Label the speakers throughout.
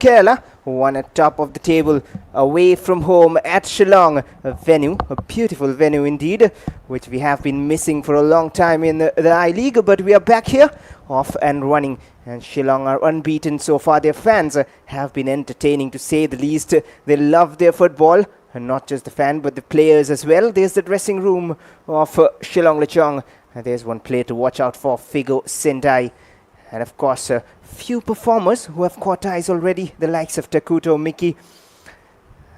Speaker 1: Kerala, one at top of the table, away from home at Shillong, a venue, a beautiful venue indeed, which we have been missing for a long time in the I-League, but we are back here, off and running, and Shillong are unbeaten so far. Their fans have been entertaining, to say the least. They love their football, and not just the fan, but the players as well. There's the dressing room of Shillong Lajong, and there's one player to watch out for, Figo Sendai. And of course, a few performers who have caught eyes already, the likes of Takuto Miki.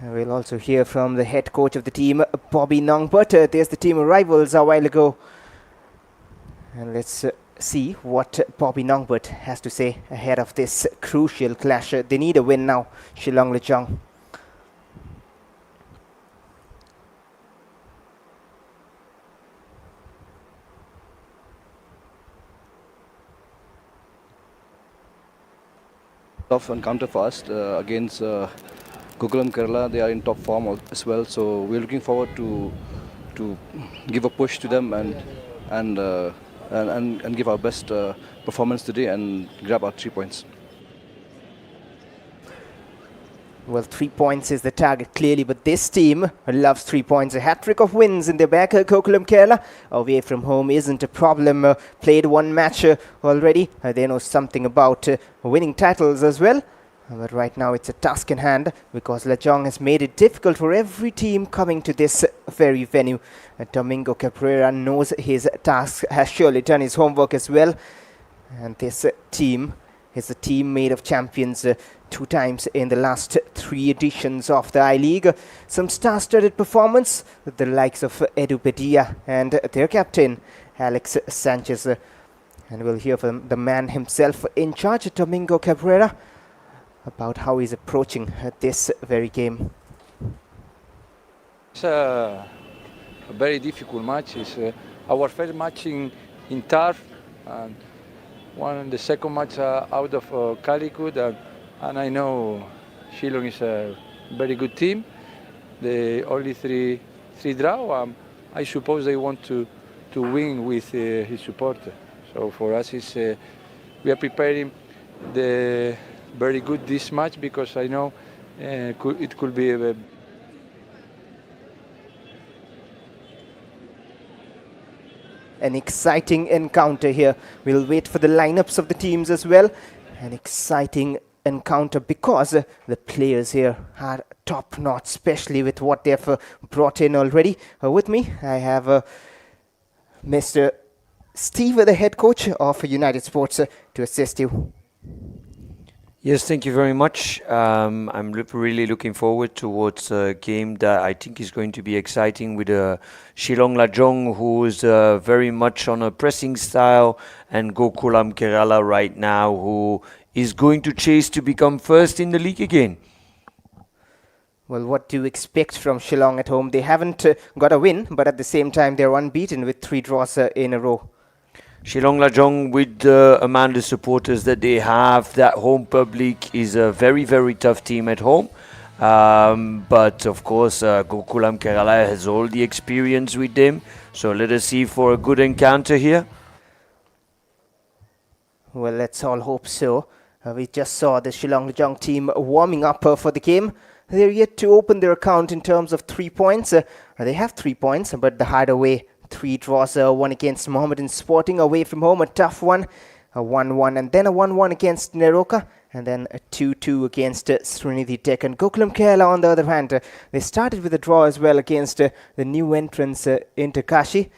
Speaker 1: We'll also hear from the head coach of the team, Bobby Nongbut. There's the team rivals a while ago. And let's see what Bobby Nongbut has to say ahead of this crucial clash. They need a win now, Shillong Lajong.
Speaker 2: Tough encounter for us against Gokulam Kerala. They are in top form as well, so we're looking forward to give a push to them and give our best performance today and grab our 3 points.
Speaker 1: Well, 3 points is the target, clearly, but this team loves 3 points. A hat-trick of wins in their back. Gokulam Kerala, away from home, isn't a problem. Played one match already. They know something about winning titles as well. But right now it's a task in hand, because Lajong has made it difficult for every team coming to this very venue. Domingo Cabrera knows his task, has surely done his homework as well. And this team is a team made of champions 2 times in the last 3 editions of the I-League. Some star-studded performance with the likes of Edu Padilla and their captain, Alex Sanchez. And we'll hear from the man himself in charge, Domingo Cabrera, about how he's approaching this very game.
Speaker 3: It's a very difficult match. It's our first match in turf, and the second match out of Calicut, and I know Shillong is a very good team. They only three draw. I suppose they want to win with his supporter. So for us, we are preparing the very good this match, because I know it could be a
Speaker 1: an exciting encounter here. We'll wait for the lineups of the teams as well. An exciting encounter, because the players here are top notch, especially with what they've brought in already. With me, I have Mr. Steve, the head coach of United Sports, to assist you.
Speaker 4: Yes, thank you very much. I'm really looking forward towards a game that I think is going to be exciting, with Shillong Lajong, who is very much on a pressing style, and Gokulam Kerala right now, who is going to chase to become first in the league again.
Speaker 1: Well, what do you expect from Shillong at home? They haven't got a win, but at the same time they're unbeaten with 3 draws in a row.
Speaker 4: Shillong Lajong, with the amount of supporters that they have, that home public, is a very, very tough team at home. But of course, Gokulam Kerala has all the experience with them. So let us see for a good encounter here.
Speaker 1: Well, let's all hope so. We just saw the Shillong Lajong team warming up for the game. They're yet to open their account in terms of 3 points. They have 3 points, but the harder way. 3 draws, 1 against Mohammedan Sporting away from home, a tough one, a 1-1, and then a 1-1 against Neroka, and then a 2-2 against Srinidhi Tech. And Gokulam Kerala, on the other hand, they started with a draw as well against the new entrants into Kashi.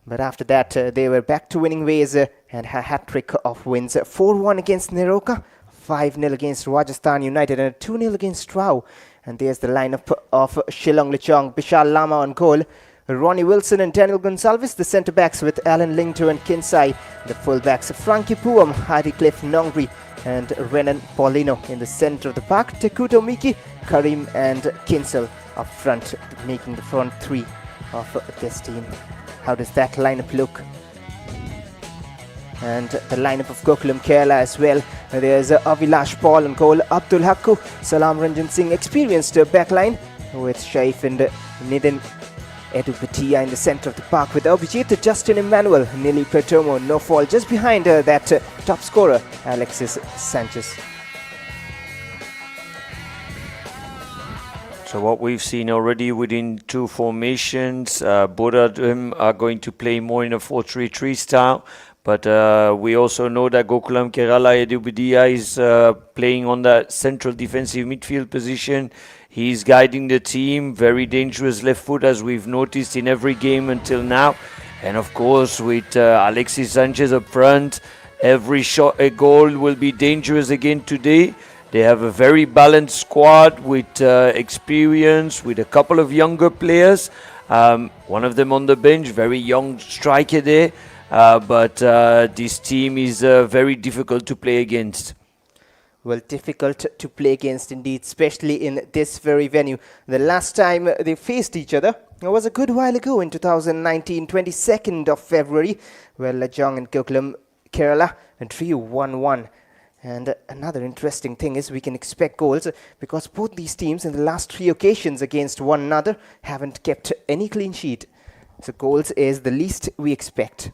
Speaker 1: But after that, they were back to winning ways and a hat-trick of wins. 4-1 against Neroka, 5-0 against Rajasthan United, and a 2-0 against Rao. And there's the lineup of Shillong Lajong. Bishal Lama on goal, Ronnie Wilson and Daniel Gonsalves, the centre-backs with Alan Lingto and Kinsai. The full-backs, Frankie Puam, Hardy Cliff Nongri, and Renan Paulino in the centre of the park. Takuto Miki, Karim and Kinsel up front, making the front 3 of this team. How does that lineup look? And the lineup of Gokulam Kerala as well. There's Avilash Paul on goal, Abdul Hakku, Salam Ranjan Singh, experienced backline with Shaif and Nidin Edu Patia in the centre of the park with Abhijit, Justin Emmanuel, Nili Pertomo, no fall just behind that top scorer, Alexis Sanchez.
Speaker 4: So what we've seen already within two formations, both of them are going to play more in a 4-3-3 style. But we also know that Gokulam Kerala Edubidia is playing on that central defensive midfield position. He's guiding the team, very dangerous left foot as we've noticed in every game until now. And of course with Alexis Sanchez up front, every shot a goal will be dangerous again today. They have a very balanced squad with experience, with a couple of younger players. One of them on the bench, very young striker there. But this team is very difficult to play against.
Speaker 1: Well, difficult to play against indeed, especially in this very venue. The last time they faced each other was a good while ago in 2019, 22nd of February, where Lajong and Gokulam Kerala drew 1-1. And another interesting thing is we can expect goals because both these teams in the last 3 occasions against one another haven't kept any clean sheet. So goals is the least we expect.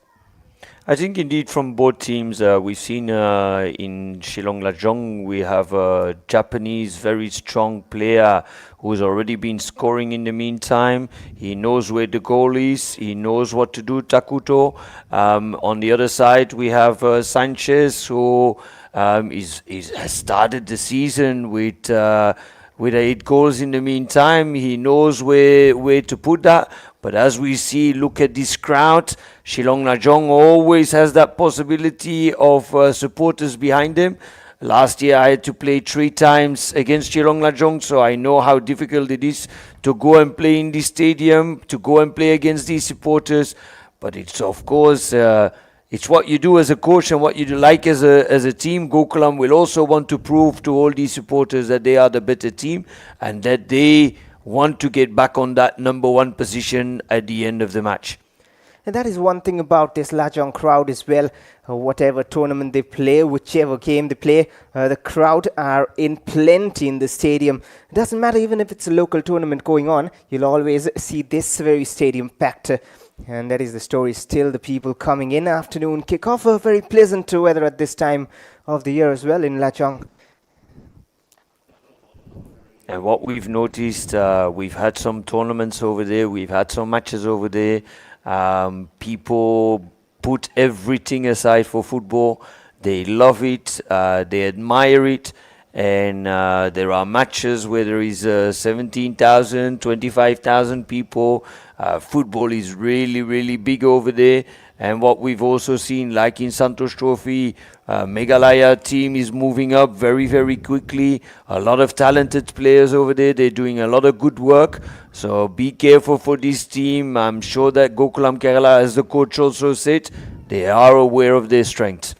Speaker 4: I think indeed from both teams, we've seen in Shillong Lajong, we have a Japanese very strong player who's already been scoring in the meantime. He knows where the goal is. He knows what to do, Takuto. On the other side, we have Sanchez, who has started the season with 8 goals in the meantime. He knows where to put that. But as we see, look at this crowd. Shillong Lajong always has that possibility of supporters behind them. Last year I had to play 3 times against Shillong Lajong, so I know how difficult it is to go and play in this stadium, to go and play against these supporters. But it's of course, it's what you do as a coach and what you do like as a team. Gokulam will also want to prove to all these supporters that they are the better team and that they want to get back on that number 1 position at the end of the match.
Speaker 1: And that is one thing about this Lajong crowd as well. Whatever tournament they play, whichever game they play, the crowd are in plenty in the stadium. It doesn't matter even if it's a local tournament going on, you'll always see this very stadium packed. And that is the story still. The people coming in afternoon kickoff. A very pleasant weather at this time of the year as well in Lajong.
Speaker 4: And what we've noticed, we've had some tournaments over there, we've had some matches over there. People put everything aside for football. They love it, they admire it. And there are matches where there is 17,000, 25,000 people. Football is really, really big over there. And what we've also seen, like in Santosh Trophy, Meghalaya team is moving up very, very quickly. A lot of talented players over there. They're doing a lot of good work. So be careful for this team. I'm sure that Gokulam Kerala, as the coach also said, they are aware of their strengths.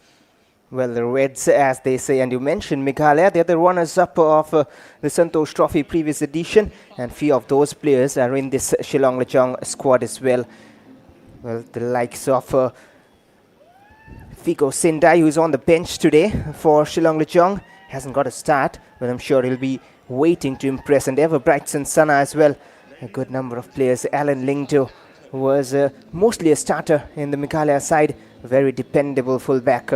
Speaker 1: Well, the Reds, as they say, and you mentioned Meghalaya, they're the runners-up of the Santosh Trophy previous edition, and few of those players are in this Shillong Lajong squad as well. Well, the likes of Figo Sindai, who's on the bench today for Shillong Lajong, hasn't got a start, but I'm sure he'll be waiting to impress. And Ever Brightson Sana as well, a good number of players. Alan Lingdo was mostly a starter in the Meghalaya side, a very dependable fullback.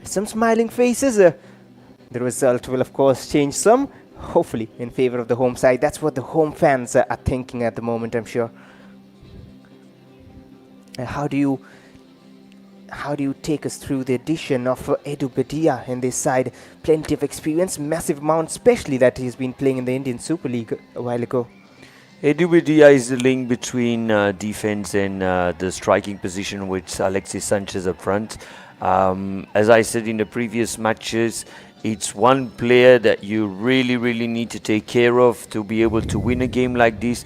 Speaker 1: Some smiling faces. The result will of course change some, hopefully in favor of the home side. That's what the home fans are thinking at the moment, I'm sure. How do you take us through the addition of Edu Bedia in this side? Plenty of experience, massive amount, especially that he's been playing in the Indian Super League a while ago.
Speaker 4: Edu Bedia is the link between defense and the striking position with Alexis Sanchez up front. As I said in the previous matches, it's one player that you really, really need to take care of to be able to win a game like this.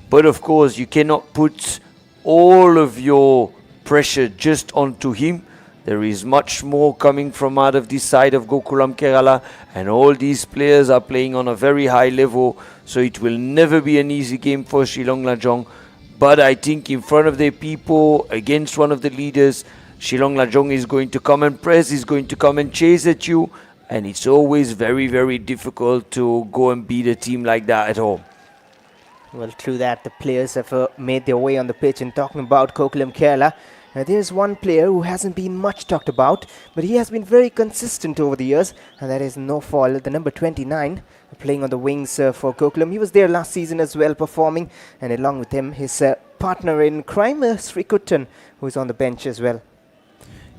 Speaker 4: But of course, you cannot put all of your pressure just onto him. There is much more coming from out of this side of Gokulam Kerala, and all these players are playing on a very high level, so it will never be an easy game for Shillong Lajong. But I think in front of their people, against one of the leaders, Shillong Lajong is going to come and press, is going to come and chase at you, and it's always very, very difficult to go and beat a team like that at home.
Speaker 1: Well, through that, the players have made their way on the pitch. And talking about Gokulam Kerala, there's one player who hasn't been much talked about, but he has been very consistent over the years, and that is Nofal, the number 29, playing on the wings for Gokulam. He was there last season as well, performing, and along with him, his partner in crime, Srikutan, who is on the bench as well.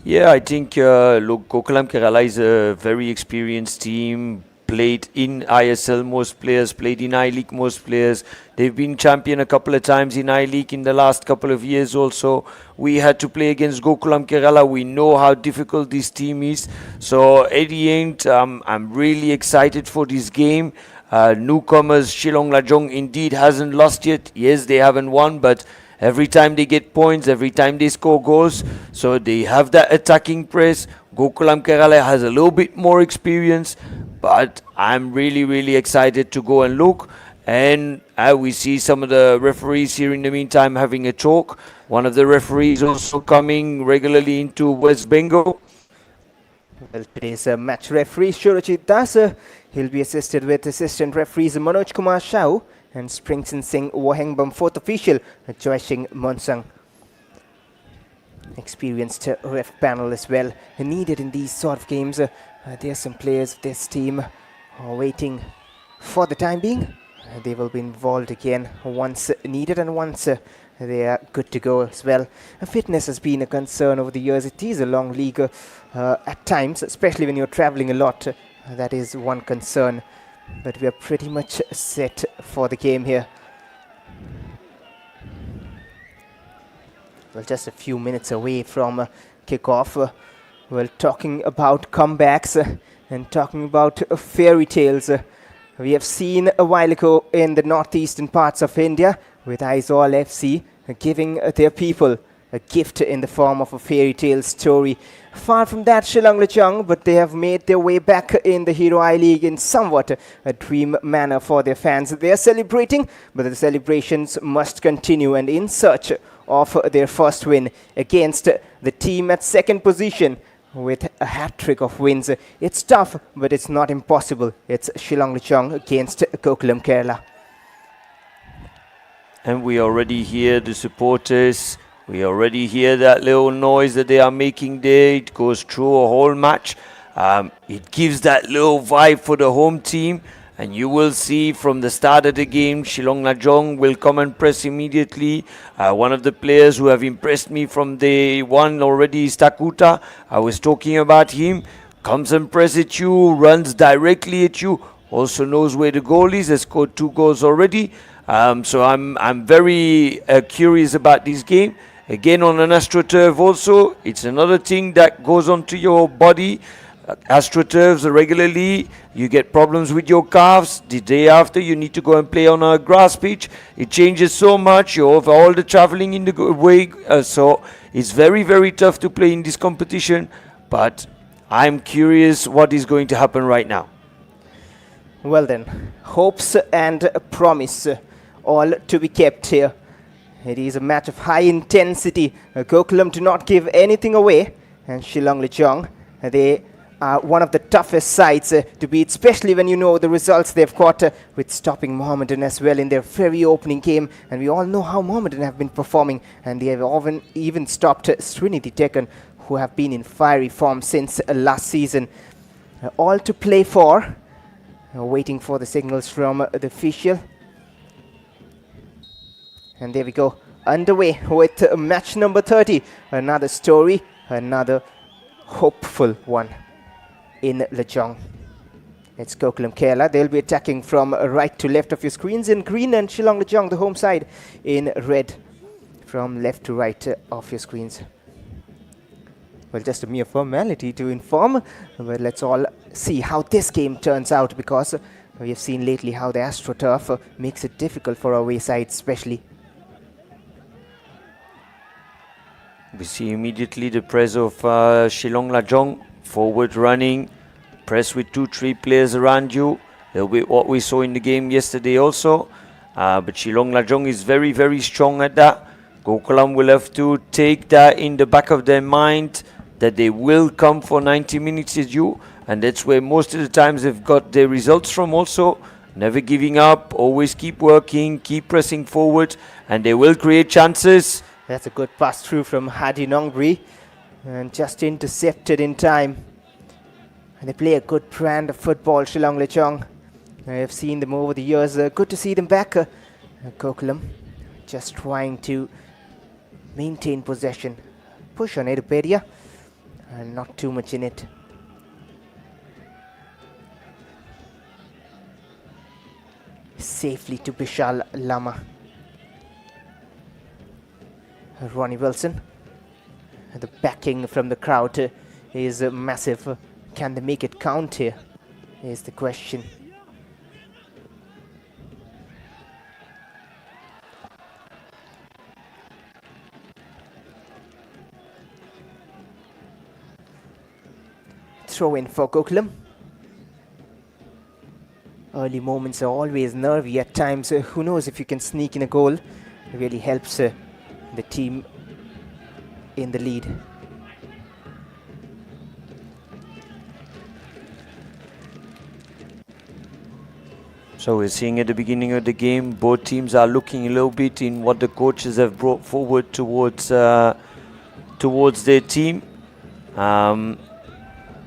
Speaker 4: Yeah, I think look, Gokulam Kerala is a very experienced team. Played in ISL, most players played in I-League, most players. They've been champion a couple of times in I-League in the last couple of years also. We had to play against Gokulam Kerala. We know how difficult this team is. So at the end, I'm really excited for this game. Newcomers Shillong Lajong indeed hasn't lost yet. Yes, they haven't won, but every time they get points, every time they score goals, so they have that attacking press. Gokulam Kerala has a little bit more experience, but I'm really excited to go and look. And we see some of the referees here in the meantime having a talk. One of the referees also coming regularly into West Bengal.
Speaker 1: Well, today's match referee, Surajit Das, he'll be assisted with assistant referees Manoj Kumar Shao and Springson Singh Wahengbam, fourth official, Joy Singh Monsang. Experienced ref panel as well, needed in these sort of games. There are some players of this team waiting for the time being. They will be involved again once needed and once they are good to go as well. Fitness has been a concern over the years. It is a long league at times, especially when you're traveling a lot. That is one concern. But we are pretty much set for the game here. Well, just a few minutes away from kickoff. Well, talking about comebacks and talking about fairy tales. We have seen a while ago in the northeastern parts of India with Aizawl FC giving their people a gift in the form of a fairy tale story. Far from that, Shillong Lajong, but they have made their way back in the Hero I-League in somewhat a dream manner for their fans. They are celebrating, but the celebrations must continue, and in search of their first win against the team at second position with a hat-trick of wins. It's tough, but it's not impossible. It's Shillong Lajong against Gokulam Kerala.
Speaker 4: And we already hear the supporters. We already hear that little noise that they are making there. It goes through a whole match. It gives that little vibe for the home team. And you will see from the start of the game, Shillong Lajong will come and press immediately. One of the players who have impressed me from day one already is Takuta. I was talking about him. Comes and press at you, runs directly at you. Also knows where the goal is. Has scored 2 goals already. So I'm very curious about this game. Again, on an AstroTurf also, it's another thing that goes onto your body. AstroTurfs regularly, you get problems with your calves. The day after, you need to go and play on a grass pitch. It changes so much. You have all the traveling in the way. So it's very tough to play in this competition. But I'm curious what is going to happen right now.
Speaker 1: Well then, hopes and promise all to be kept here. It is a match of high intensity. Gokulam do not give anything away, and Shillong Lajong, they are one of the toughest sides to beat, especially when you know the results they've got with stopping Mohammedan as well in their very opening game. And we all know how Mohammedan have been performing, and they have often even stopped Srinidhi Deccan, who have been in fiery form since last season. All to play for. Waiting for the signals from the official. And there we go, underway with match number 30. Another story, another hopeful one in Lajong. It's Gokulam Kerala. They'll be attacking from right to left of your screens in green, and Shillong Lajong, the home side, in red from left to right of your screens. Well, just a mere formality to inform, but let's all see how this game turns out, because we have seen lately how the AstroTurf makes it difficult for away sides especially.
Speaker 4: We see immediately the press of Shillong Lajong, forward running, press with 2-3 players around you. That'll be what we saw in the game yesterday also. But Shillong Lajong is very strong at that. Gokulam will have to take that in the back of their mind, that they will come for 90 minutes as you, and that's where most of the times they've got their results from also. Never giving up, always keep working, keep pressing forward, and they will create chances.
Speaker 1: That's a good pass through from Hadi Nongri, and just intercepted in time. And they play a good brand of football, Shillong Lajong. I have seen them over the years. Good to see them back. Gokulam just trying to maintain possession. Push on Edupedia. And not too much in it. Safely to Bishal Lama. Ronnie Wilson. The backing from the crowd is massive. Can they make it count here? Is the question. Throw in for Gokulam. Early moments are always nervy at times. Who knows if you can sneak in a goal. It really helps the team in the lead.
Speaker 4: So we're seeing at the beginning of the game, both teams are looking a little bit in what the coaches have brought forward towards their team.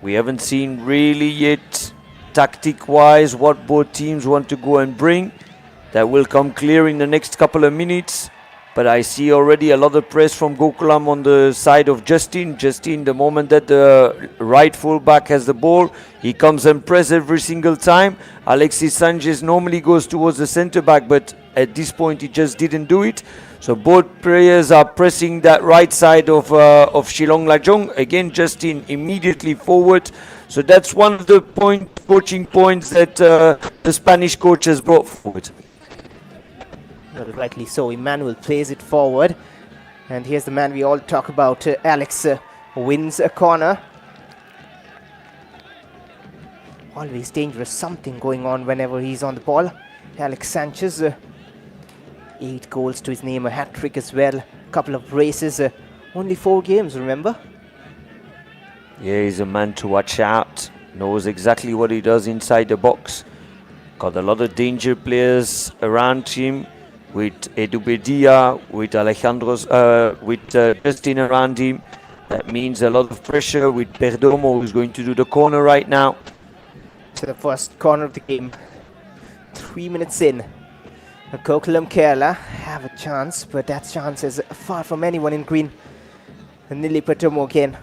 Speaker 4: We haven't seen really yet, tactic-wise, what both teams want to go and bring. That will come clear in the next couple of minutes. But I see already a lot of press from Gokulam on the side of Justin. Justin, the moment that the right fullback has the ball, he comes and press every single time. Alexis Sanchez normally goes towards the centre-back, but at this point he just didn't do it. So both players are pressing that right side of Shillong Lajong. Again, Justin immediately forward. So that's one of the coaching points that the Spanish coach has brought forward.
Speaker 1: Well, rightly so. Emmanuel plays it forward. And here's the man we all talk about. Alex wins a corner. Always dangerous. Something going on whenever he's on the ball. Alex Sanchez. 8 goals to his name. A hat-trick as well. Couple of braces. Only 4 games, remember?
Speaker 4: Yeah, he's a man to watch out. Knows exactly what he does inside the box. Got a lot of danger players around him. With Edubedia, with Justin around him. That means a lot of pressure with Perdomo, who's going to do the corner right now.
Speaker 1: To the first corner of the game. 3 minutes in. Gokulam Kerala have a chance, but that chance is far from anyone in green. Nili Perdomo again.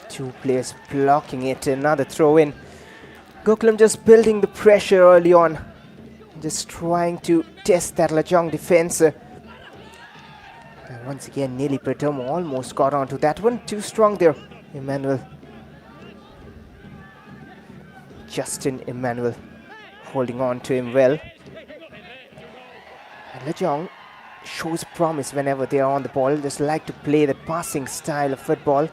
Speaker 1: 2 players blocking it. Another throw in. Gokulam just building the pressure early on. Just trying to test that Lajong defense. Once again, Nili Perdomo almost got onto that one. Too strong there, Emmanuel. Justin Emmanuel holding on to him well. And Lajong shows promise whenever they are on the ball. Just like to play that passing style of football.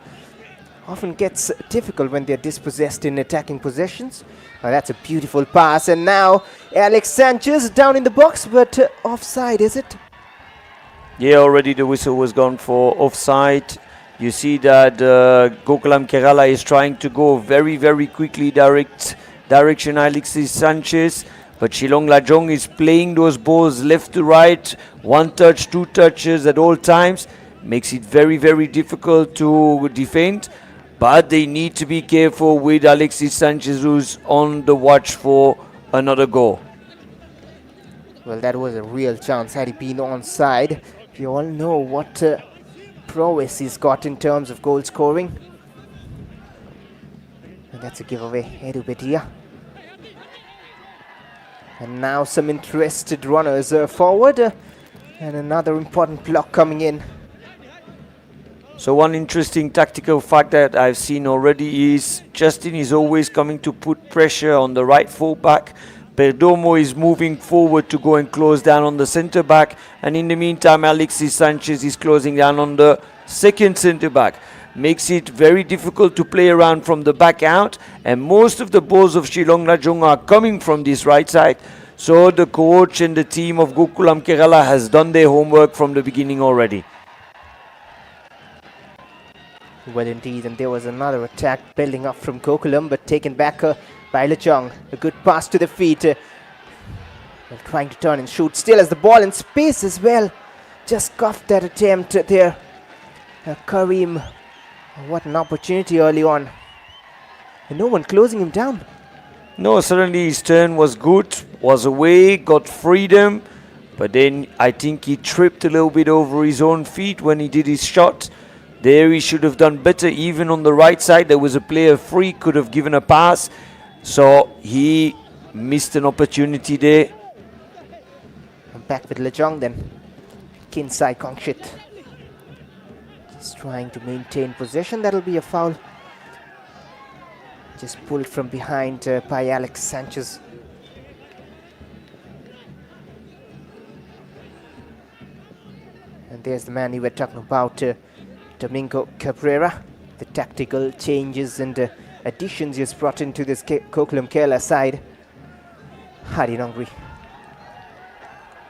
Speaker 1: Often gets difficult when they're dispossessed in attacking possessions. Oh, that's a beautiful pass. And now Alex Sanchez down in the box, but offside, is it?
Speaker 4: Yeah, already the whistle was gone for offside. You see that Gokulam Kerala is trying to go very, very quickly direction Alexis Sanchez. But Shillong Lajong is playing those balls left to right. 1 touch, 2 touches at all times. Makes it very, very difficult to defend. But they need to be careful with Alexis Sanchez, who's on the watch for another goal.
Speaker 1: Well, that was a real chance had he been onside. We all know what prowess he's got in terms of goal scoring. And that's a giveaway. Edubedia. And now some interested runners forward. And another important block coming in.
Speaker 4: So one interesting tactical fact that I've seen already is Justin is always coming to put pressure on the right fullback. Perdomo is moving forward to go and close down on the centre back. And in the meantime, Alexis Sanchez is closing down on the second centre back. Makes it very difficult to play around from the back out. And most of the balls of Shillong Lajong are coming from this right side. So the coach and the team of Gokulam Kerala has done their homework from the beginning already.
Speaker 1: Well, indeed, and there was another attack building up from Gokulam, but taken back by Lajong. A good pass to the feet. Well, trying to turn and shoot. Still has the ball in space as well. Just scuffed that attempt there. Karim, what an opportunity early on. And no one closing him down.
Speaker 4: No, certainly his turn was good, was away, got freedom, but then I think he tripped a little bit over his own feet when he did his shot. There he should have done better, even on the right side. There was a player free, could have given a pass. So he missed an opportunity there.
Speaker 1: I'm back with Lajong then. Kinsai Kongshit. Just trying to maintain possession. That'll be a foul. Just pulled from behind by Alex Sanchez. And there's the man you were talking about, Domingo Cabrera. The tactical changes and additions he's brought into this Gokulam Kerala side. Hadi Nongri.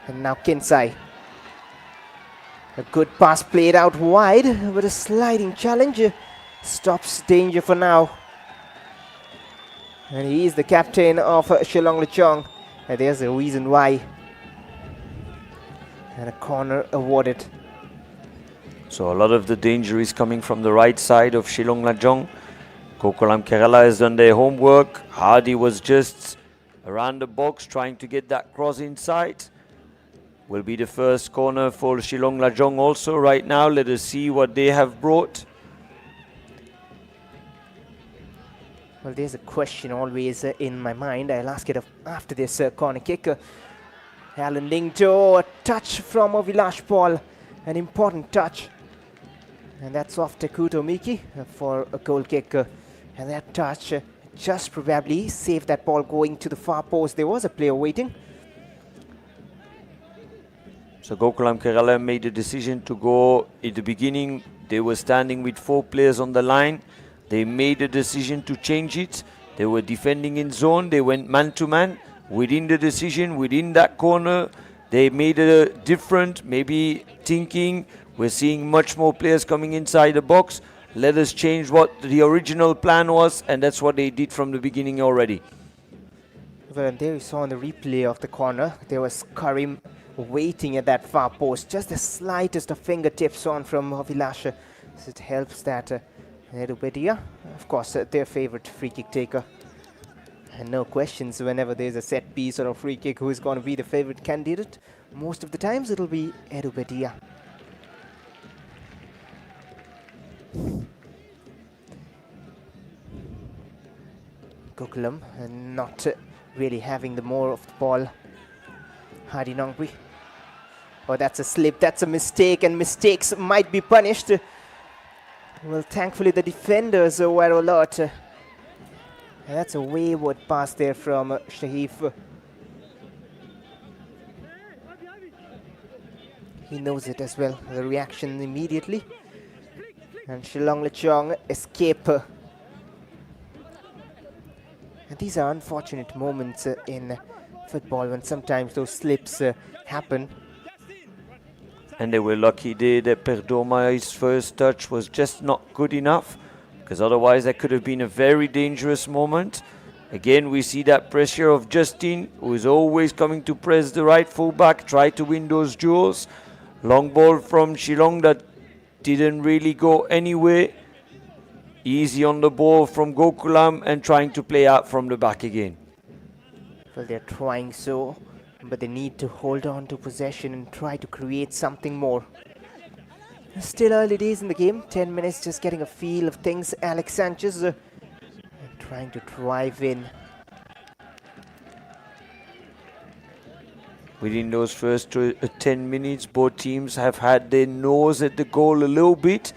Speaker 1: And now Kinsai. A good pass played out wide, but a sliding challenge stops danger for now. And he is the captain of Shillong Lajong. And there's a reason why. And a corner awarded.
Speaker 4: So a lot of the danger is coming from the right side of Shillong Lajong. Gokulam Kerala has done their homework. Hadi was just around the box trying to get that cross inside. Will be the first corner for Shillong Lajong also right now. Let us see what they have brought.
Speaker 1: Well, there's a question always in my mind. I'll ask it after this corner kick. Alan Lingdo, a touch from Vilash Paul. An important touch. And that's off Takuto Miki for a goal kick. And that touch just probably saved that ball going to the far post. There was a player waiting.
Speaker 4: So Gokulam Kerala made a decision to go in the beginning. They were standing with 4 players on the line. They made a decision to change it. They were defending in zone. They went man to man. Within the decision, within that corner, they made a different, maybe thinking, we're seeing much more players coming inside the box. Let us change what the original plan was, and that's what they did from the beginning already.
Speaker 1: Well, and there you saw in the replay of the corner, there was Karim waiting at that far post. Just the slightest of fingertips on from Vilasha. So it helps that Edubedia, of course, their favorite free kick taker. And no questions whenever there's a set piece or a free kick who is going to be the favorite candidate. Most of the times it'll be Edubedia. Gokulam not really having the more of the ball. Hadi Nongri. Oh, that's a slip, that's a mistake, and mistakes might be punished. Well, thankfully the defenders were alert. And that's a wayward pass there from Shahif. He knows it as well, the reaction immediately. And Shillong Lajong escape. And these are unfortunate moments in football when sometimes those slips happen.
Speaker 4: And they were lucky there that Perdoma's first touch was just not good enough, because otherwise that could have been a very dangerous moment. Again, we see that pressure of Justin, who is always coming to press the right fullback, try to win those duels. Long ball from Shillong that didn't really go anywhere. Easy on the ball from Gokulam and trying to play out from the back again.
Speaker 1: Well, they're trying so, but they need to hold on to possession and try to create something more. Still early days in the game, 10 minutes just getting a feel of things. Alex Sanchez trying to drive in.
Speaker 4: Within those first 10 minutes, both teams have had their nose at the goal a little bit,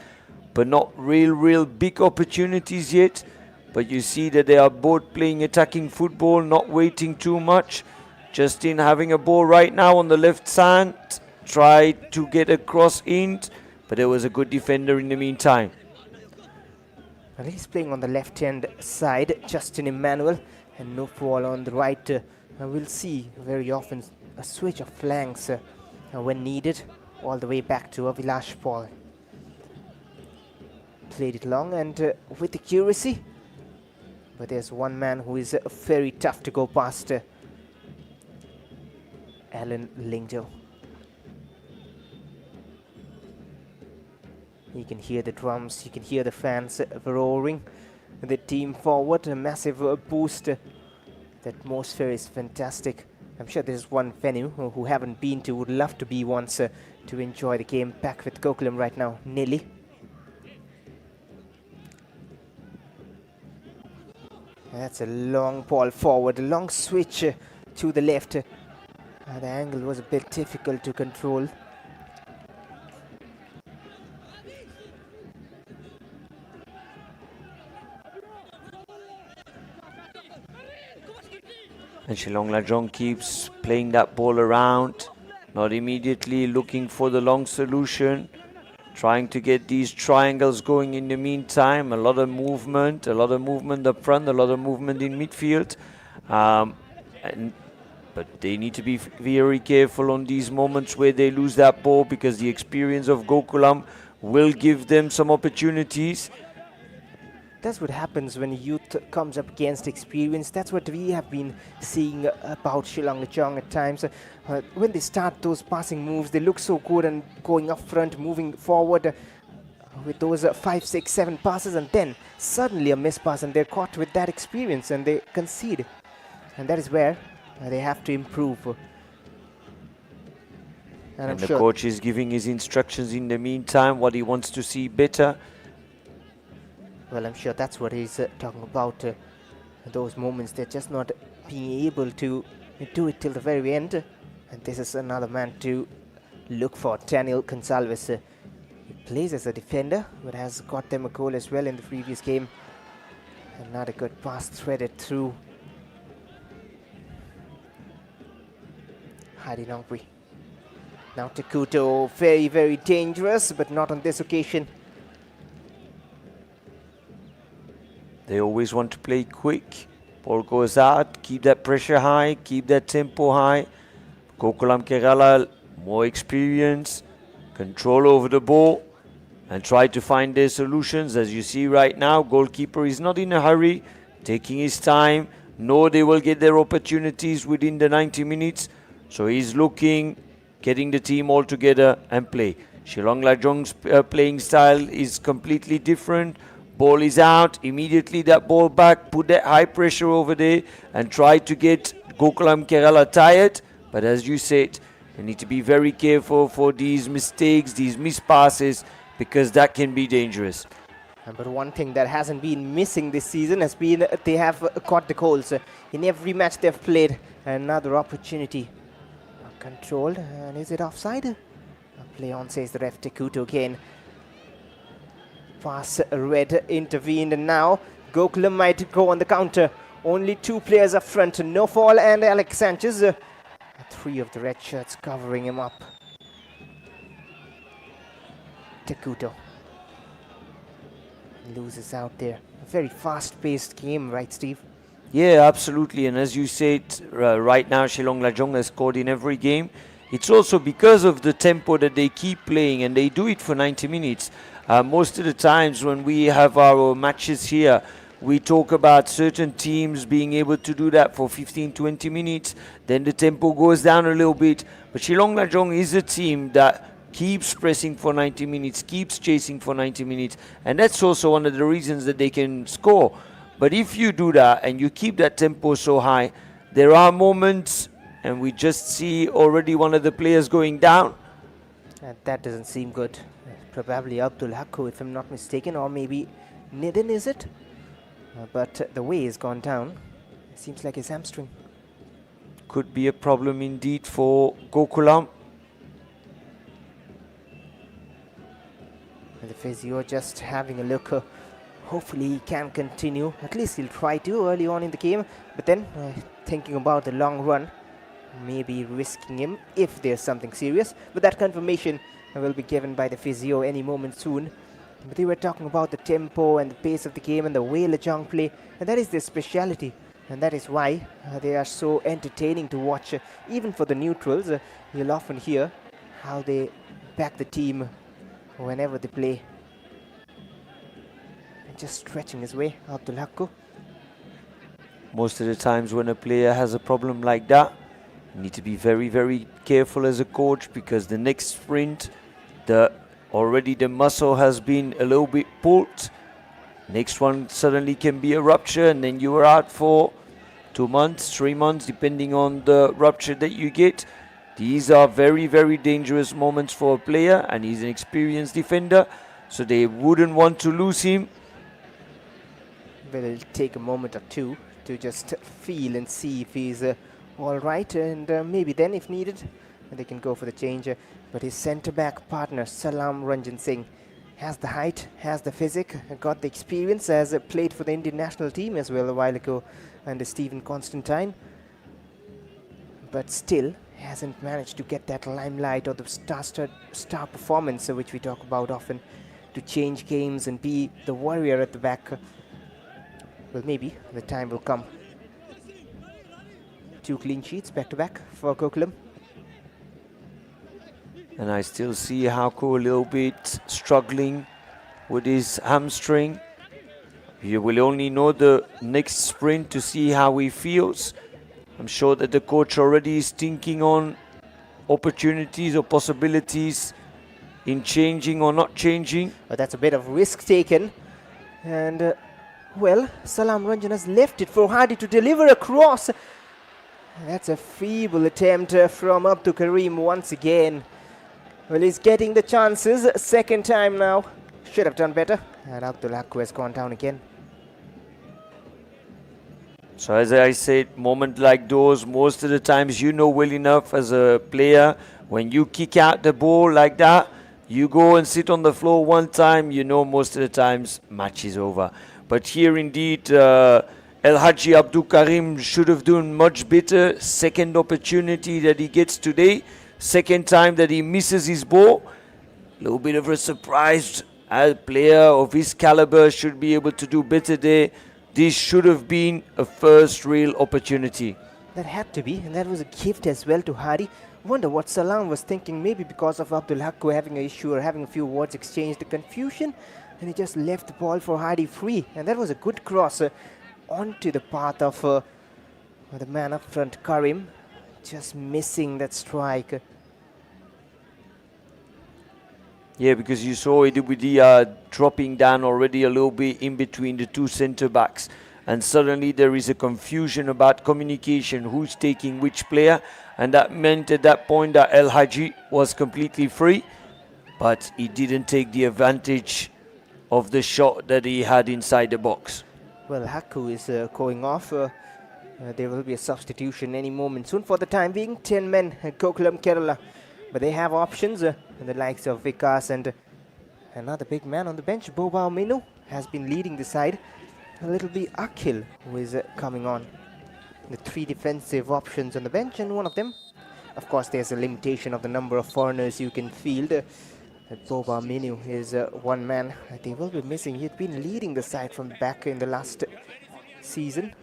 Speaker 4: but not real big opportunities yet. But you see that they are both playing attacking football, not waiting too much. Justin having a ball right now on the left side, tried to get a cross in, but there was a good defender in the meantime.
Speaker 1: Well, he's playing on the left-hand side, Justin Emmanuel, and no ball on the right. We'll see very often a switch of flanks when needed, all the way back to Vilash Paul. Played it long and with accuracy, but there's one man who is very tough to go past. Alan Lingdo. You can hear the drums, you can hear the fans roaring the team forward. A massive boost The atmosphere is fantastic. I'm sure there's one venue who haven't been to would love to be once to enjoy the game. Back with Gokulam right now, nearly. That's a long ball forward, a long switch to the left. The angle was a bit difficult to control.
Speaker 4: And Shillong Lajong keeps playing that ball around, not immediately looking for the long solution, trying to get these triangles going in the meantime. A lot of movement up front, a lot of movement in midfield. But they need to be very careful on these moments where they lose that ball, because the experience of Gokulam will give them some opportunities.
Speaker 1: That's what happens when youth comes up against experience. That's what we have been seeing about Shillong Lajong at times. When they start those passing moves, they look so good and going up front, moving forward with those 5, 6, 7 passes, and then suddenly a miss pass and they're caught with that experience and they concede. And that is where they have to improve.
Speaker 4: And the coach is giving his instructions in the meantime, what he wants to see better.
Speaker 1: Well, I'm sure that's what he's talking about. Those moments, they're just not being able to do it till the very end. And this is another man to look for, Daniel Gonsalves. He plays as a defender, but has got them a goal as well in the previous game. Another good pass threaded through. Heidi Nongri. Now Takuto, very, very dangerous, but not on this occasion.
Speaker 4: They always want to play quick. Ball goes out, keep that pressure high, keep that tempo high. Gokulam Kerala, more experience, control over the ball, and try to find their solutions. As you see right now, goalkeeper is not in a hurry, taking his time. No, they will get their opportunities within the 90 minutes. So he's looking, getting the team all together and play. Shillong Lajong's playing style is completely different. Ball is out, immediately that ball back, put that high pressure over there and try to get Gokulam Kerala tired. But as you said, you need to be very careful for these mistakes, these missed passes, because that can be dangerous.
Speaker 1: But one thing that hasn't been missing this season has been they have caught the goals. In every match they've played, another opportunity. Controlled, and is it offside? Play on, says the ref. Takuto again. Pass red intervened, and now Gokulam might go on the counter. Only 2 players up front, No Fall and Alex Sanchez. 3 of the red shirts covering him up. Takuto loses out there. A very fast-paced game, right, Steve?
Speaker 4: Yeah, absolutely. And as you said, right now Shillong Lajong has scored in every game. It's also because of the tempo that they keep playing, and they do it for 90 minutes. Most of the times when we have our matches here, we talk about certain teams being able to do that for 15, 20 minutes. Then the tempo goes down a little bit. But Shillong Lajong is a team that keeps pressing for 90 minutes, keeps chasing for 90 minutes. And that's also one of the reasons that they can score. But if you do that and you keep that tempo so high, there are moments, and we just see already one of the players going down.
Speaker 1: And that doesn't seem good. Probably Abdul Hakko, if I'm not mistaken, or maybe Nidin, is it? But the way he's gone down, it seems like his hamstring.
Speaker 4: Could be a problem indeed for Gokulam.
Speaker 1: And the physio just having a look. Hopefully he can continue. At least he'll try to early on in the game. But then thinking about the long run, maybe risking him if there's something serious. But that confirmation will be given by the physio any moment soon. But they were talking about the tempo and the pace of the game and the way Lajong play. And that is their speciality. And that is why they are so entertaining to watch. Even for the neutrals, you'll often hear how they back the team whenever they play. Just stretching his way, Abdul Hakko.
Speaker 4: Most of the times when a player has a problem like that, you need to be very, very careful as a coach, because the next sprint, already the muscle has been a little bit pulled. Next one suddenly can be a rupture, and then you are out for 2 months, 3 months, depending on the rupture that you get. These are very, very dangerous moments for a player, and he's an experienced defender, so they wouldn't want to lose him.
Speaker 1: Well, it'll take a moment or two to just feel and see if he's all right, and maybe then, if needed, they can go for the change. But his centre-back partner, Salam Ranjan Singh, has the height, has the physique, got the experience, has played for the Indian national team as well a while ago under Stephen Constantine, but still hasn't managed to get that limelight or the star performance which we talk about often, to change games and be the warrior at the back. Well, maybe the time will come. 2 clean sheets back to back for Gokulam.
Speaker 4: And I still see Hako a little bit struggling with his hamstring. You will only know the next sprint to see how he feels. I'm sure that the coach already is thinking on opportunities or possibilities in changing or not changing.
Speaker 1: But that's a bit of risk taken. And, well, Salam Ranjan has left it for Hadi to deliver a cross. That's a feeble attempt from Abdul Karim once again. Well, he's getting the chances. Second time now. Should have done better. And Abdul Hakku has gone down again.
Speaker 4: So as I said, moment like those, most of the times you know well enough as a player, when you kick out the ball like that, you go and sit on the floor one time, you know most of the times match is over. But here indeed, El Hadji Abdul Karim should have done much better. Second opportunity that he gets today. Second time that he misses his ball. A little bit of a surprise. A player of his caliber should be able to do better there. This should have been a first real opportunity.
Speaker 1: That had to be, and that was a gift as well to Hadi. Wonder what Salam was thinking, maybe because of Abdul Hakku having an issue or having a few words exchanged, the confusion, and he just left the ball for Hadi free. And that was a good cross onto the path of the man up front, Karim, just missing that strike.
Speaker 4: Yeah, because you saw Edibudia dropping down already a little bit in between the 2 centre-backs. And suddenly there is a confusion about communication, who's taking which player. And that meant at that point that El Hadji was completely free. But he didn't take the advantage of the shot that he had inside the box.
Speaker 1: Well, Hakku is going off. There will be a substitution any moment soon. For the time being, 10 men, Gokulam Kerala. But they have options, the likes of Vikas and another big man on the bench, Boba Minu, has been leading the side. A little bit Akhil, who is coming on. The 3 defensive options on the bench, and one of them, of course, there's a limitation of the number of foreigners you can field. Boba Minu is one man they will be missing. He had been leading the side from back in the last season.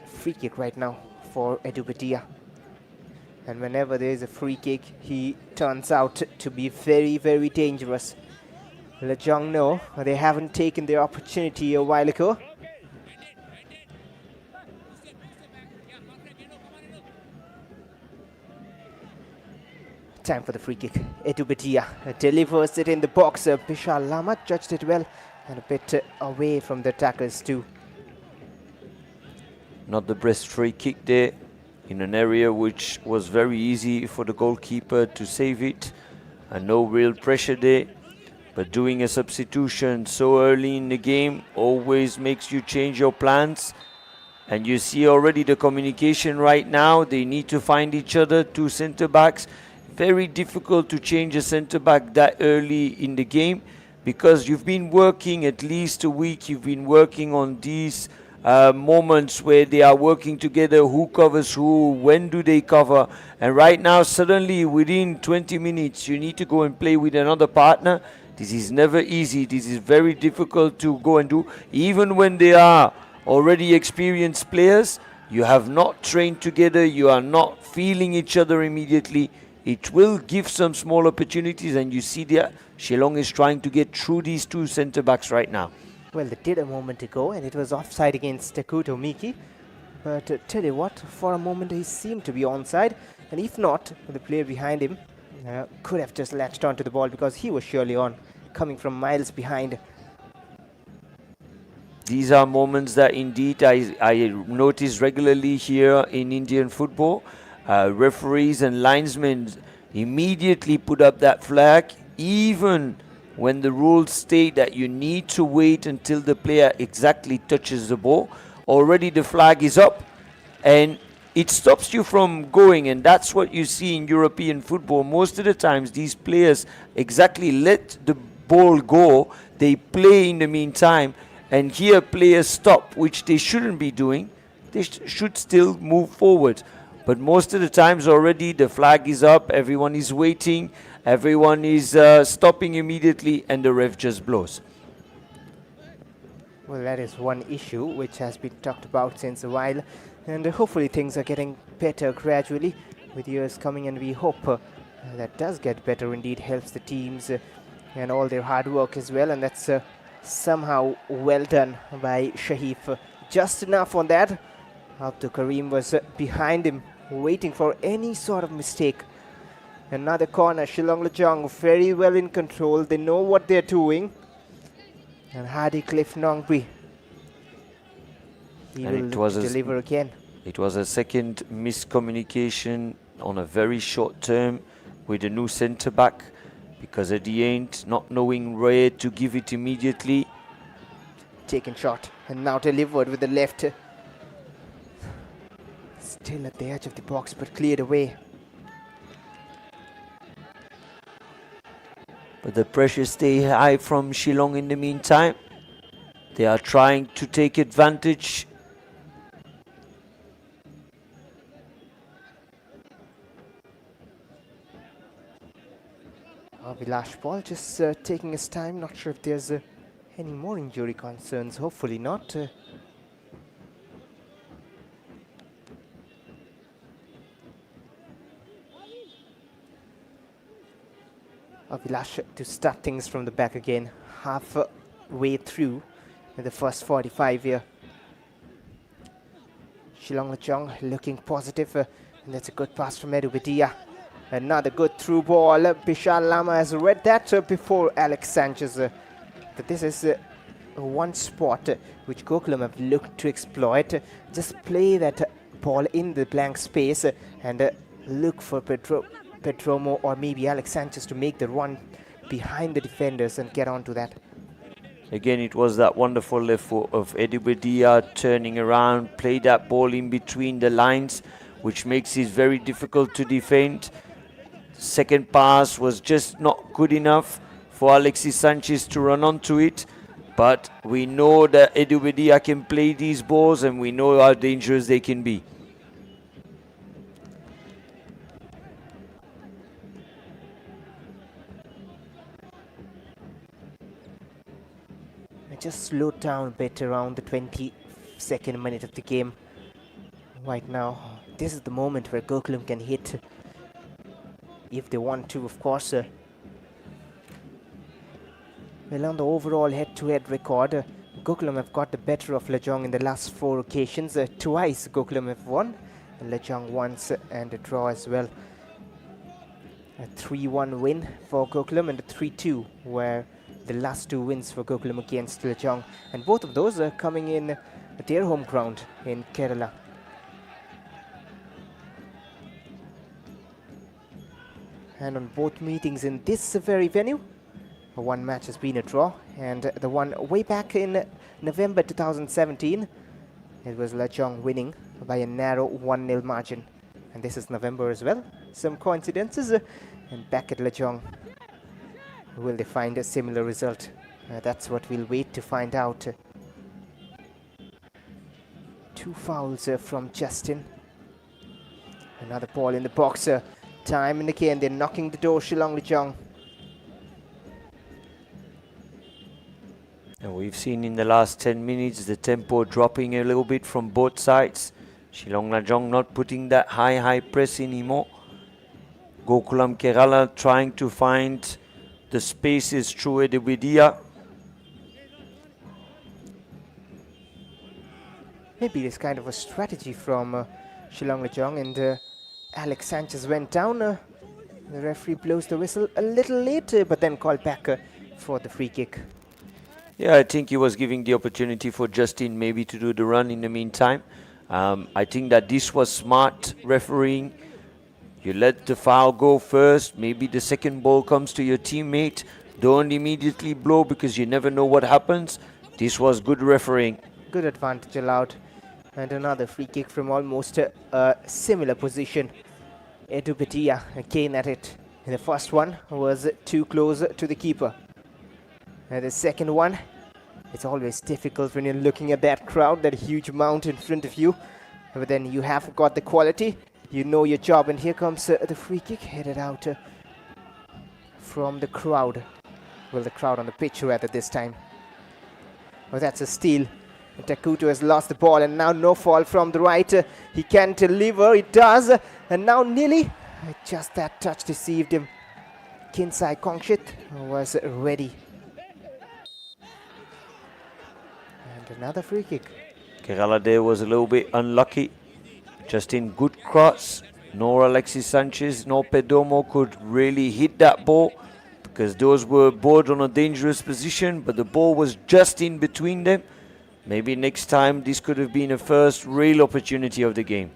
Speaker 1: Free kick right now for Edubatia. And whenever there is a free kick, he turns out to be very, very dangerous. Lajong, no, they haven't taken their opportunity a while ago. Time for the free kick. Edubatia delivers it in the box. Bishal Lama judged it well and a bit away from the attackers too.
Speaker 4: Not the best free kick there, in an area which was very easy for the goalkeeper to save it, and no real pressure there. But doing a substitution so early in the game always makes you change your plans. And you see already the communication right now. They need to find each other, 2 centre-backs. Very difficult to change a centre-back that early in the game, because you've been working at least a week. You've been working on these moments where they are working together, who covers who, when do they cover. And right now, suddenly, within 20 minutes, you need to go and play with another partner. This is never easy. This is very difficult to go and do. Even when they are already experienced players, you have not trained together, you are not feeling each other immediately. It will give some small opportunities, and you see there, Shillong is trying to get through these 2 centre-backs right now.
Speaker 1: Well, they did a moment ago, and it was offside against Takuto Miki. But tell you what, for a moment he seemed to be onside. And if not, the player behind him could have just latched onto the ball, because he was surely on, coming from miles behind.
Speaker 4: These are moments that indeed I notice regularly here in Indian football. Referees and linesmen immediately put up that flag, even when the rules state that you need to wait until the player exactly touches the ball. Already the flag is up, and it stops you from going, and that's what you see in European football. Most of the times these players exactly let the ball go, they play in the meantime, and here players stop, which they shouldn't be doing. They should still move forward. But most of the times already the flag is up, everyone is waiting, everyone is stopping immediately, and the ref just blows.
Speaker 1: Well, that is one issue which has been talked about since a while, and hopefully things are getting better gradually with years coming, and we hope that does get better. Indeed helps the teams and all their hard work as well, and that's somehow well done by Shahif. Just enough on that. Abdul Karim was behind him, waiting for any sort of mistake. Another corner, Shillong Lajong very well in control. They know what they're doing. And Hardy Cliff Nongbi, he will deliver again.
Speaker 4: It was a second miscommunication on a very short term with the new centre back, because at the end, not knowing where to give it immediately.
Speaker 1: Taken shot and now delivered with the left. Still at the edge of the box, but cleared away.
Speaker 4: But the pressure stay high from Shillong in the meantime. They are trying to take advantage.
Speaker 1: Vilash Paul just taking his time. Not sure if there's any more injury concerns. Hopefully not. Vilash to start things from the back again, halfway through in the first 45 here. Shillong Lajong looking positive, and that's a good pass from Edu Badia. Another good through ball. Bishal Lama has read that before Alex Sanchez. But this is one spot which Gokulam have looked to exploit. Just play that ball in the blank space and look for Pedromo or maybe Alex Sanchez to make the run behind the defenders and get onto that.
Speaker 4: Again, it was that wonderful left foot of Edu Badia turning around, play that ball in between the lines, which makes it very difficult to defend. Second pass was just not good enough for Alexis Sanchez to run onto it. But we know that Edu Badia can play these balls, and we know how dangerous they can be.
Speaker 1: Just slowed down a bit around the 22nd minute of the game. Right now, this is the moment where Gokulam can hit if they want to, of course. Well, on the overall head-to-head record, Gokulam have got the better of Lajong in the last 4 occasions. Twice Gokulam have won, and Lajong once, and a draw as well. A 3-1 win for Gokulam and a 3-2 where the last 2 wins for Gokulam against Lajong, and both of those are coming in at their home ground in Kerala. And on both meetings in this very venue, one match has been a draw, and the one way back in November 2017, it was Lajong winning by a narrow 1-0 margin. And this is November as well. Some coincidences, and back at Lajong, will they find a similar result? That's what we'll wait to find out. 2 fouls from Justin. Another ball in the box. Time and again they're knocking the door, Shillong Lajong.
Speaker 4: And we've seen in the last 10 minutes the tempo dropping a little bit from both sides. Shillong Lajong not putting that high press anymore. Gokulam Kerala trying to find the spaces through Edu Badia.
Speaker 1: Maybe it's kind of a strategy from Shillong Lajong, and Alex Sanchez went down. The referee blows the whistle a little late, but then called back for the free kick.
Speaker 4: Yeah, I think he was giving the opportunity for Justin maybe to do the run in the meantime. I think that this was smart refereeing. You let the foul go first. Maybe the second ball comes to your teammate. Don't immediately blow because you never know what happens. This was good refereeing.
Speaker 1: Good advantage allowed. And another free kick from almost a similar position. Edu Betia again at it. And the first one was too close to the keeper. And the second one, it's always difficult when you're looking at that crowd, that huge mound in front of you. But then you have got the quality, you know your job. And here comes the free kick headed out from the crowd. Well, the crowd on the pitch rather this time. Oh, that's a steal. And Takuto has lost the ball, and now no fall from the right. He can deliver, it does. And now Nili, just that touch deceived him. Kinsai Kongshit was ready. And another free kick.
Speaker 4: Kerala there was a little bit unlucky. Just in good cross. Nor Alexis Sanchez nor Perdomo could really hit that ball because those were both on a dangerous position, but the ball was just in between them. Maybe next time this could have been a first real opportunity of the game.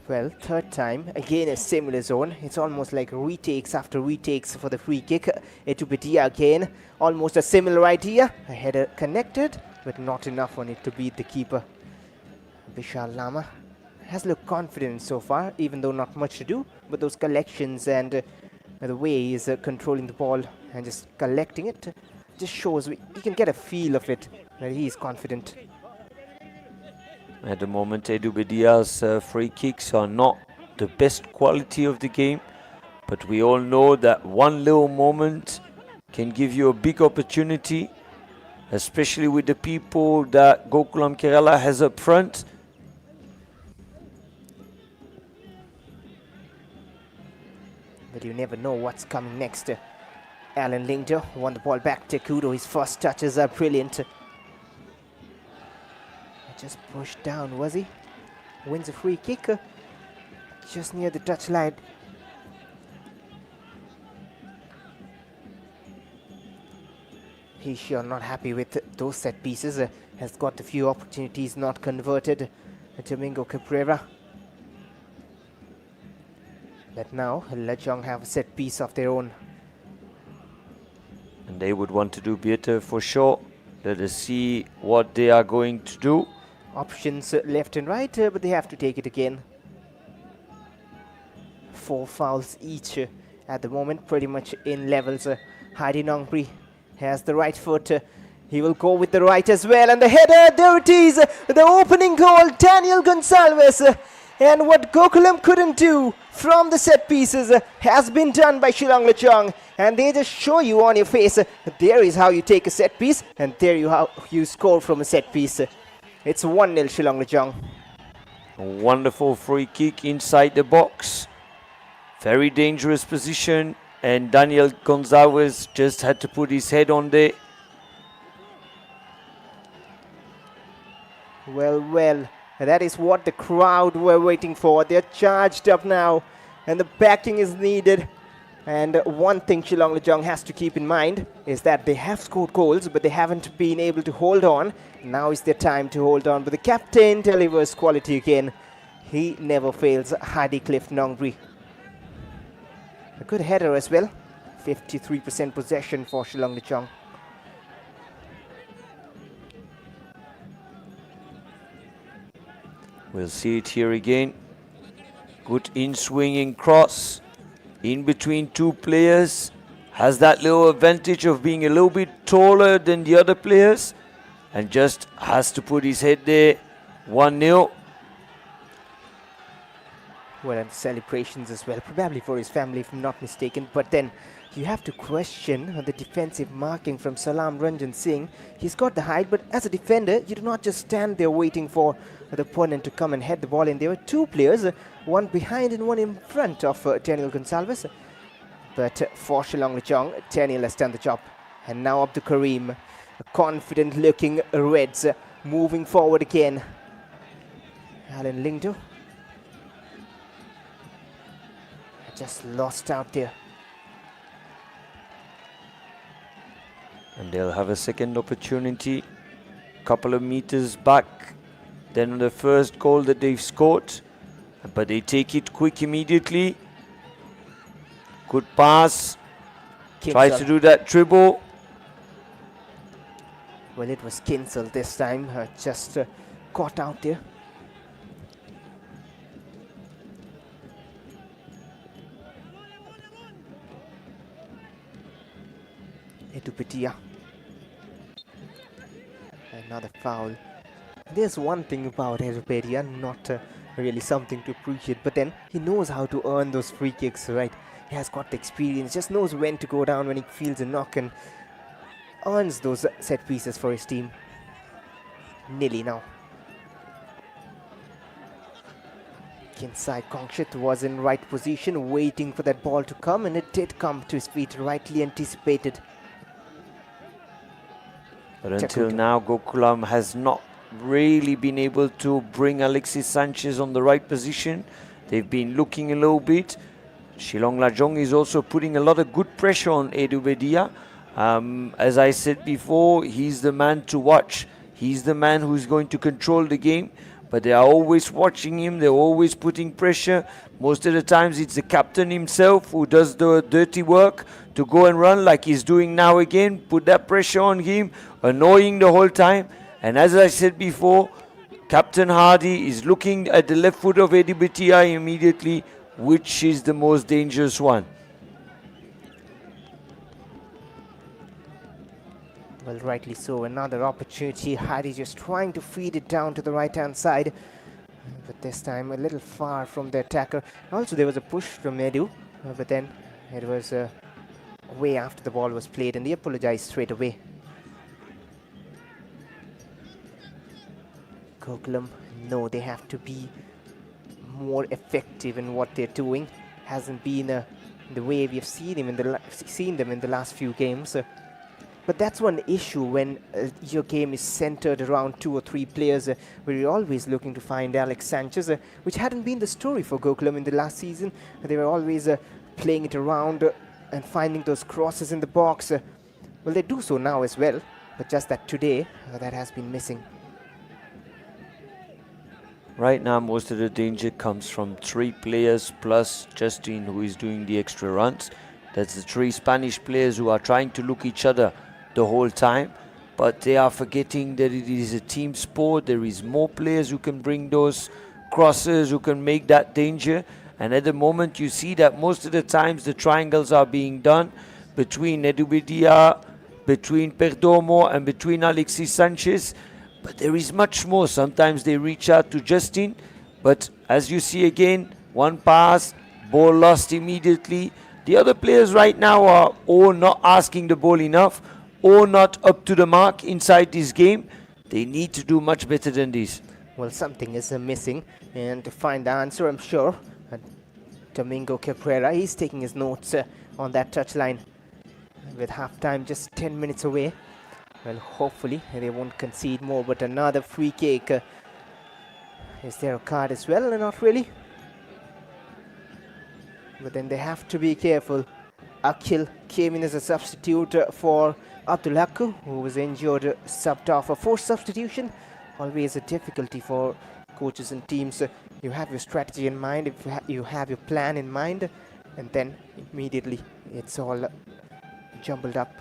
Speaker 1: Well, third time, again a similar zone. It's almost like retakes after retakes for the free kick. Etupitia again, almost a similar idea. A header connected, but not enough on it to beat the keeper. Vishal Lama has looked confident so far, even though not much to do. But those collections and the way he's controlling the ball and just collecting it just shows you can get a feel of it, that he is confident.
Speaker 4: At the moment, Edu Bedia's free kicks are not the best quality of the game, but we all know that one little moment can give you a big opportunity, especially with the people that Gokulam Kerala has up front.
Speaker 1: But you never know what's coming next. Alan Lingdo won the ball back to Kudo. His first touches are brilliant. Just pushed down, was he? Wins a free kick just near the touchline. He's sure not happy with those set pieces. Has got a few opportunities not converted. Domingo Cabrera. But now Lajong have a set piece of their own.
Speaker 4: And they would want to do better for sure. Let us see what they are going to do.
Speaker 1: Options left and right, but they have to take it again. 4 fouls each at the moment, pretty much in levels. Heidi Nongpri has the right foot. He will go with the right as well. And the header, there it is. The opening goal, Daniel Gonsalves. And what Gokulam couldn't do from the set pieces has been done by Shillong Lajong. And they just show you on your face, there is how you take a set piece, and there how you score from a set piece. It's 1-0 Shillong Lajong.
Speaker 4: A wonderful free kick inside the box. Very dangerous position. And Daniel Gonzalez just had to put his head on there.
Speaker 1: Well, that is what the crowd were waiting for. They're charged up now, and the backing is needed. And one thing Shillong Lajong has to keep in mind is that they have scored goals, but they haven't been able to hold on. Now is their time to hold on. But the captain delivers quality again. He never fails, Hadi Cliff Nongri. A good header as well. 53% possession for Shillong Lajong.
Speaker 4: We'll see it here again. Good in-swinging cross. In between two players. Has that little advantage of being a little bit taller than the other players. And just has to put his head there. 1-0.
Speaker 1: Well, and celebrations as well, probably for his family if I'm not mistaken. But then you have to question the defensive marking from Salam Ranjan Singh. He's got the height, but as a defender, you do not just stand there waiting for the opponent to come and head the ball in. There were two players, one behind and one in front of Daniel Gonsalves. But for Shillong Lajong, Daniel has done the job. And now up to Kareem. A confident looking Reds moving forward again. Alan Lingdo just lost out there.
Speaker 4: And they'll have a second opportunity, couple of meters back than the first goal that they've scored. But they take it quick immediately. Good pass. Tries to do that dribble.
Speaker 1: Well, it was Kinsel this time, just caught out there. Etupitia. Another foul. There's one thing about Etupitia, not really something to appreciate, but then he knows how to earn those free kicks, right? He has got the experience, just knows when to go down when he feels a knock and earns those set pieces for his team. Nearly now. Inside, Kongshit was in right position, waiting for that ball to come, and it did come to his feet, rightly anticipated.
Speaker 4: But until now, Gokulam has not really been able to bring Alexis Sanchez on the right position. They've been looking a little bit. Shillong Lajong is also putting a lot of good pressure on Edu Bedia. As I said before, he's the man to watch. He's the man who's going to control the game. But they are always watching him. They're always putting pressure. Most of the times it's the captain himself who does the dirty work to go and run like he's doing now again. Put that pressure on him, annoying the whole time. And as I said before, Captain Hardy is looking at the left foot of Eddie Betia immediately, which is the most dangerous one.
Speaker 1: Well, rightly so. Another opportunity. Hardy just trying to feed it down to the right-hand side. But this time a little far from the attacker. Also, there was a push from Edu. But then it was way after the ball was played, and they apologized straight away. Gokulam, no, they have to be more effective in what they're doing. Hasn't been the way we've seen them in the last few games. But that's one issue when your game is centered around 2 or 3 players, where you're always looking to find Alex Sanchez, which hadn't been the story for Gokulam in the last season. They were always playing it around and finding those crosses in the box. Well, they do so now as well, but just that today, that has been missing.
Speaker 4: Right now, most of the danger comes from 3 players plus Justin, who is doing the extra runs. That's the 3 Spanish players who are trying to look each other the whole time, but they are forgetting that it is a team sport. There is more players who can bring those crosses, who can make that danger. And at the moment, you see that most of the times the triangles are being done between Edubidia, between Perdomo, and between Alexis Sanchez. But there is much more. Sometimes they reach out to Justin, but as you see again, one pass, ball lost immediately. The other players right now are all not asking the ball enough, or not up to the mark inside this game. They need to do much better than this.
Speaker 1: Well, something is missing, and to find the answer, I'm sure, Domingo Cabrera, he's taking his notes on that touchline. With halftime just 10 minutes away. Well, hopefully they won't concede more, but another free kick. Is there a card as well? Not really. But then they have to be careful. Akhil came in as a substitute for Abdullaku, who was injured, subbed off. A forced substitution, always a difficulty for coaches and teams. You have your strategy in mind, if you have your plan in mind, and then immediately it's all jumbled up.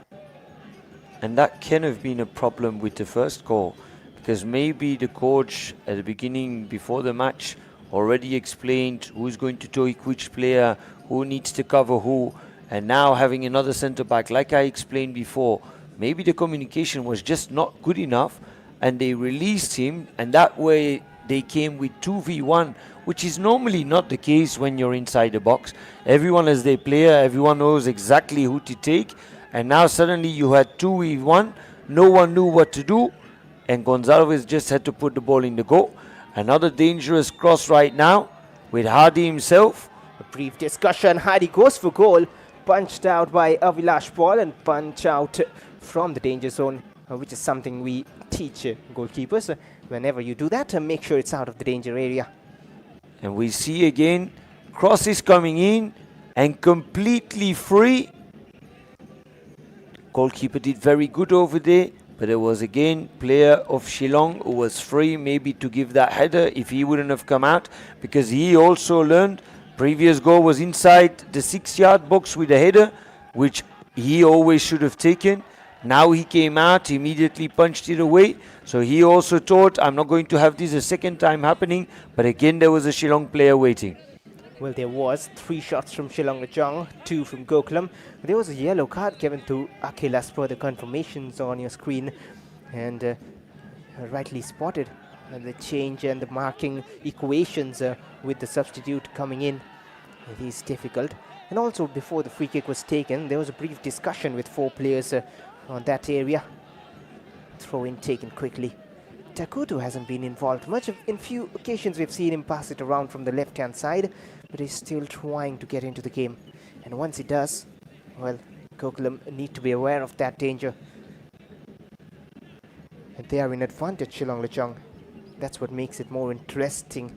Speaker 4: And that can have been a problem with the first goal, because maybe the coach at the beginning, before the match, already explained who's going to take which player, who needs to cover who, and now having another centre back, like I explained before, maybe the communication was just not good enough, and they released him, and that way they came with 2v1, which is normally not the case when you're inside the box. Everyone has their player, everyone knows exactly who to take, and now suddenly you had 2v1, no one knew what to do, and Gonzalez just had to put the ball in the goal. Another dangerous cross right now with Hardy himself.
Speaker 1: A brief discussion. Hardy goes for goal, punched out by Avilash Paul, and punch out from the danger zone, which is something we teach goalkeepers. Whenever you do that, make sure it's out of the danger area.
Speaker 4: And we see again crosses coming in and completely free. Goalkeeper did very good over there, but there was again player of Shillong who was free maybe to give that header if he wouldn't have come out, because he also learned previous goal was inside the 6-yard box with a header, which he always should have taken. Now he came out, immediately punched it away. So he also thought, I'm not going to have this a second time happening. But again, there was a Shillong player waiting.
Speaker 1: Well, there was 3 shots from Shillong Lajong, 2 from Gokulam. There was a yellow card given to Akhil as per the confirmations on your screen. And rightly spotted the change and the marking equations with the substitute coming in. It is difficult. And also, before the free kick was taken, there was a brief discussion with 4 players on that area. Throw in taken quickly. Takuto hasn't been involved much. In few occasions we've seen him pass it around from the left hand side, but he's still trying to get into the game. And once he does, well, Gokulam need to be aware of that danger. And they are in advantage, Shillong Lajong. That's what makes it more interesting.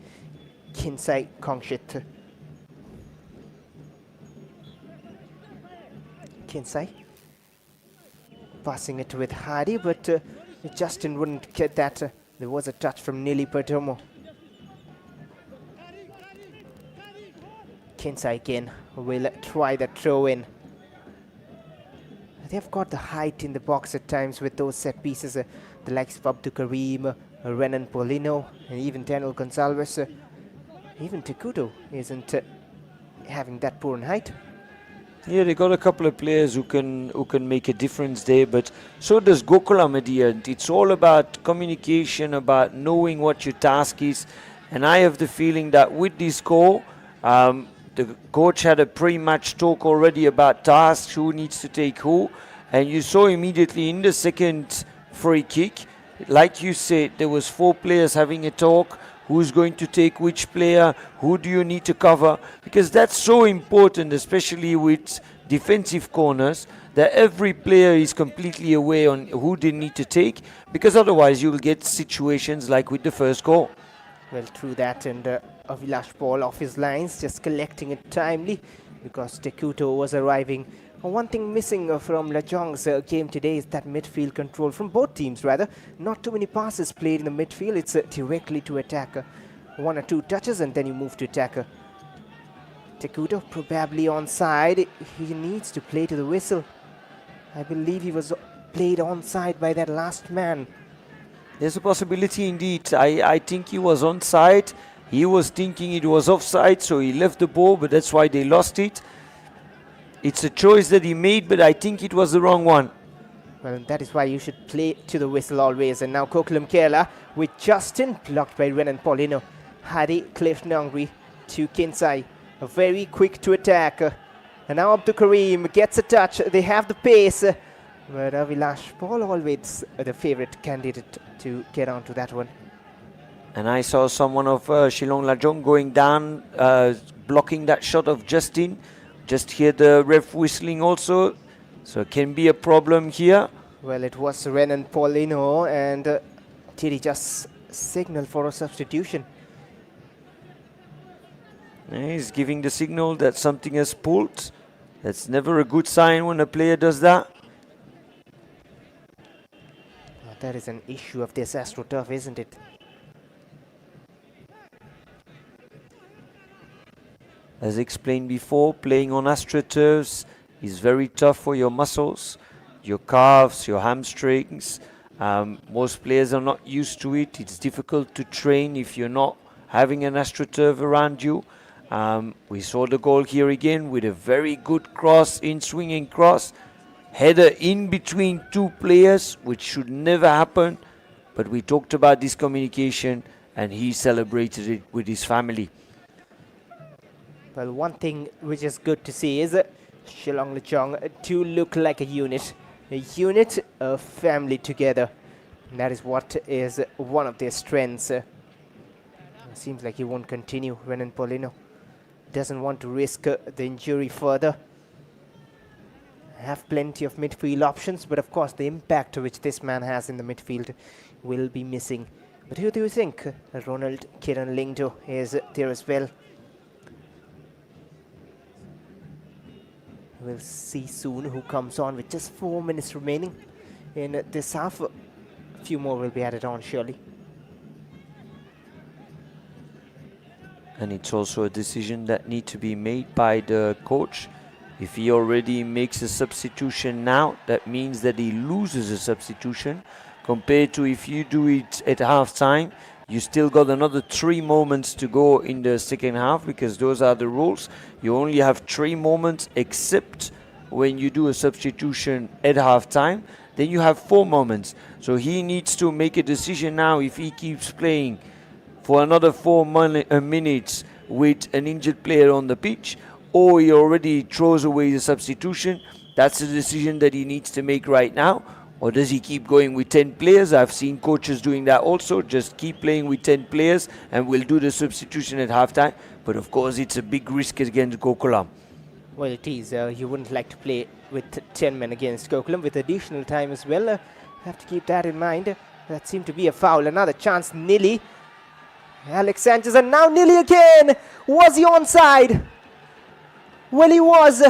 Speaker 1: Kinsai Kongshit. Kinsai passing it with Hardy, but Justin wouldn't get that. There was a touch from Nili Perdomo. Kinsai again will try the throw in. They've got the height in the box at times with those set pieces. The likes of Abdul Karim, Renan Polino, and even Daniel Gonsalves. Even Takuto isn't having that poor in height.
Speaker 4: Yeah, they got a couple of players who can make a difference there, but so does Gokulam at the end. It's all about communication, about knowing what your task is, and I have the feeling that with this goal, the coach had a pre-match talk already about tasks, who needs to take who, and you saw immediately in the second free kick, like you said, there was 4 players having a talk. Who's going to take which player? Who do you need to cover? Because that's so important, especially with defensive corners, that every player is completely aware on who they need to take, because otherwise you will get situations like with the first goal.
Speaker 1: Well, through that, and Avilash ball off his lines, just collecting it timely because Takuto was arriving. One thing missing from Lajong's game today is that midfield control from both teams, rather. Not too many passes played in the midfield. It's directly to attacker. 1 or 2 touches and then you move to attacker. Takuto probably onside. He needs to play to the whistle. I believe he was played onside by that last man.
Speaker 4: There's a possibility indeed. I think he was onside. He was thinking it was offside, so he left the ball, but that's why they lost it. It's a choice that he made, but I think it was the wrong one.
Speaker 1: Well, that is why you should play to the whistle always. And now Gokulam Kerala with Justin, blocked by Renan Paulino. Hadi Cliff Nangri to Kinsai. Very quick to attack. And now Abdul Karim gets a touch. They have the pace. But Avilash Paul always the favorite candidate to get onto that one.
Speaker 4: And I saw someone of Shillong Lajong going down, blocking that shot of Justin. Just hear the ref whistling also, so it can be a problem here.
Speaker 1: Well, it was Renan Paulino, and did he just signal for a substitution?
Speaker 4: He's giving the signal that something has pulled. That's never a good sign when a player does that.
Speaker 1: That is an issue of this AstroTurf, isn't it?
Speaker 4: As explained before, playing on AstroTurfs is very tough for your muscles, your calves, your hamstrings. Most players are not used to it. It's difficult to train if you're not having an AstroTurf around you. We saw the goal here again with a very good cross, in-swinging cross. Header in between 2 players, which should never happen. But we talked about this communication, and he celebrated it with his family.
Speaker 1: Well, one thing which is good to see is Shillong Lajong do look like a unit, a family together. And that is what is one of their strengths. It seems like he won't continue. Renan Paulino doesn't want to risk the injury further. Have plenty of midfield options, but of course the impact which this man has in the midfield will be missing. But who do you think? Ronald Kiran Lingdo is there as well. We'll see soon who comes on with just 4 minutes remaining in this half. A few more will be added on surely.
Speaker 4: And it's also a decision that needs to be made by the coach. If he already makes a substitution now, that means that he loses a substitution. Compared to if you do it at half time, you still got another 3 moments to go in the second half, because those are the rules. You only have 3 moments, except when you do a substitution at half time, then you have 4 moments. So he needs to make a decision now if he keeps playing for another 4 minutes with an injured player on the pitch, or he already throws away the substitution. That's the decision that he needs to make right now. Or does he keep going with 10 players? I've seen coaches doing that also. Just keep playing with 10 players and we'll do the substitution at halftime. But of course, it's a big risk against Gokulam.
Speaker 1: Well, it is. You wouldn't like to play with 10 men against Gokulam with additional time as well. Have to keep that in mind. That seemed to be a foul. Another chance, Nili. Alex Sanchez, and now Nili again. Was he onside? Well, he was.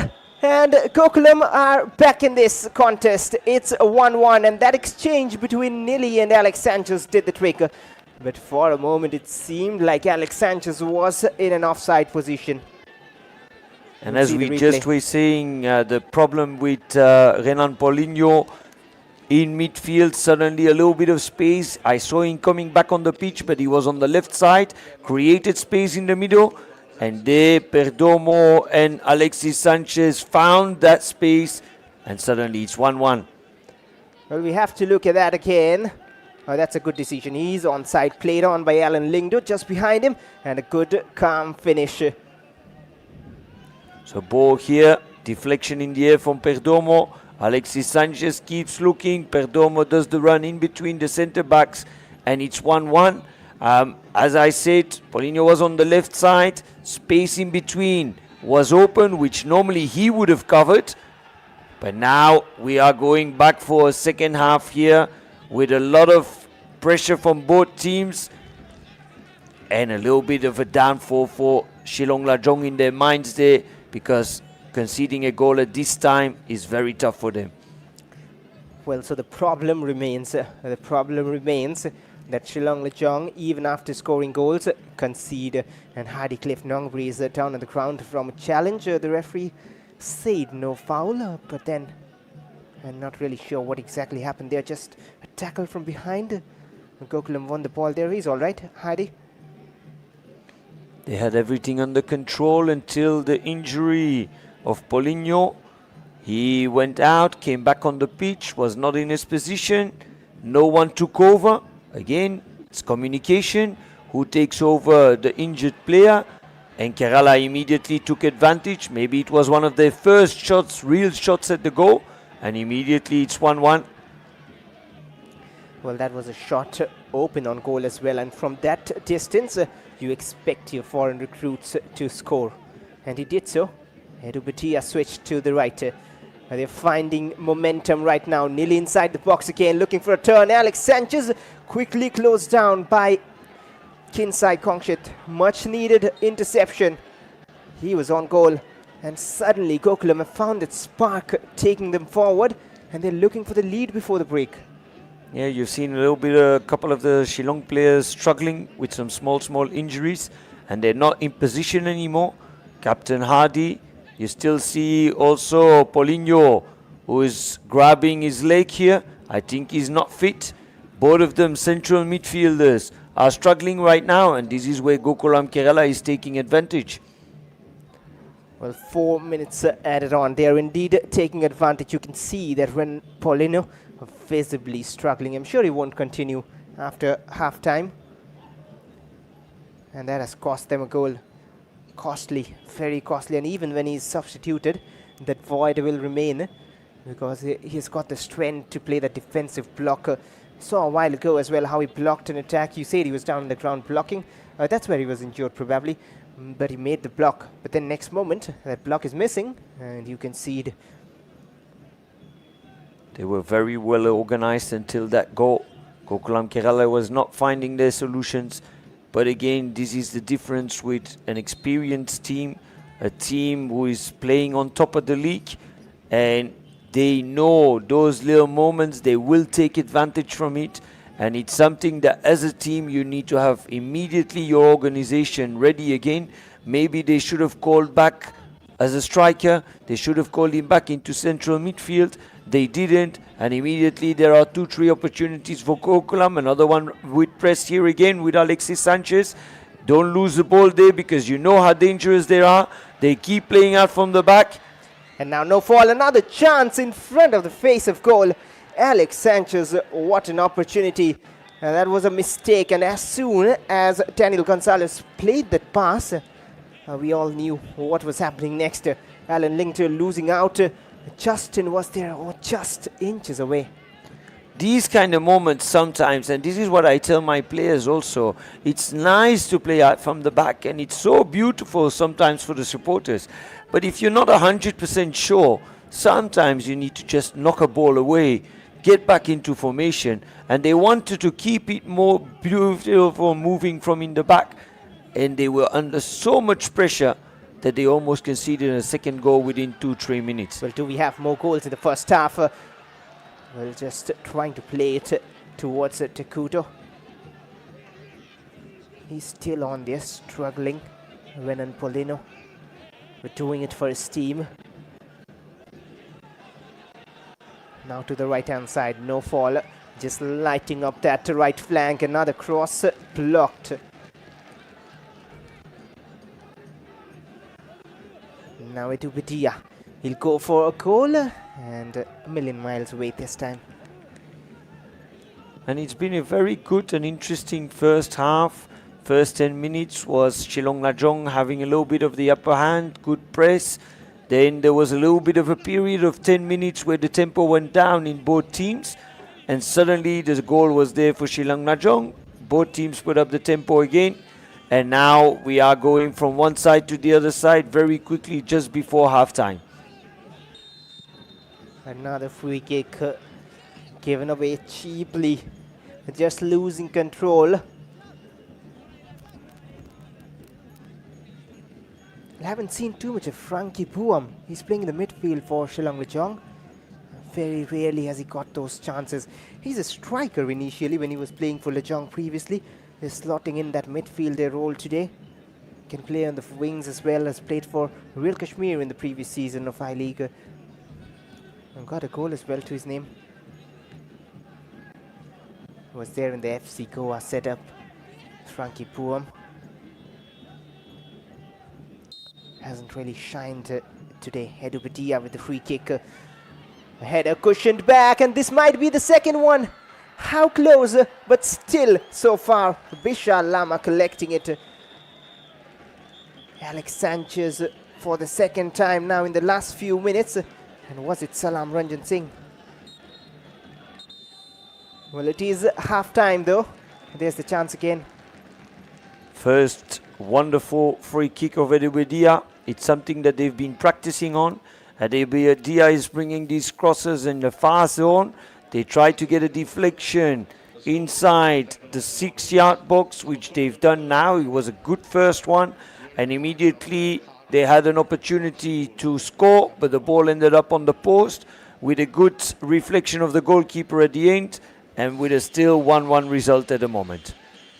Speaker 1: And Gokulam are back in this contest. It's a 1-1, and that exchange between Nili and Alex Sanchez did the trick. But for a moment, it seemed like Alex Sanchez was in an offside position.
Speaker 4: And as we just were saying, the problem with Renan Paulinho in midfield, suddenly a little bit of space. I saw him coming back on the pitch, but he was on the left side, created space in the middle. And there, Perdomo and Alexis Sanchez found that space, and suddenly it's 1-1.
Speaker 1: Well, we have to look at that again. Oh, that's a good decision. He's onside, played on by Alan Lingdo, just behind him, and a good, calm finish.
Speaker 4: So ball here, deflection in the air from Perdomo. Alexis Sanchez keeps looking. Perdomo does the run in between the centre backs, and it's 1-1. As I said, Paulinho was on the left side. Space in between was open, which normally he would have covered. But now we are going back for a second half here with a lot of pressure from both teams and a little bit of a downfall for Shillong Lajong in their minds there, because conceding a goal at this time is very tough for them.
Speaker 1: Well, so the problem remains. That Shillong Lajong, even after scoring goals, concede. And Hardy Cliff Nongri is down on the ground from a challenge. The referee said no foul, but then I'm not really sure what exactly happened there. Just a tackle from behind. Gokulam won the ball there. He's all right, Hardy.
Speaker 4: They had everything under control until the injury of Paulinho. He went out, came back on the pitch, was not in his position. No one took over. Again, it's communication. Who takes over the injured player? And Kerala immediately took advantage. Maybe it was one of their first shots, real shots at the goal. And immediately it's 1-1.
Speaker 1: Well, that was a shot open on goal as well. And from that distance, you expect your foreign recruits to score. And he did so. Edu Batia switched to the right. They're finding momentum right now. Nili inside the box again, looking for a turn. Alex Sanchez quickly closed down by Kinsai Kongshit. Much needed interception. He was on goal. And suddenly Gokulam have found that spark taking them forward. And they're looking for the lead before the break.
Speaker 4: Yeah, you've seen a couple of the Shillong players struggling with some small injuries. And they're not in position anymore. Captain Hardy. You still see also Paulinho, who is grabbing his leg here. I think he's not fit. Both of them central midfielders are struggling right now, and this is where Gokulam Kerala is taking advantage.
Speaker 1: Well, 4 minutes added on. They are indeed taking advantage. You can see that when Paulinho visibly struggling. I'm sure he won't continue after half-time. And that has cost them a goal. Costly, very costly, and even when he's substituted, that void will remain because he's got the strength to play the defensive blocker. Saw a while ago as well how he blocked an attack. You said he was down on the ground blocking. That's where he was injured probably, but he made the block. But then next moment, that block is missing, and you concede.
Speaker 4: They were very well organized until that goal. Gokulam Kerala was not finding their solutions. But again, this is the difference with an experienced team. a team who is playing on top of the league, and they know those little moments, they will take advantage from it. And it's something that as a team you need to have immediately your organization ready again. Maybe they should have called back as a striker, they should have called him back into central midfield. They didn't, and immediately there are 2-3 opportunities for Gokulam. Another one with press here again with Alexis Sanchez. Don't lose the ball there because you know how dangerous they are. They keep playing out from the back.
Speaker 1: And now no fall, another chance in front of the face of goal. Alex Sanchez, what an opportunity. And that was a mistake, and as soon as Daniel Gonzalez played that pass, we all knew what was happening next. Alan Linkter losing out. Justin was there, just inches away.
Speaker 4: These kind of moments sometimes, and this is what I tell my players also, it's nice to play out from the back, and it's so beautiful sometimes for the supporters. But if you're not 100% sure, sometimes you need to just knock a ball away, get back into formation, and they wanted to keep it more beautiful moving from in the back, and they were under so much pressure that they almost conceded a second goal within 2-3 minutes.
Speaker 1: Well, do we have more goals in the first half? Well, just trying to play it towards Takuto. He's still on there, struggling. Renan Polino, but doing it for his team. Now to the right-hand side, no fall. Just lighting up that right flank. Another cross blocked. Now it Ubedia. He'll go for a goal and a million miles away this time.
Speaker 4: And it's been a very good and interesting first half. First 10 minutes was Shillong Lajong having a little bit of the upper hand, good press. Then there was a little bit of a period of 10 minutes where the tempo went down in both teams. And suddenly the goal was there for Shillong Lajong. Both teams put up the tempo again. And now we are going from one side to the other side very quickly just before halftime.
Speaker 1: Another free kick given away cheaply. Just losing control. I haven't seen too much of Frankie Buam. He's playing in the midfield for Shillong Lajong. Very rarely has he got those chances. He's a striker initially when he was playing for Lajong previously. He's slotting in that midfielder role today. Can play on the wings as well as played for Real Kashmir in the previous season of I-League. And got a goal as well to his name. Was there in the FC Goa setup. Frankie Buam. Hasn't really shined today. Edu Badia with the free kick. A header cushioned back, and this might be the second one. How close, but still so far. Bishal Lama collecting it. Alex Sanchez for the second time now in the last few minutes. And was it Salam Ranjan Singh? Well, it is half time though. There's the chance again.
Speaker 4: First wonderful free kick of Edu. It's something that they've been practicing on. Edu is bringing these crosses in the far zone. They try to get a deflection inside the 6-yard box, which they've done now. It was a good first one. And immediately they had an opportunity to score, but the ball ended up on the post with a good reflection of the goalkeeper at the end, and with a still 1-1 result at the moment.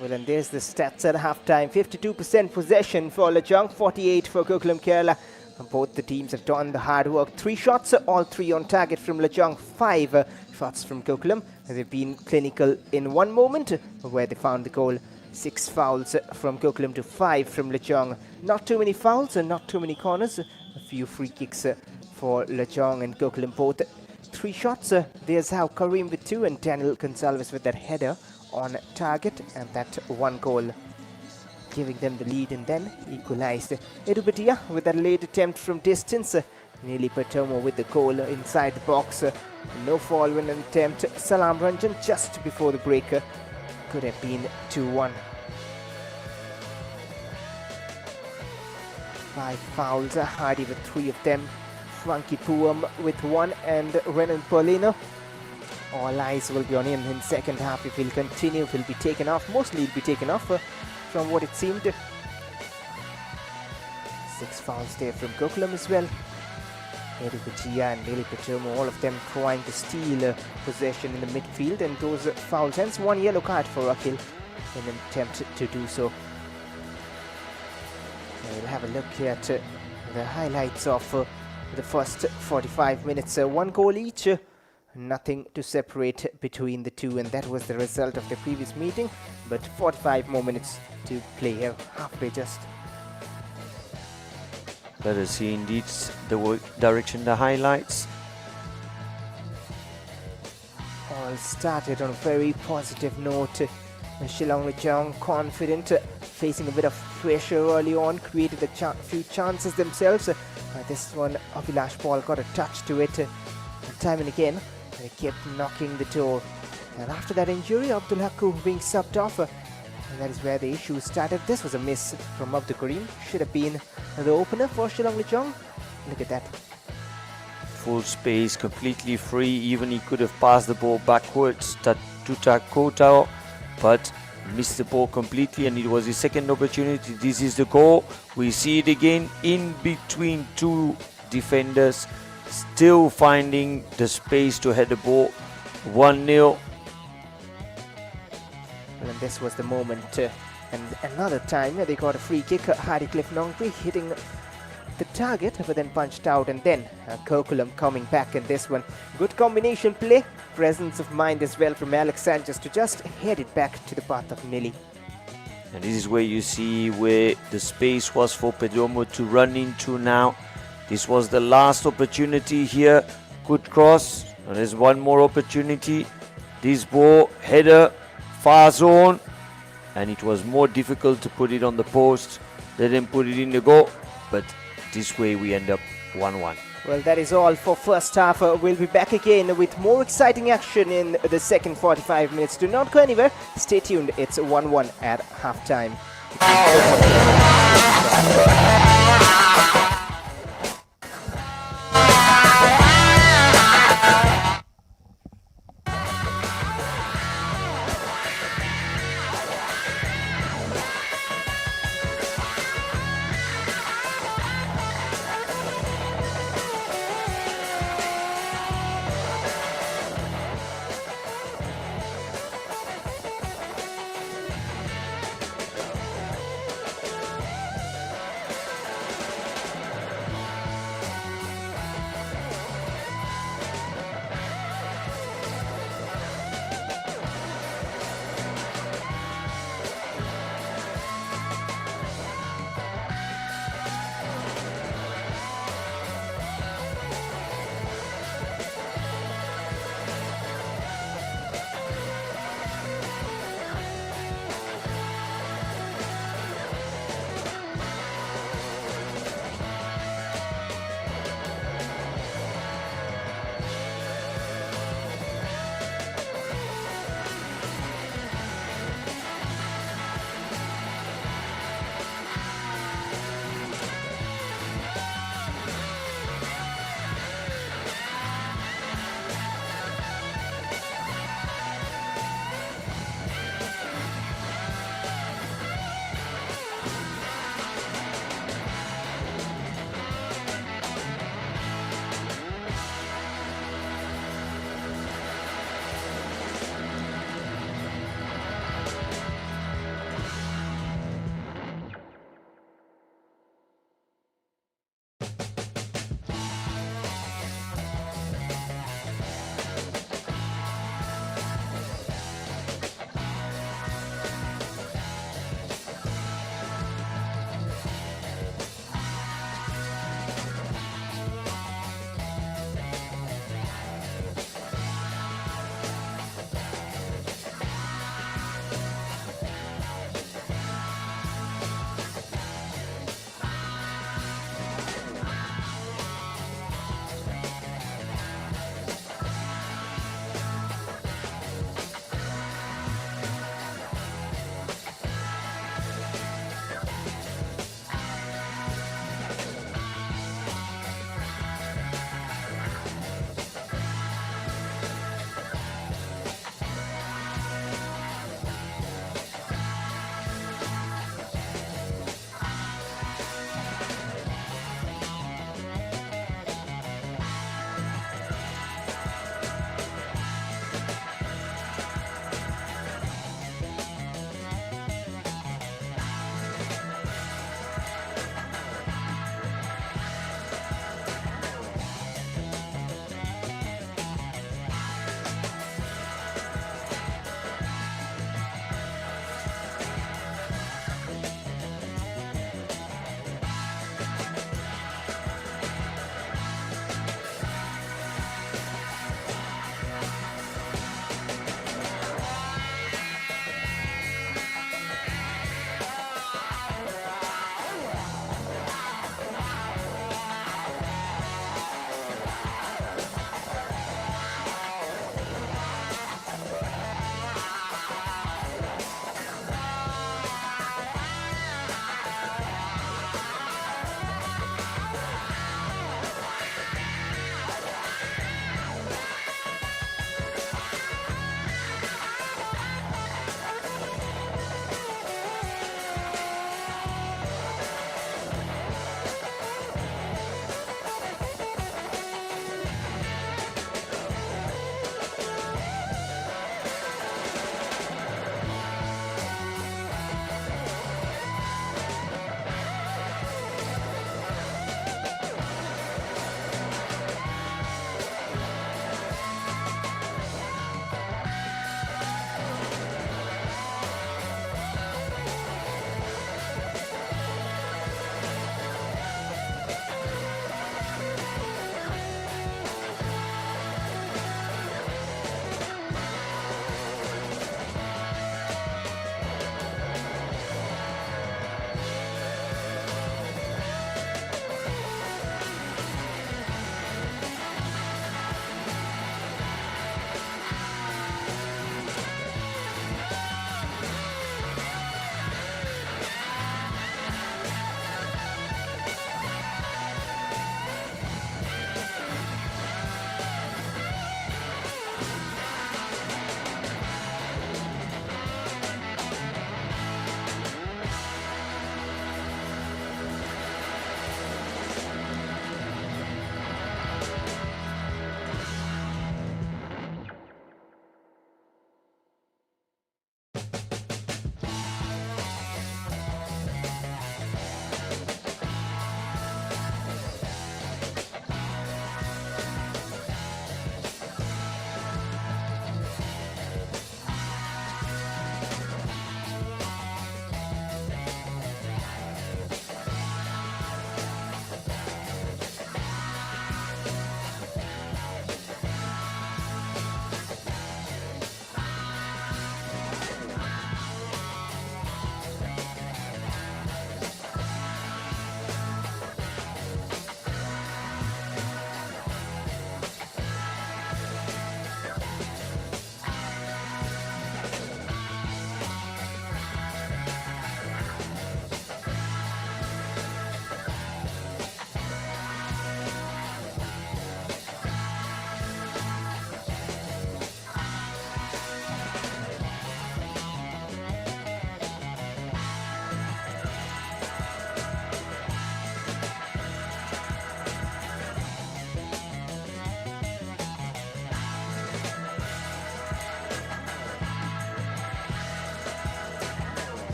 Speaker 1: Well, and there's the stats at halftime. 52% possession for Lajong, 48 for Gokulam Kerala. And both the teams have done the hard work. 3 shots, all 3 on target from Lajong, 5 shots from Gokulam. They've been clinical in one moment where they found the goal. 6 fouls from Gokulam to 5 from Lajong. Not too many fouls and not too many corners. A few free kicks for Lajong and Gokulam both. 3 shots. There's how Kareem with 2 and Daniel Gonzalez with that header on target, and that 1 goal giving them the lead, and then equalized. Edu Badia with that late attempt from distance. Nearly Pertomo with the goal inside the box. No fall when an attempt. Salam Ranjan just before the break. Could have been 2-1. 5 fouls. Hardy with 3 of them. Frankie Puam with 1, and Renan Polino. All eyes will be on him in second half. If he'll continue, he'll be taken off. Mostly he'll be taken off from what it seemed. 6 fouls there from Gokulam as well. Eddie Kuchia and Lily Patermo, all of them trying to steal possession in the midfield, and those fouls, hence 1 yellow card for Akhil in an attempt to do so. We'll have a look at the highlights of the first 45 minutes. 1 goal each, nothing to separate between the two, and that was the result of the previous meeting. But 45 more minutes to play here, halfway just.
Speaker 4: Let us see indeed the direction, the highlights.
Speaker 1: All started on a very positive note. Shillong Lajong confident, facing a bit of pressure early on, created a few chances themselves. This one, Abhilash Paul got a touch to it time and again. They kept knocking the door. And after that injury, Abdul Haku being subbed off. And that is where the issue started. This was a miss from Abdul Karim. Should have been the opener for Shillong Lajong. Look at that.
Speaker 4: Full space, completely free. Even he could have passed the ball backwards to Takota, but missed the ball completely, and it was his second opportunity. This is the goal. We see it again in between two defenders, still finding the space to head the ball. 1-0.
Speaker 1: And this was the moment. And another time they got a free kick. Hardy Cliff Nongri hitting the target, but then punched out, and then Gokulam coming back in this one. Good combination play, presence of mind as well from Alex Sanchez to just head it back to the path of Nili.
Speaker 4: And this is where you see where the space was for Perdomo to run into now. This was the last opportunity here. Good cross. And there's one more opportunity. This ball, header, far zone. And it was more difficult to put it on the post. They didn't put it in the goal. But this way we end up 1-1.
Speaker 1: Well, that is all for first half. We'll be back again with more exciting action in the second 45 minutes. Do not go anywhere. Stay tuned. It's 1-1 at halftime.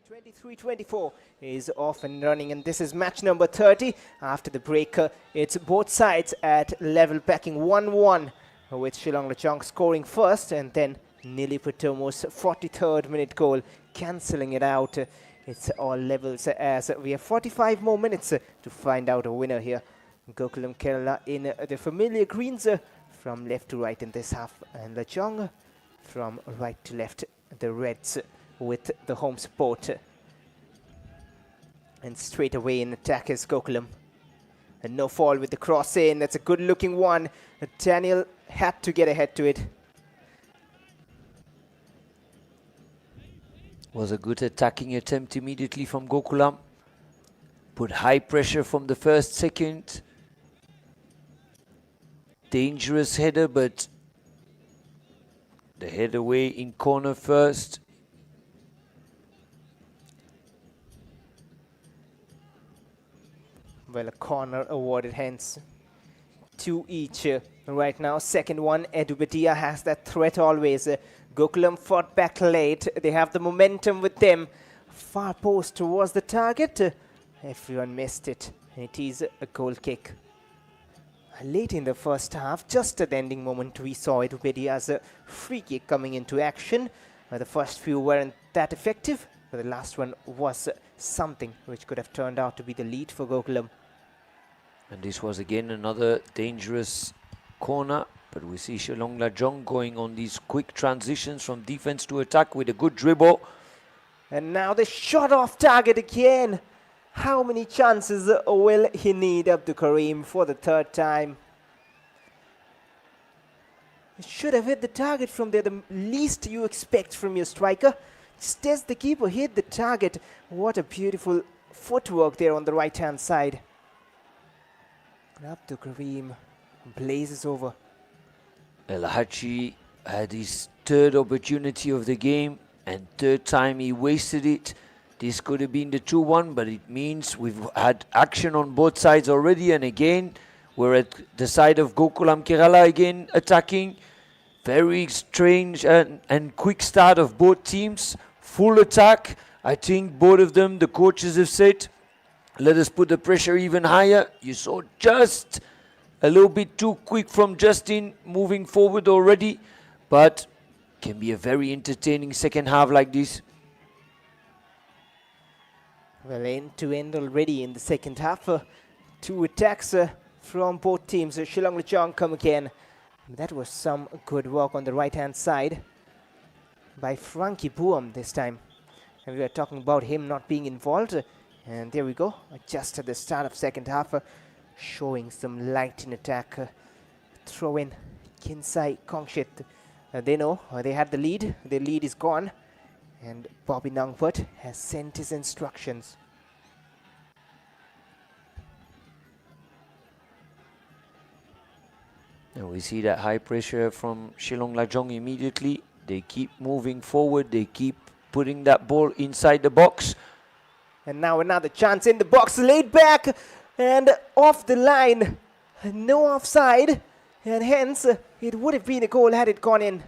Speaker 1: 23-24 is off and running, and this is match number 30. After the break, it's both sides at level, packing 1-1, with Shillong Lajong scoring first, and then Nili Patomo's 43rd minute goal cancelling it out. It's all levels as we have 45 more minutes to find out a winner here. Gokulam Kerala in the familiar greens from left to right in this half, and Lajong from right to left, the reds with the home support. And straight away in attack is Gokulam. And no fall with the cross in. That's a good looking one. Daniel had to get ahead to it.
Speaker 4: Was a good attacking attempt immediately from Gokulam. Put high pressure from the first second. Dangerous header, but the head away in corner first.
Speaker 1: Well, a corner awarded, hence 2 each right now. Second one, Edubedia has that threat always. Gokulam fought back late. They have the momentum with them. Far post towards the target. Everyone missed it. And it is a goal kick. Late in the first half, just at the ending moment, we saw Edubedia's free kick coming into action. The first few weren't that effective, but the last one was something which could have turned out to be the lead for Gokulam.
Speaker 4: And this was again another dangerous corner, but we see Shillong Lajong going on these quick transitions from defense to attack with a good dribble.
Speaker 1: And now the shot off target again. How many chances will he need, Abdul Karim, for the third time? He should have hit the target from there, the least you expect from your striker. Just as the keeper hit the target. What a beautiful footwork there on the right hand side. Abdul Karim blazes over.
Speaker 4: El Haji had his third opportunity of the game, and third time he wasted it. This could have been the 2-1, but it means we've had action on both sides already, and again we're at the side of Gokulam Kerala again attacking. Very strange and quick start of both teams. Full attack. I think both of them, the coaches have said, let us put the pressure even higher. You saw just a little bit too quick from Justin moving forward already, but can be a very entertaining second half like this.
Speaker 1: Well, end to end already in the second half. 2 attacks from both teams. Shillong Lajong come again. That was some good work on the right hand side by Frankie Buam this time. And we were talking about him not being involved. And there we go, just at the start of second half, showing some light in attack. Throw in Kinsai Kongshit. They know they had the lead. The lead is gone. And Bobby Nangput has sent his instructions.
Speaker 4: And we see that high pressure from Shillong Lajong immediately. They keep moving forward. They keep putting that ball inside the box.
Speaker 1: And now another chance in the box, laid back and off the line. No offside, and hence it would have been a goal had it gone in.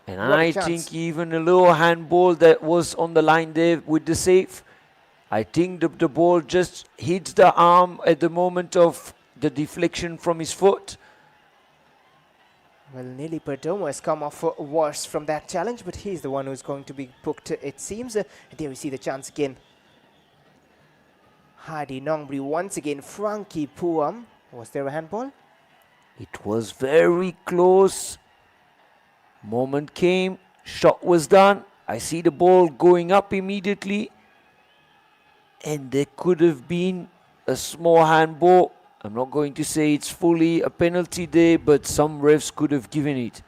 Speaker 4: And
Speaker 1: What a
Speaker 4: I
Speaker 1: chance.
Speaker 4: think even a little handball that was on the line there with the save. I think the ball just hits the arm at the moment of the deflection from his foot.
Speaker 1: Well, Nili Perdomo has come off worse from that challenge, but he's the one who's going to be booked, it seems. There we see the chance again. Hardy Nongbri once again. Frankie Puam. Was there a handball?
Speaker 4: It was very close. Moment came, shot was done. I see the ball going up immediately. And there could have been a small handball. I'm not going to say it's fully a penalty there, but some refs could have given it.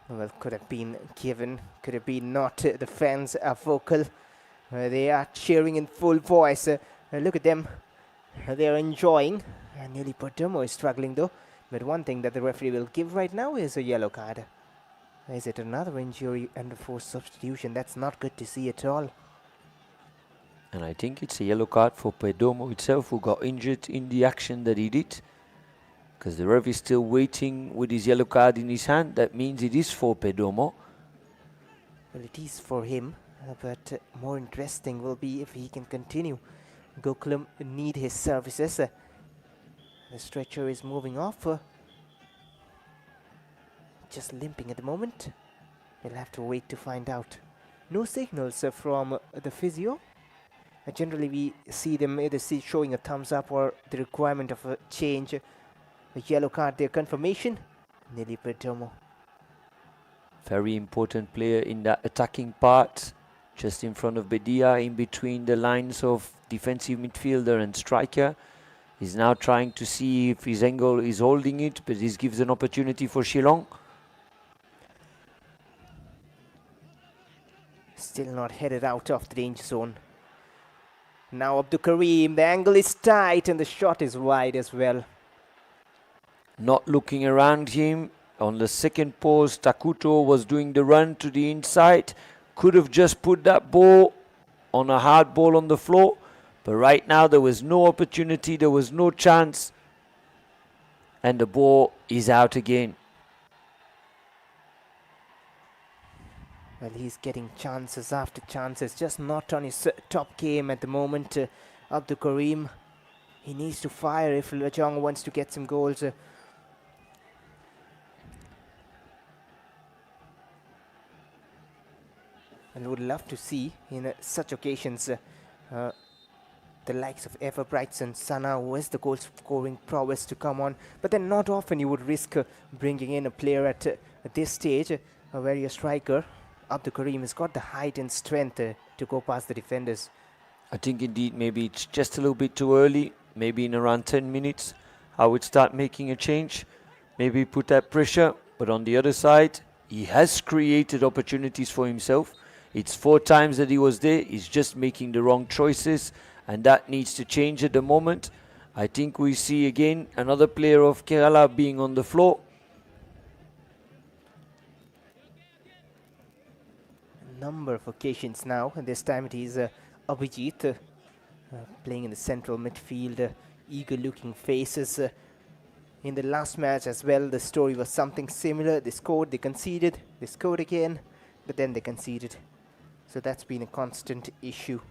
Speaker 1: Well, could have been given, could have been not. The fans are vocal. They are cheering in full voice. Look at them. They are enjoying. Nili Perdomo is struggling though. But one thing that the referee will give right now is a yellow card. Is it another injury and a forced substitution? That's not good to see at all.
Speaker 4: And I think it's a yellow card for Perdomo itself, who got injured in the action that he did. Because the ref is still waiting with his yellow card in his hand. That means it is for Perdomo.
Speaker 1: Well, it is for him. But more interesting will be if he can continue. Gokulam need his services. The stretcher is moving off. Just limping at the moment. We'll have to wait to find out. No signals from the physio. Generally we see them either showing a thumbs up or the requirement of a change. A yellow card there, confirmation. Nelly Perdomo.
Speaker 4: Very important player in that attacking part. Just in front of Bedia, in between the lines of defensive midfielder and striker. He's now trying to see if his angle is holding it, but this gives an opportunity for Shillong.
Speaker 1: Still not headed out of the danger zone. Now Abdul Karim, the angle is tight and the shot is wide as well.
Speaker 4: Not looking around him. On the second post, Takuto was doing the run to the inside. Could have just put that ball on a hard ball on the floor. But right now there was no opportunity, there was no chance. And the ball is out again.
Speaker 1: Well, he's getting chances after chances, just not on his top game at the moment. Abdul Karim, he needs to fire if Lajong wants to get some goals. And would love to see in such occasions the likes of Ever Brightson, Sana, who has the goal scoring prowess to come on. But then not often you would risk bringing in a player at this stage where your striker, Abdul Karim, has got the height and strength to go past the defenders.
Speaker 4: I think indeed maybe it's just a little bit too early. Maybe in around 10 minutes I would start making a change. Maybe put that pressure. But on the other side, he has created opportunities for himself. It's 4 times that he was there. He's just making the wrong choices. And that needs to change at the moment. I think we see again another player of Kerala being on the floor.
Speaker 1: A number of occasions now. And this time it is Abhijit playing in the central midfield. Eager looking faces. In the last match as well, the story was something similar. They scored, they conceded, they scored again, but then they conceded. So that's been a constant issue.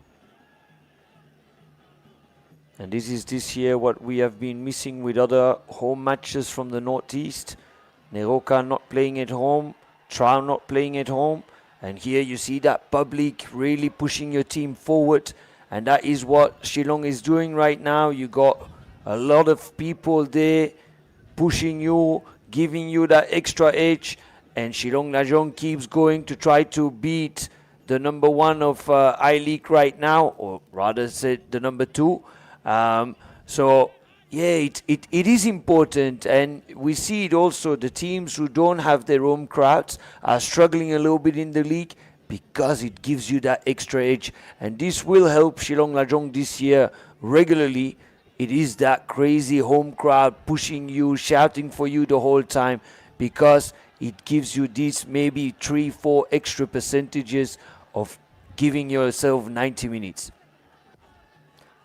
Speaker 4: And this is this year what we have been missing with other home matches from the Northeast. Neroka not playing at home, Trau not playing at home. And here you see that public really pushing your team forward. And that is what Shillong is doing right now. You got a lot of people there pushing you, giving you that extra edge. And Shillong Lajong keeps going to try to beat the number 1 of I-League right now, or rather said the number 2. So yeah, it is important, and we see it also. The teams who don't have their home crowds are struggling a little bit in the league because it gives you that extra edge, and this will help Shillong Lajong this year regularly. It is that crazy home crowd pushing you, shouting for you the whole time, because it gives you these maybe 3-4 extra percentages of giving yourself 90 minutes.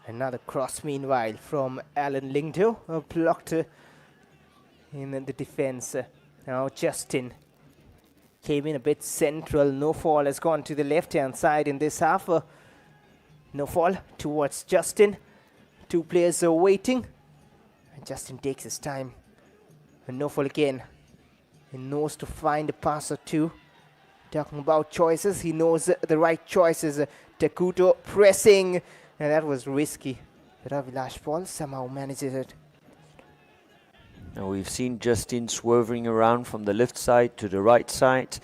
Speaker 1: Another cross meanwhile from Alan Lingdo, blocked in the defense. Now Justin came in a bit central. No fall has gone to the left hand side in this half. No fall towards Justin. 2 players are waiting. And Justin takes his time. And no fall again. He knows to find a pass or two. Talking about choices, he knows the right choices. Takuto pressing. And that was risky. But Avilash Paul somehow manages it.
Speaker 4: Now we've seen Justin swerving around from the left side to the right side.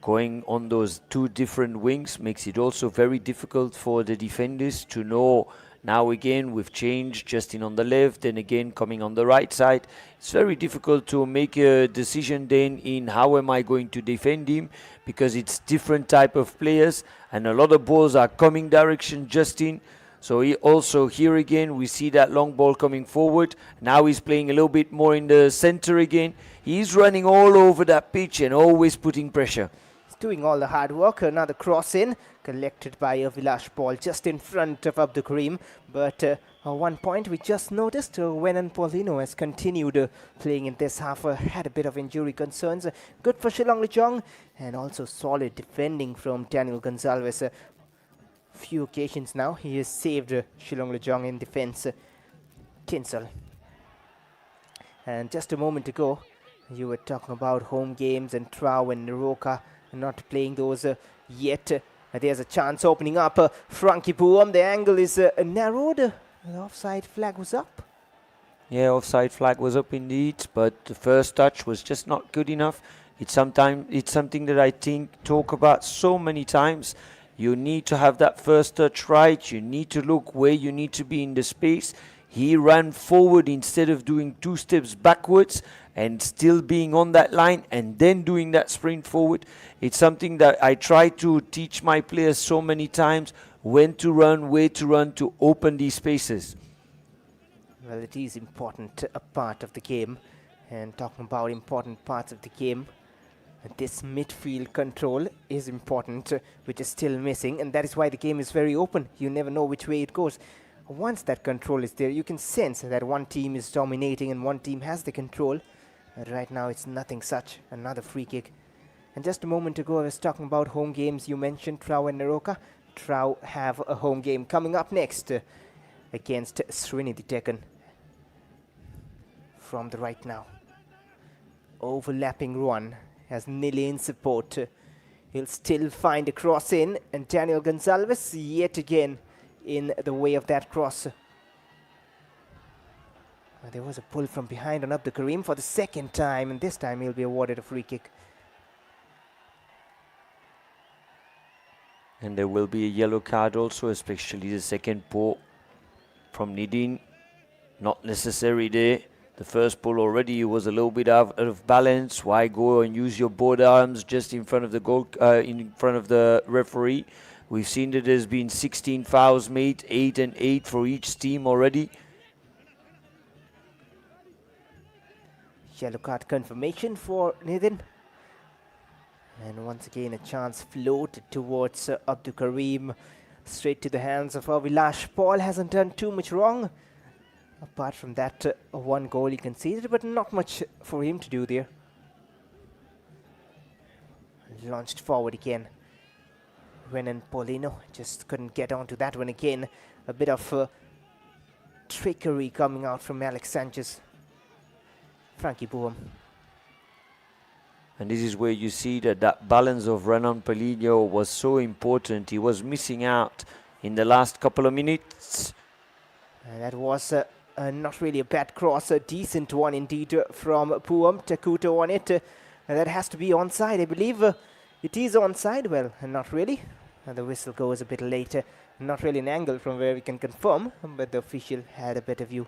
Speaker 4: Going on those 2 different wings makes it also very difficult for the defenders to know. Now again we've changed Justin on the left, then again coming on the right side. It's very difficult to make a decision then in how am I going to defend him, because it's different type of players and a lot of balls are coming direction Justin. So he also here again we see that long ball coming forward. Now he's playing a little bit more in the center again. He's running all over that pitch and always putting pressure.
Speaker 1: doing all the hard work. Another cross in, collected by Vilash Paul just in front of Abdul Karim. But one point we just noticed, Wenan Paulino has continued playing in this half, had a bit of injury concerns. Good for Shillong Lajong, and also solid defending from Daniel Gonzalez. Few occasions now he has saved Shillong Lajong in defense. Tinsel. And just a moment ago, you were talking about home games and Trau and Naroka not playing those yet. There's a chance opening up. Frankie Puam, the angle is narrowed. The offside flag was up.
Speaker 4: Yeah, offside flag was up indeed, but the first touch was just not good enough. It's something that I think talk about so many times. You need to have that first touch right. You need to look where you need to be in the space. He ran forward instead of doing 2 steps backwards and still being on that line and then doing that sprint forward. It's something that I try to teach my players so many times, when to run, where to run to open these spaces.
Speaker 1: Well, it is important a part of the game. And talking about important parts of the game, this midfield control is important, which is still missing, and that is why the game is very open. You never know which way it goes. Once that control is there, you can sense that one team is dominating and one team has the control. Right now it's nothing such. Another free kick. And just a moment ago I was talking about home games. You mentioned Trau and Naroka. Trau have a home game coming up next against Srinidhi Deccan. From the right now. Overlapping run has Nili in support. He'll still find a cross in, and Daniel Gonzalez yet again in the way of that cross. There was a pull from behind on Abdul Karim for the second time, and this time he'll be awarded a free kick.
Speaker 4: And there will be a yellow card also, especially the second pull from Nidin. Not necessary there. The first pull already was a little bit out of balance. Why go and use your both arms just in front of the goal, in front of the referee? We've seen that there's been 16 fouls made, 8 and 8 for each team already.
Speaker 1: Yellow card confirmation for Nidin. And once again a chance floated towards Abdul Karim. Straight to the hands of Vilash Paul. Hasn't done too much wrong. Apart from that one goal he conceded, but not much for him to do there. Launched forward again. Renan Paulino just couldn't get onto that one again. A bit of trickery coming out from Alex Sanchez. Frankie Boom.
Speaker 4: And this is where you see that that balance of Renan Paulino was so important. He was missing out in the last couple of minutes.
Speaker 1: And that was not really a bad cross, a decent one indeed from Puam. Takuto on it. And that has to be onside, I believe. It is onside. Well, not really. And the whistle goes a bit later. Not really an angle from where we can confirm, but the official had a better view.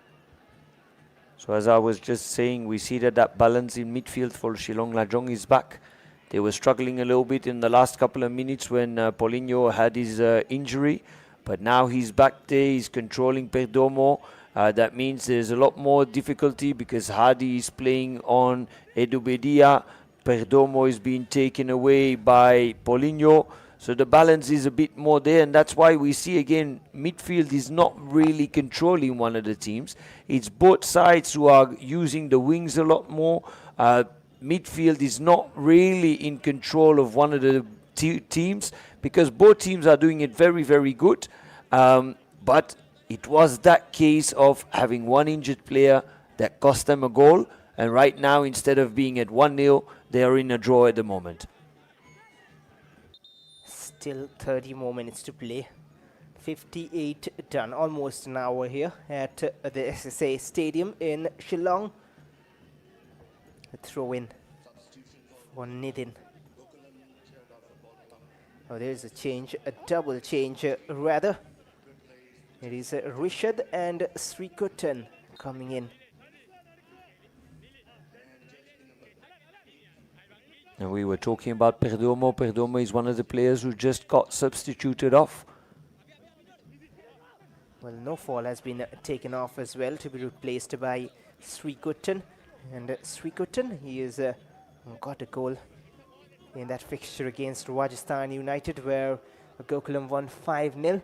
Speaker 4: So as I was just saying, we see that that balance in midfield for Shillong Lajong is back. They were struggling a little bit in the last couple of minutes when Paulinho had his injury. But now he's back there, he's controlling Perdomo. That means there's a lot more difficulty because Hadi is playing on Edubedia. Perdomo is being taken away by Paulinho. So the balance is a bit more there, and that's why we see again midfield is not really controlling one of the teams. It's both sides who are using the wings a lot more. Midfield is not really in control of one of the teams because both teams are doing it very, very good. But it was that case of having one injured player that cost them a goal, and right now instead of being at 1-0, they are in a draw at the moment.
Speaker 1: Still 30 more minutes to play. 58 done, almost an hour here at the SSA Stadium in Shillong. A throw in for Nidin. Oh, there's a change, a double change rather. It is Rishad and Srikutan coming in.
Speaker 4: And we were talking about Perdomo. Perdomo is one of the players who just got substituted off.
Speaker 1: Well, no fall has been taken off as well to be replaced by Srikutan. And Srikutan, he is got a goal in that fixture against Rajasthan United, where Gokulam won 5-0.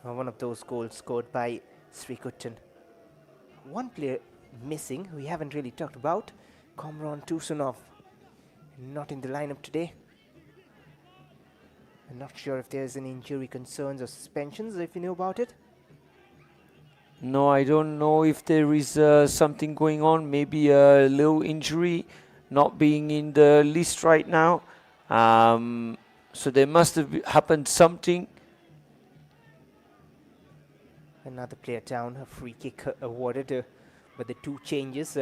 Speaker 1: One of those goals scored by Srikuttan. One player missing we haven't really talked about, Komron Tusunov, not in the lineup today. I'm not sure if there's any injury concerns or suspensions, if you know about it.
Speaker 4: No, I don't know if there is something going on. Maybe a little injury, not being in the list right now. So there must have happened something.
Speaker 1: Another player down, a free kick awarded, but the two changes,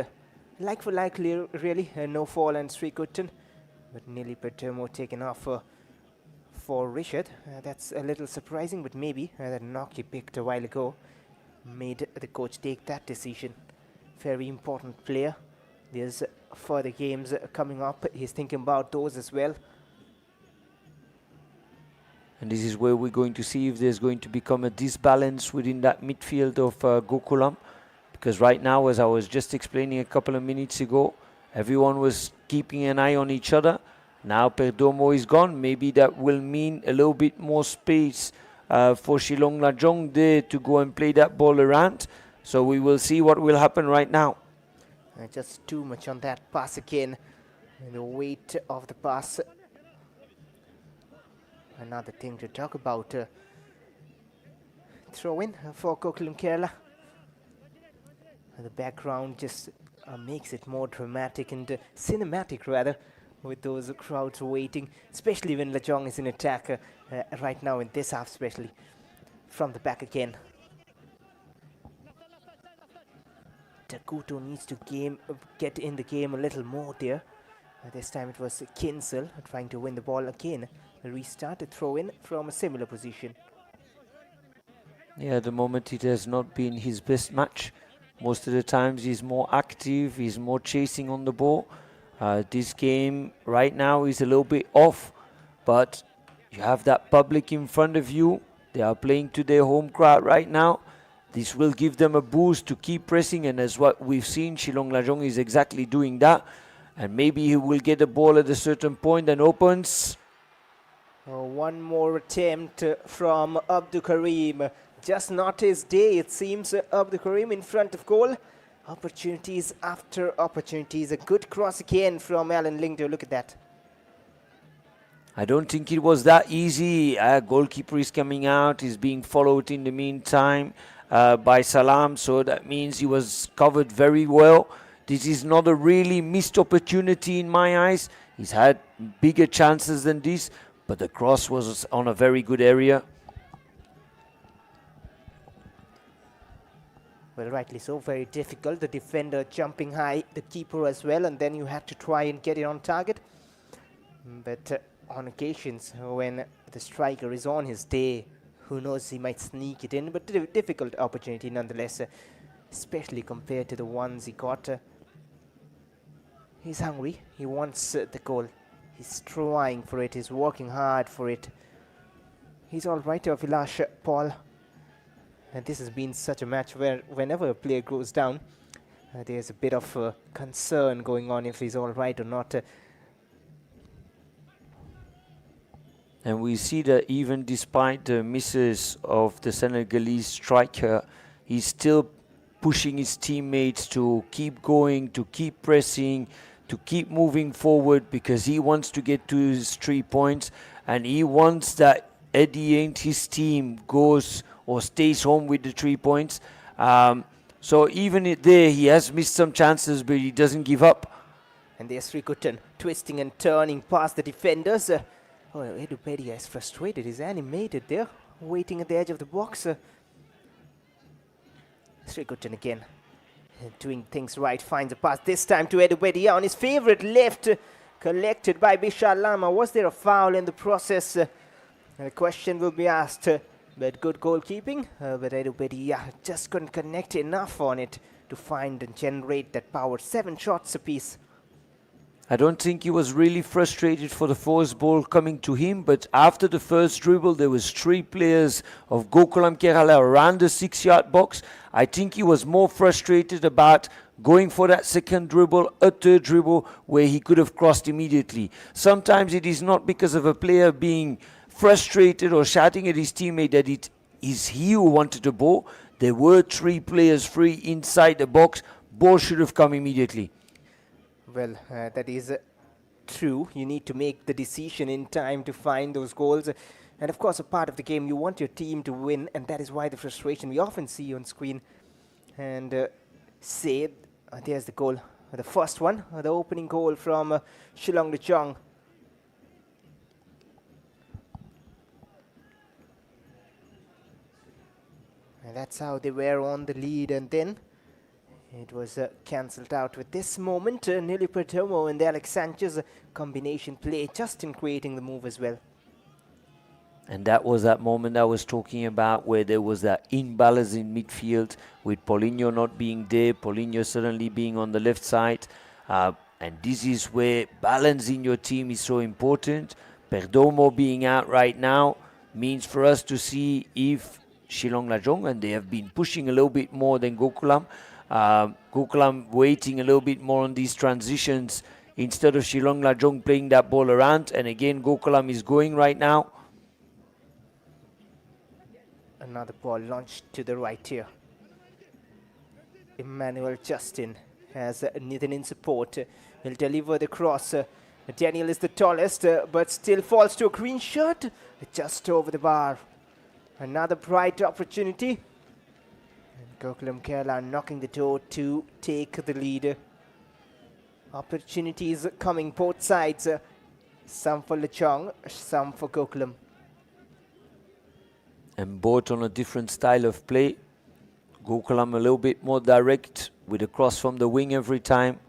Speaker 1: like for like really, no fall and Srikuttan, but Nili Pertermo taken off for Rishad. That's a little surprising, but maybe that knock he picked a while ago made the coach take that decision. Very important player. There's further games coming up. He's thinking about those as well.
Speaker 4: And this is where we're going to see if there's going to become a disbalance within that midfield of Gokulam. Because right now, as I was just explaining a couple of minutes ago, everyone was keeping an eye on each other. Now Perdomo is gone. Maybe that will mean a little bit more space for Shillong Lajong there to go and play that ball around. So we will see what will happen right now.
Speaker 1: Just too much on that pass again. And the weight of the pass. Another thing to talk about. Throw in for Gokulam Kerala. The background just makes it more dramatic and cinematic rather, with those crowds waiting, especially when Lajong is in attack right now in this half, especially from the back again. Takuto needs to get in the game a little more there. This time it was Kinsel trying to win the ball again. A restart, a throw in from a similar position.
Speaker 4: Yeah, at the moment it has not been his best match. Most of the times he's more active, he's more chasing on the ball. This game right now is a little bit off, but you have that public in front of you. They are playing to their home crowd right now. This will give them a boost to keep pressing, and as what we've seen, Shillong Lajong is exactly doing that. And maybe he will get the ball at a certain point and opens.
Speaker 1: One more attempt from Abdul Karim. Just not his day, it seems. Abdul Karim in front of goal. Opportunities after opportunities. A good cross again from Alan Lingdo. Look at that.
Speaker 4: I don't think it was that easy. Goalkeeper is coming out. He's being followed in the meantime by Salam. So that means he was covered very well. This is not a really missed opportunity in my eyes. He's had bigger chances than this, but the cross was on a very good area.
Speaker 1: Well, rightly so. Very difficult. The defender jumping high, the keeper as well, and then you had to try and get it on target. But on occasions, when the striker is on his day, who knows, he might sneak it in. But difficult opportunity nonetheless, especially compared to the ones he got. He's hungry. He wants the goal. He's trying for it. He's working hard for it. He's all right, Vilash Paul. And this has been such a match where whenever a player goes down, there's a bit of concern going on if he's all right or not.
Speaker 4: And we see that even despite the misses of the Senegalese striker, he's still pushing his teammates to keep going, to keep pressing, to keep moving forward, because he wants to get to his 3 points, and he wants that at the end his team goes or stays home with the 3 points. So even there, he has missed some chances, but he doesn't give up.
Speaker 1: And there's Srikuttan twisting and turning past the defenders. Edupedia is frustrated. He's animated there, waiting at the edge of the box. Srikuttan again, doing things right, finds a pass this time to Edupedia on his favorite left, collected by Bishal Lama. Was there a foul in the process? The question will be asked. But good goalkeeping, but Edupedia just couldn't connect enough on it to find and generate that power. 7 shots apiece.
Speaker 4: I don't think he was really frustrated for the first ball coming to him, but after the first dribble, there was 3 players of Gokulam Kerala around the 6-yard box. I think he was more frustrated about going for that second dribble, a third dribble, where he could have crossed immediately. Sometimes it is not because of a player being frustrated or shouting at his teammate that it is he who wanted the ball. There were 3 players free inside the box. Ball should have come immediately.
Speaker 1: Well, that is true. You need to make the decision in time to find those goals. And of course, a part of the game, you want your team to win, and that is why the frustration we often see on screen. And say, there's the goal. The first one, the opening goal from Shillong Lajong. And that's how they were on the lead, and then it was cancelled out with this moment. Nili Perdomo and Alex Sanchez combination play, Justin creating the move as well.
Speaker 4: And that was that moment I was talking about where there was that imbalance in midfield with Paulinho not being there, Paulinho suddenly being on the left side. And this is where balance in your team is so important. Perdomo being out right now means for us to see if Shillong Lajong, and they have been pushing a little bit more than Gokulam. Gokulam waiting a little bit more on these transitions instead of Shillong Lajong playing that ball around. And again, Gokulam is going right now.
Speaker 1: Another ball launched to the right here. Emmanuel Justin has Nathan in support. He'll deliver the cross. Daniel is the tallest, but still falls to a green shirt just over the bar. Another bright opportunity. And Gokulam Kerala knocking the door to take the lead. Opportunities coming both sides. Some for Lajong, some for Gokulam.
Speaker 4: And both on a different style of play. Gokulam a little bit more direct with a cross from the wing every time.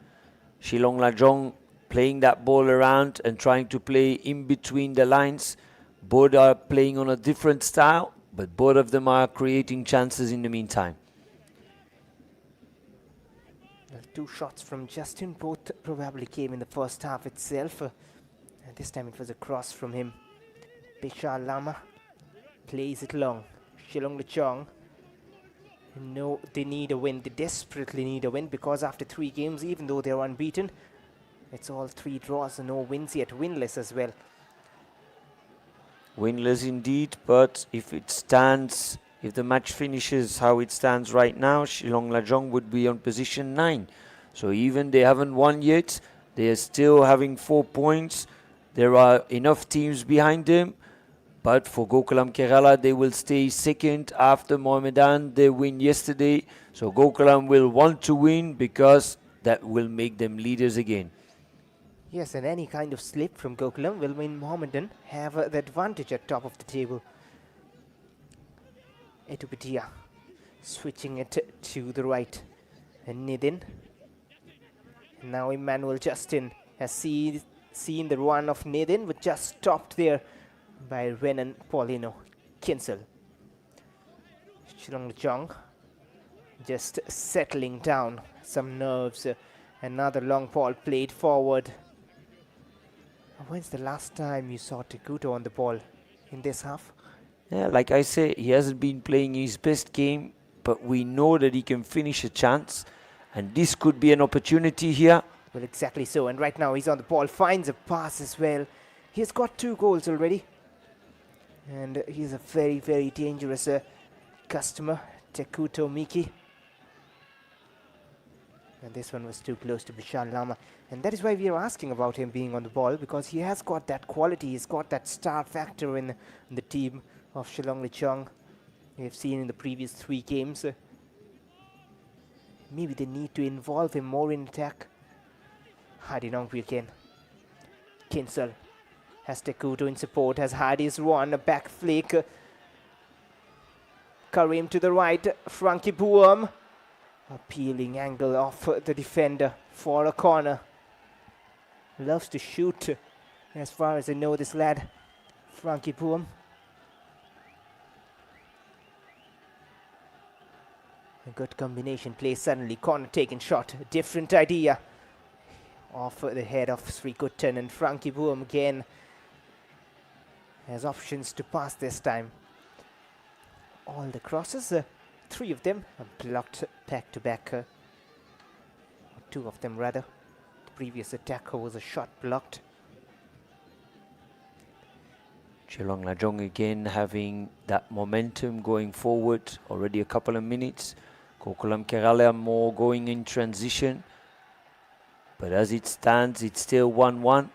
Speaker 4: Shillong Lajong playing that ball around and trying to play in between the lines. Both are playing on a different style, but both of them are creating chances in the meantime.
Speaker 1: Well, 2 shots from Justin, both probably came in the first half itself. And this time it was a cross from him. Bishal Lama plays it long. Shillong Lajong. No, they need a win. They desperately need a win because after 3 games, even though they're unbeaten, it's all 3 draws and no wins yet. Winless as well.
Speaker 4: Winless indeed, but if it stands, if the match finishes how it stands right now, Shillong Lajong would be on position 9. So even they haven't won yet, they are still having 4 points. There are enough teams behind them. But for Gokulam Kerala, they will stay second after Mohammedan. They win yesterday. So Gokulam will want to win because that will make them leaders again.
Speaker 1: Yes, and any kind of slip from Gokulam will mean Mohammedan have the advantage at top of the table. Etupitia switching it to the right. And Nidin. Now Emmanuel Justin has seen the run of Nidin, but just stopped there by Renan Paulino. Kinsel. Shillong Lajong just settling down some nerves. Another long ball played forward. When's the last time you saw Tekuto on the ball in this half?
Speaker 4: Yeah, like I say, he hasn't been playing his best game, but we know that he can finish a chance. And this could be an opportunity here.
Speaker 1: Well, exactly so. And right now he's on the ball, finds a pass as well. He's got 2 goals already. And he's a very, very dangerous customer, Tekuto Miki. And this one was too close to Bishal Lama. And that is why we are asking about him being on the ball, because he has got that quality, he's got that star factor in the team of Shillong Lajong. We have seen in the previous 3 games. Maybe they need to involve him more in attack. Hadi Nongpilken. Kinsel has Tekuto in support, has Hadi's run, a back flick. Karim to the right, Frankie Buam. Appealing angle off the defender for a corner. Loves to shoot, as far as I know, this lad, Frankie Buam. A good combination play suddenly, corner taken shot, different idea. Off the head of Srikuttan, and Frankie Buam again has options to pass this time. All the crosses, 3 of them are blocked back to back. two of them rather. The previous attacker was a shot blocked.
Speaker 4: Shillong Lajong again having that momentum going forward, already a couple of minutes. Gokulam Kerala more going in transition. But as it stands, it's still 1-1.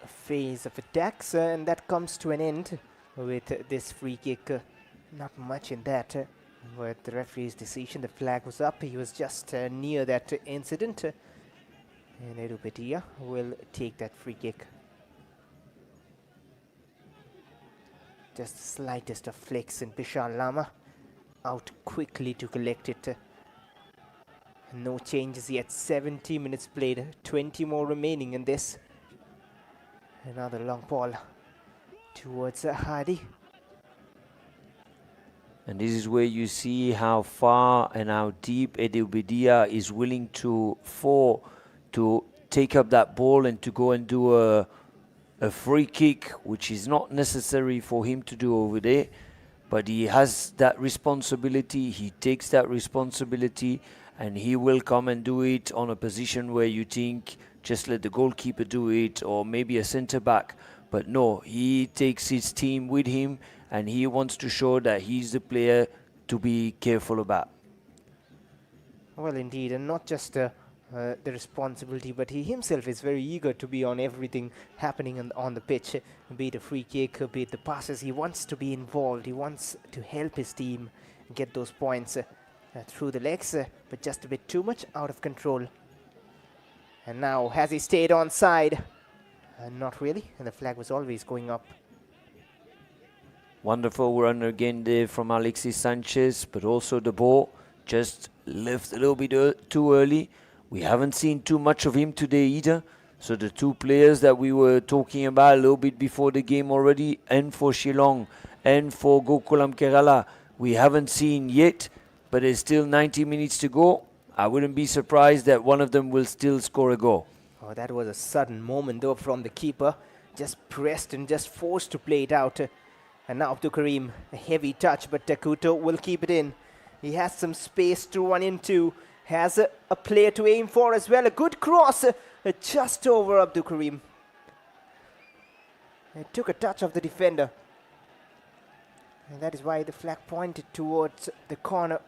Speaker 1: A phase of attacks and that comes to an end with this free kick. Not much in that. With the referee's decision, the flag was up. He was just near that incident. And Edu Petia will take that free kick. Just the slightest of flicks and Bishan Lama out quickly to collect it. No changes yet, 70 minutes played, 20 more remaining in this. Another long ball towards Hardy.
Speaker 4: And this is where you see how far and how deep Edubidia is willing to fall to take up that ball and to go and do a free kick, which is not necessary for him to do over there. But he has that responsibility, he takes that responsibility, and he will come and do it on a position where you think just let the goalkeeper do it, or maybe a centre back. But no, he takes his team with him and he wants to show that he's the player to be careful about.
Speaker 1: Well, indeed, and not just the responsibility, but he himself is very eager to be on everything happening on the pitch, be it a free kick, be it the passes. He wants to be involved, he wants to help his team get those points through the legs, but just a bit too much out of control. And now, has he stayed on side? Not really, and the flag was always going up.
Speaker 4: Wonderful run again there from Alexis Sanchez, but also the ball just left a little bit too early. We haven't seen too much of him today either. So the two players that we were talking about a little bit before the game already, and for Shillong and for Gokulam Kerala, we haven't seen yet, but there's still 90 minutes to go. I wouldn't be surprised that one of them will still score a goal.
Speaker 1: Oh, that was a sudden moment though from the keeper. Just pressed and just forced to play it out. And now Abdul Karim, a heavy touch, but Takuto will keep it in. He has some space to run into. Has a player to aim for as well. A good cross just over Abdul Karim. It took a touch of the defender. And that is why the flag pointed towards the corner.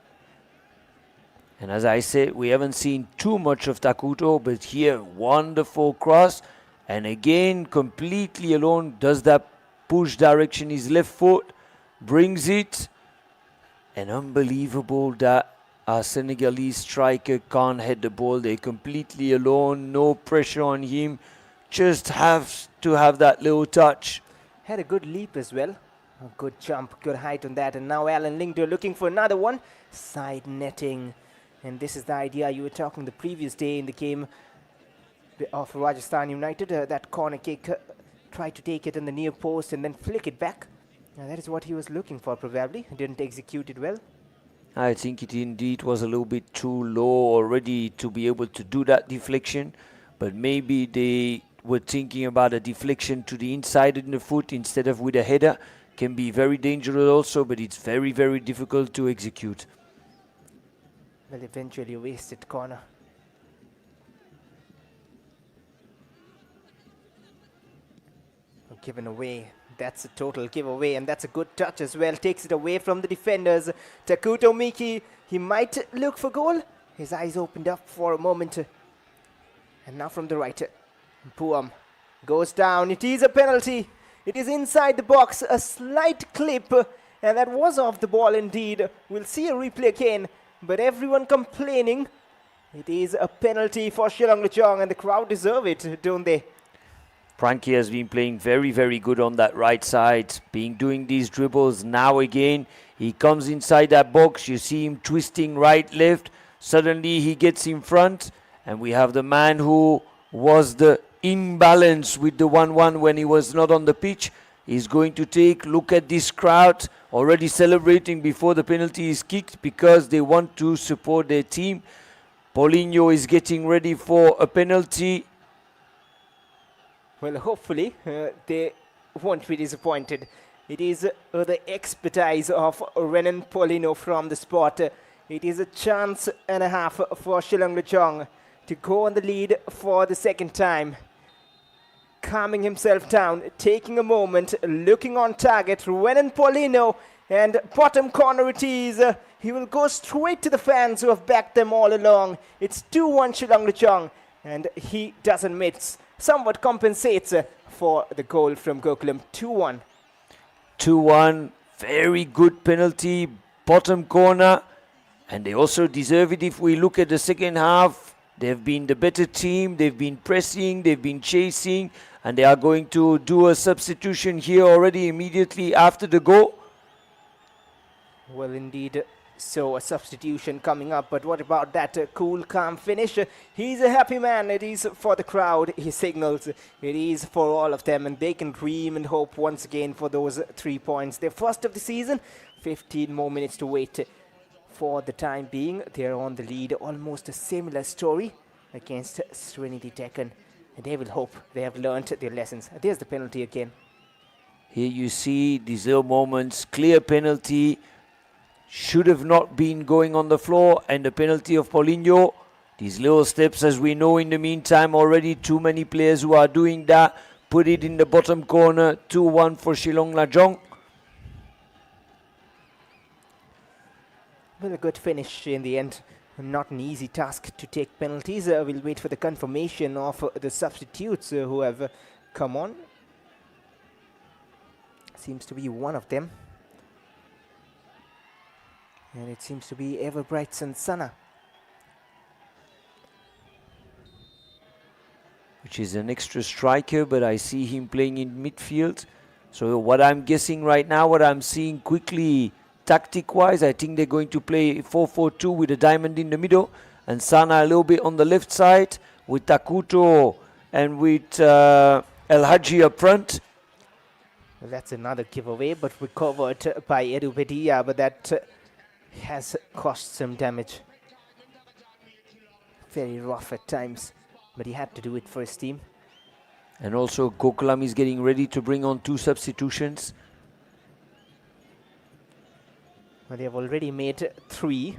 Speaker 4: And as I said, we haven't seen too much of Takuto, but here, wonderful cross. And again, completely alone, does that push direction his left foot, brings it. And unbelievable that our Senegalese striker can't head the ball. They're completely alone, no pressure on him. Just have to have that little touch.
Speaker 1: Had a good leap as well. A good jump, good height on that. And now Alan Lingdo looking for another one. Side netting. And this is the idea you were talking the previous day in the game of Rajasthan United. That corner kick, tried to take it in the near post and then flick it back. That is what he was looking for probably. Didn't execute it well.
Speaker 4: I think it indeed was a little bit too low already to be able to do that deflection. But maybe they were thinking about a deflection to the inside in the foot instead of with a header. Can be very dangerous also, but it's very, very difficult to execute.
Speaker 1: Well, eventually a wasted corner. Given away. That's a total giveaway, and that's a good touch as well. Takes it away from the defenders. Takuto Miki, he might look for goal. His eyes opened up for a moment. And now from the right, Puam goes down. It is a penalty. It is inside the box. A slight clip, and that was off the ball indeed. We'll see a replay again, but everyone complaining. It is a penalty for Shillong Lajong, and the crowd deserve it, don't they?
Speaker 4: Frankie has been playing very, very good on that right side, doing these dribbles. Now again, he comes inside that box. You see him twisting right, left. Suddenly he gets in front, and we have the man who was the imbalance with the 1-1 when he was not on the pitch. He's going to look at this crowd already celebrating before the penalty is kicked because they want to support their team. Paulinho is getting ready for a penalty.
Speaker 1: Well, hopefully they won't be disappointed. It is the expertise of Renan Paulino from the spot. It is a chance and a half for Shillong Lajong to go on the lead for the second time. Calming himself down, taking a moment, looking on target, Renan Paulino, and bottom corner it is. He will go straight to the fans who have backed them all along. It's 2-1 Shillong Lajong, and he doesn't miss. Somewhat compensates for the goal from Gokulam. 2-1.
Speaker 4: 2-1, very good penalty, bottom corner, and they also deserve it. If we look at the second half, they've been the better team, they've been pressing, they've been chasing, and they are going to do a substitution here already immediately after the goal.
Speaker 1: Well, indeed, so a substitution coming up, but what about that cool, calm finish? He's a happy man. It is for the crowd, he signals. It is for all of them, and they can dream and hope once again for those 3 points. Their first of the season, 15 more minutes to wait. For the time being, they're on the lead. Almost a similar story against Serenity Deccan, and they will hope they have learned their lessons. There's the penalty again.
Speaker 4: Here you see these little moments, clear penalty. Should have not been going on the floor, and the penalty of Paulinho. These little steps, as we know in the meantime already, too many players who are doing that. Put it in the bottom corner, 2-1 for Shillong Lajong.
Speaker 1: Well, a good finish in the end. Not an easy task to take penalties. We'll wait for the confirmation of the substitutes who have come on. Seems to be one of them. And it seems to be Everbrightson Sana.
Speaker 4: Which is an extra striker, but I see him playing in midfield. So what I'm guessing right now, what I'm seeing quickly, tactic-wise, I think they're going to play 4-4-2 with a diamond in the middle. And Sana a little bit on the left side with Takuto and with El Hadji up front.
Speaker 1: Well, that's another giveaway, but recovered by Edu Bedia, but that has caused some damage. Very rough at times, but he had to do it for his team.
Speaker 4: And also Gokulam is getting ready to bring on 2 substitutions.
Speaker 1: Well, they have already made 3.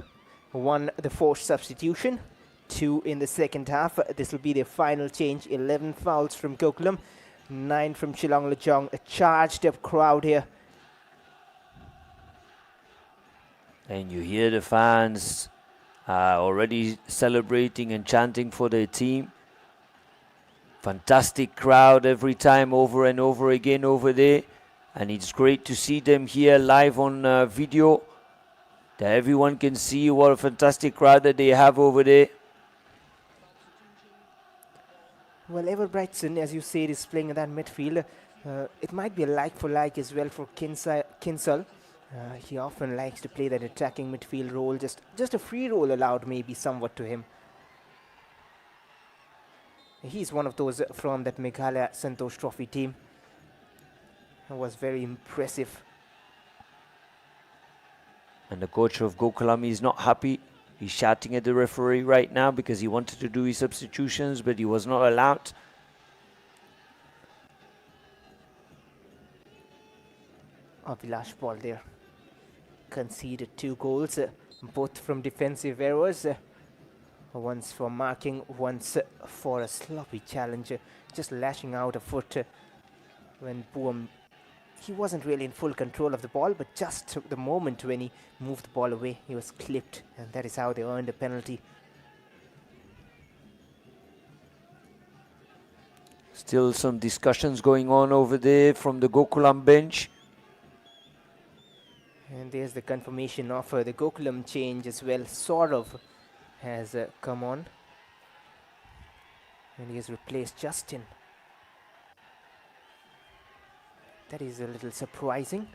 Speaker 1: 1 the forced substitution, 2 in the second half. This will be their final change. 11 fouls from Gokulam, 9 from Shillong Lajong. A charged up crowd here.
Speaker 4: And you hear the fans already celebrating and chanting for their team. Fantastic crowd every time, over and over again over there. And it's great to see them here live on video, that everyone can see what a fantastic crowd that they have over there.
Speaker 1: Well, Everbrightson, as you said, is playing in that midfield. It might be a like for like as well for Kinsel. He often likes to play that attacking midfield role. Just a free role allowed maybe somewhat to him. He's one of those from that Meghalaya Santosh Trophy team. It was very impressive.
Speaker 4: And the coach of Gokulam is not happy. He's shouting at the referee right now because he wanted to do his substitutions, but he was not allowed.
Speaker 1: Vilash ball there. Conceded 2 goals, both from defensive errors. Once for marking, once for a sloppy challenge. Just lashing out a foot when Boom. He wasn't really in full control of the ball, but just the moment when he moved the ball away, he was clipped, and that is how they earned a penalty.
Speaker 4: Still some discussions going on over there from the Gokulam bench.
Speaker 1: And there's the confirmation of the Gokulam change as well. Saurav has come on, and he has replaced Justin. That is a little surprising.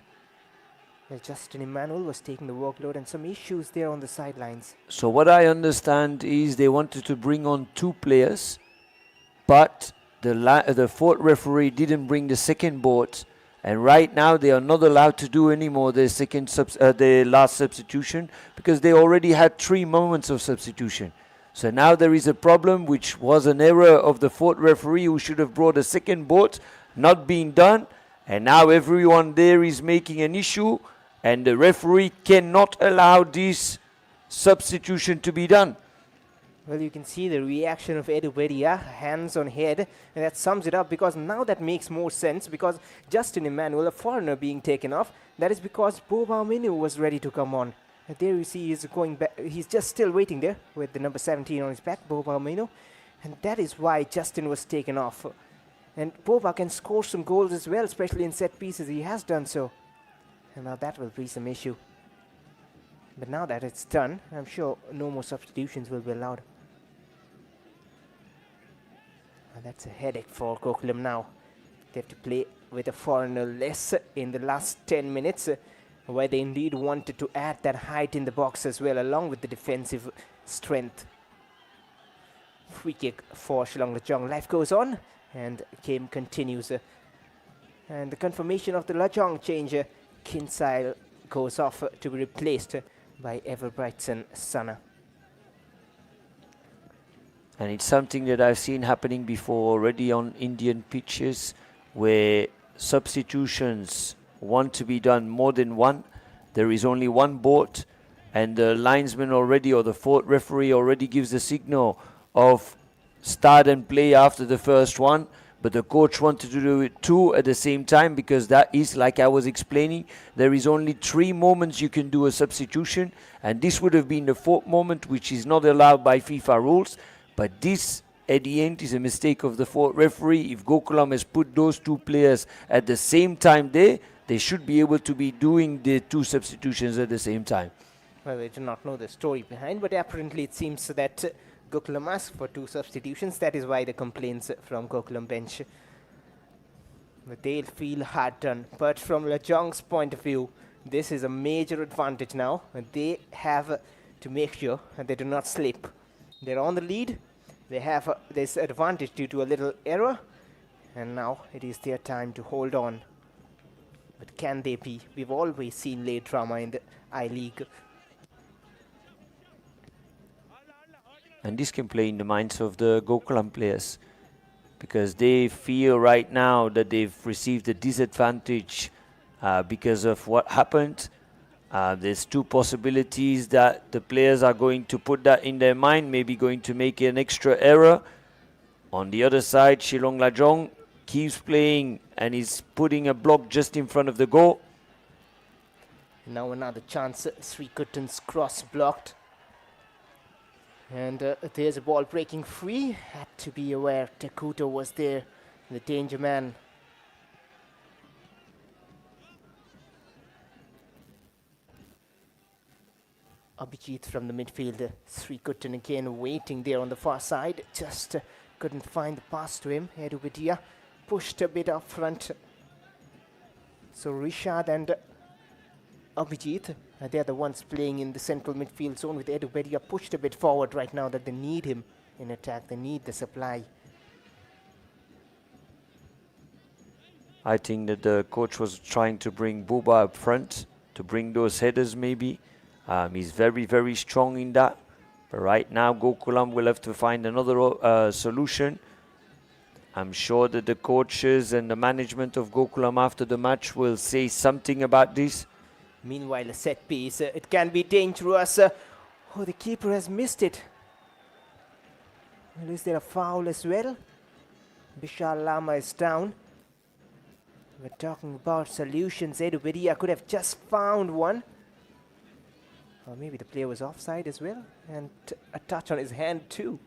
Speaker 1: Well, Justin Emmanuel was taking the workload, and some issues there on the sidelines.
Speaker 4: So what I understand is they wanted to bring on 2 players, but the 4th referee didn't bring the second board. And right now they are not allowed to do anymore the last substitution, because they already had 3 moments of substitution. So now there is a problem, which was an error of the 4th referee, who should have brought a second board, not being done. And now everyone there is making an issue, and the referee cannot allow this substitution to be done.
Speaker 1: Well, you can see the reaction of Edu Beria, hands on head, and that sums it up, because now that makes more sense, because Justin Emmanuel, a foreigner, being taken off, that is because Boba Minu was ready to come on. And there you see he's going back, he's just still waiting there with the number 17 on his back, Boba Minu, and that is why Justin was taken off. And Boba can score some goals as well, especially in set pieces. He has done so. And now that will be some issue. But now that it's done, I'm sure no more substitutions will be allowed. And that's a headache for Gokulam now. They have to play with a foreigner less in the last 10 minutes, where they indeed wanted to add that height in the box as well, along with the defensive strength. Free kick for Shillong Lajong. Life goes on, and game continues. And the confirmation of the Lajong change, Kinsale goes off to be replaced by Everbrightson Sana.
Speaker 4: And it's something that I've seen happening before already on Indian pitches, where substitutions want to be done more than one. There is only one board, and the linesman already, or the fourth referee already, gives the signal of start and play after the first one. But the coach wanted to do it two at the same time, because that is, like I was explaining, there is only 3 moments you can do a substitution, and this would have been the 4th moment, which is not allowed by FIFA rules. But this, at the end, is a mistake of the 4th referee. If Gokulam has put those 2 players at the same time there, they should be able to be doing the 2 substitutions at the same time.
Speaker 1: Well, I do not know the story behind, but apparently it seems that Gokulam asked for 2 substitutions. That is why the complaints from Gokulam bench. But they'll feel hard done. But from Lajong's point of view, this is a major advantage now. And they have to make sure that they do not slip. They're on the lead. They have this advantage due to a little error. And now it is their time to hold on. But can they be? We've always seen late drama in the I-League.
Speaker 4: And this can play in the minds of the Gokulam players, because they feel right now that they've received a disadvantage because of what happened. There's 2 possibilities that the players are going to put that in their mind, maybe going to make an extra error. On the other side, Shillong Lajong keeps playing and is putting a block just in front of the goal.
Speaker 1: Now another chance. Srikuttan's cross blocked. And there's a ball breaking free. Had to be aware Takuto was there, the danger man. Abhijit from the midfield. Srikuttan again waiting there on the far side. Just couldn't find the pass to him. Edu Beria pushed a bit up front. So Rishad and Abhijit, they're the ones playing in the central midfield zone, with Edu Beria pushed a bit forward right now that they need him in attack. They need the supply.
Speaker 4: I think that the coach was trying to bring Buba up front, to bring those headers maybe. He's very, very strong in that. But right now, Gokulam will have to find another solution. I'm sure that the coaches and the management of Gokulam after the match will say something about this.
Speaker 1: Meanwhile, a set piece. It can be dangerous. Oh, the keeper has missed it. Well, is there a foul as well? Bishal Lama is down. We're talking about solutions. Edu Beria could have just found one. Or maybe the player was offside as well. And a touch on his hand too.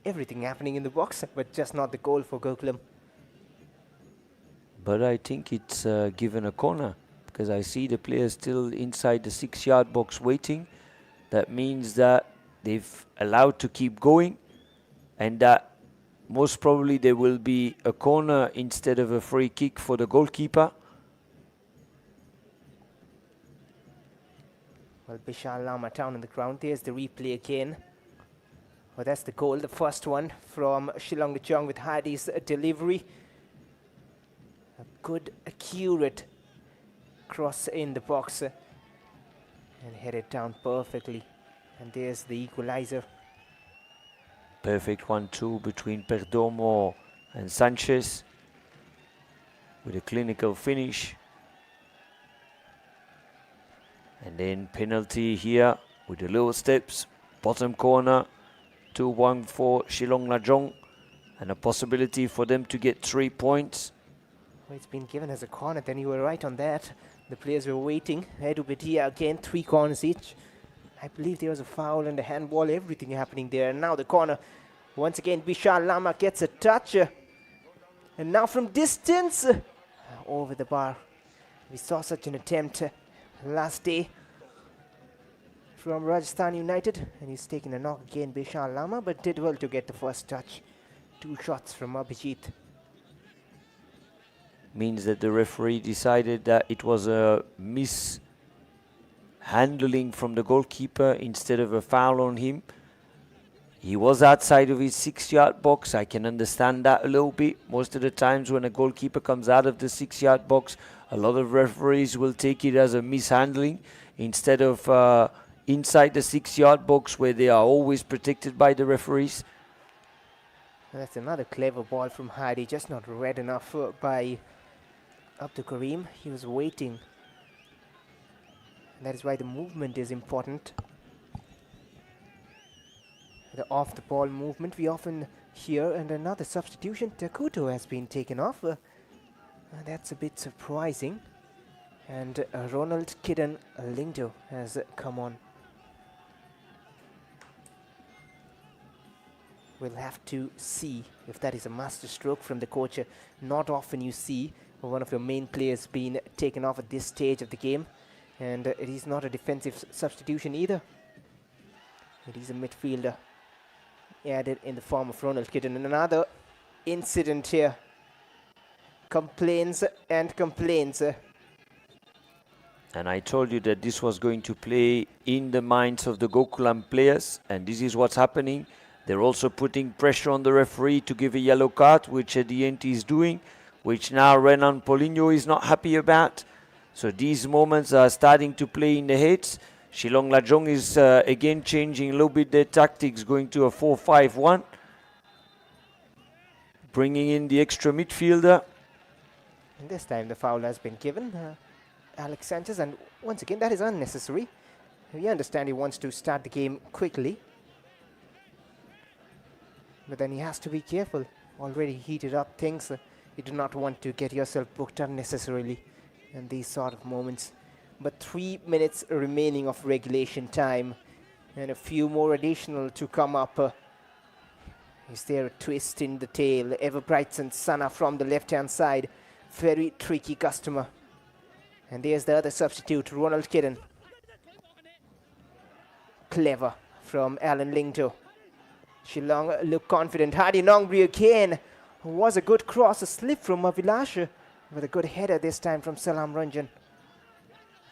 Speaker 1: Everything happening in the box, but just not the goal for Gokulam.
Speaker 4: But I think it's given a corner, because I see the player still inside the 6-yard box waiting. That means that they've allowed to keep going, and that most probably there will be a corner instead of a free kick for the goalkeeper.
Speaker 1: Well, Bishal Lama down on the ground. There's the replay again. Well, that's the goal, the first one from Shillong Lajong with Hadi's delivery. A good, accurate cross in the box and headed down perfectly. And there's the equalizer.
Speaker 4: Perfect 1-2 between Perdomo and Sanchez with a clinical finish. And then penalty here with the little steps, bottom corner, 2-1 for Shillong Lajong, and a possibility for them to get 3 points.
Speaker 1: Well, it's been given as a corner, then you were right on that. The players were waiting. Edu Betia again, 3 corners each. I believe there was a foul and a handball, everything happening there. And now the corner. Once again, Vishal Lama gets a touch. And now from distance, over the bar. We saw such an attempt last day from Rajasthan United. And he's taken a knock again, Vishal Lama, but did well to get the first touch. 2 shots from Abhijit.
Speaker 4: Means that the referee decided that it was a mishandling from the goalkeeper instead of a foul on him. He was outside of his 6-yard box. I can understand that a little bit. Most of the times when a goalkeeper comes out of the 6-yard box, a lot of referees will take it as a mishandling instead of inside the 6-yard box where they are always protected by the referees.
Speaker 1: That's another clever ball from Heidi, just not read enough by Abdul Karim. He was waiting. That is why the movement is important. The off the ball movement we often hear, and another substitution. Takuto has been taken off. That's a bit surprising. And Ronald Kidan Lindo has come on. We'll have to see if that is a master stroke from the coach. Not often you see one of your main players being taken off at this stage of the game. And it is not a defensive substitution either. It is a midfielder added in the form of Ronald Kidan. And another incident here. Complaints and complaints.
Speaker 4: And I told you that this was going to play in the minds of the Gokulam players, and this is what's happening. They're also putting pressure on the referee to give a yellow card, which at the end he's doing, which now Renan Poligno is not happy about. So these moments are starting to play in the heads. Shillong Lajong is again changing a little bit their tactics, going to a 4-5-1. Bringing in the extra midfielder.
Speaker 1: And this time the foul has been given. Alex Sanchez, and once again that is unnecessary. We understand he wants to start the game quickly. But then he has to be careful. Already heated up things. You do not want to get yourself booked unnecessarily in these sort of moments. But 3 minutes remaining of regulation time. And a few more additional to come up. Is there a twist in the tail? Everbrightson Sana from the left-hand side. Very tricky customer. And there's the other substitute, Ronald Kidan. Clever from Alan Lingto. Shillong look confident. Hadi Nongri again. Was a good cross, a slip from Avilash. With a good header this time from Salam Ranjan.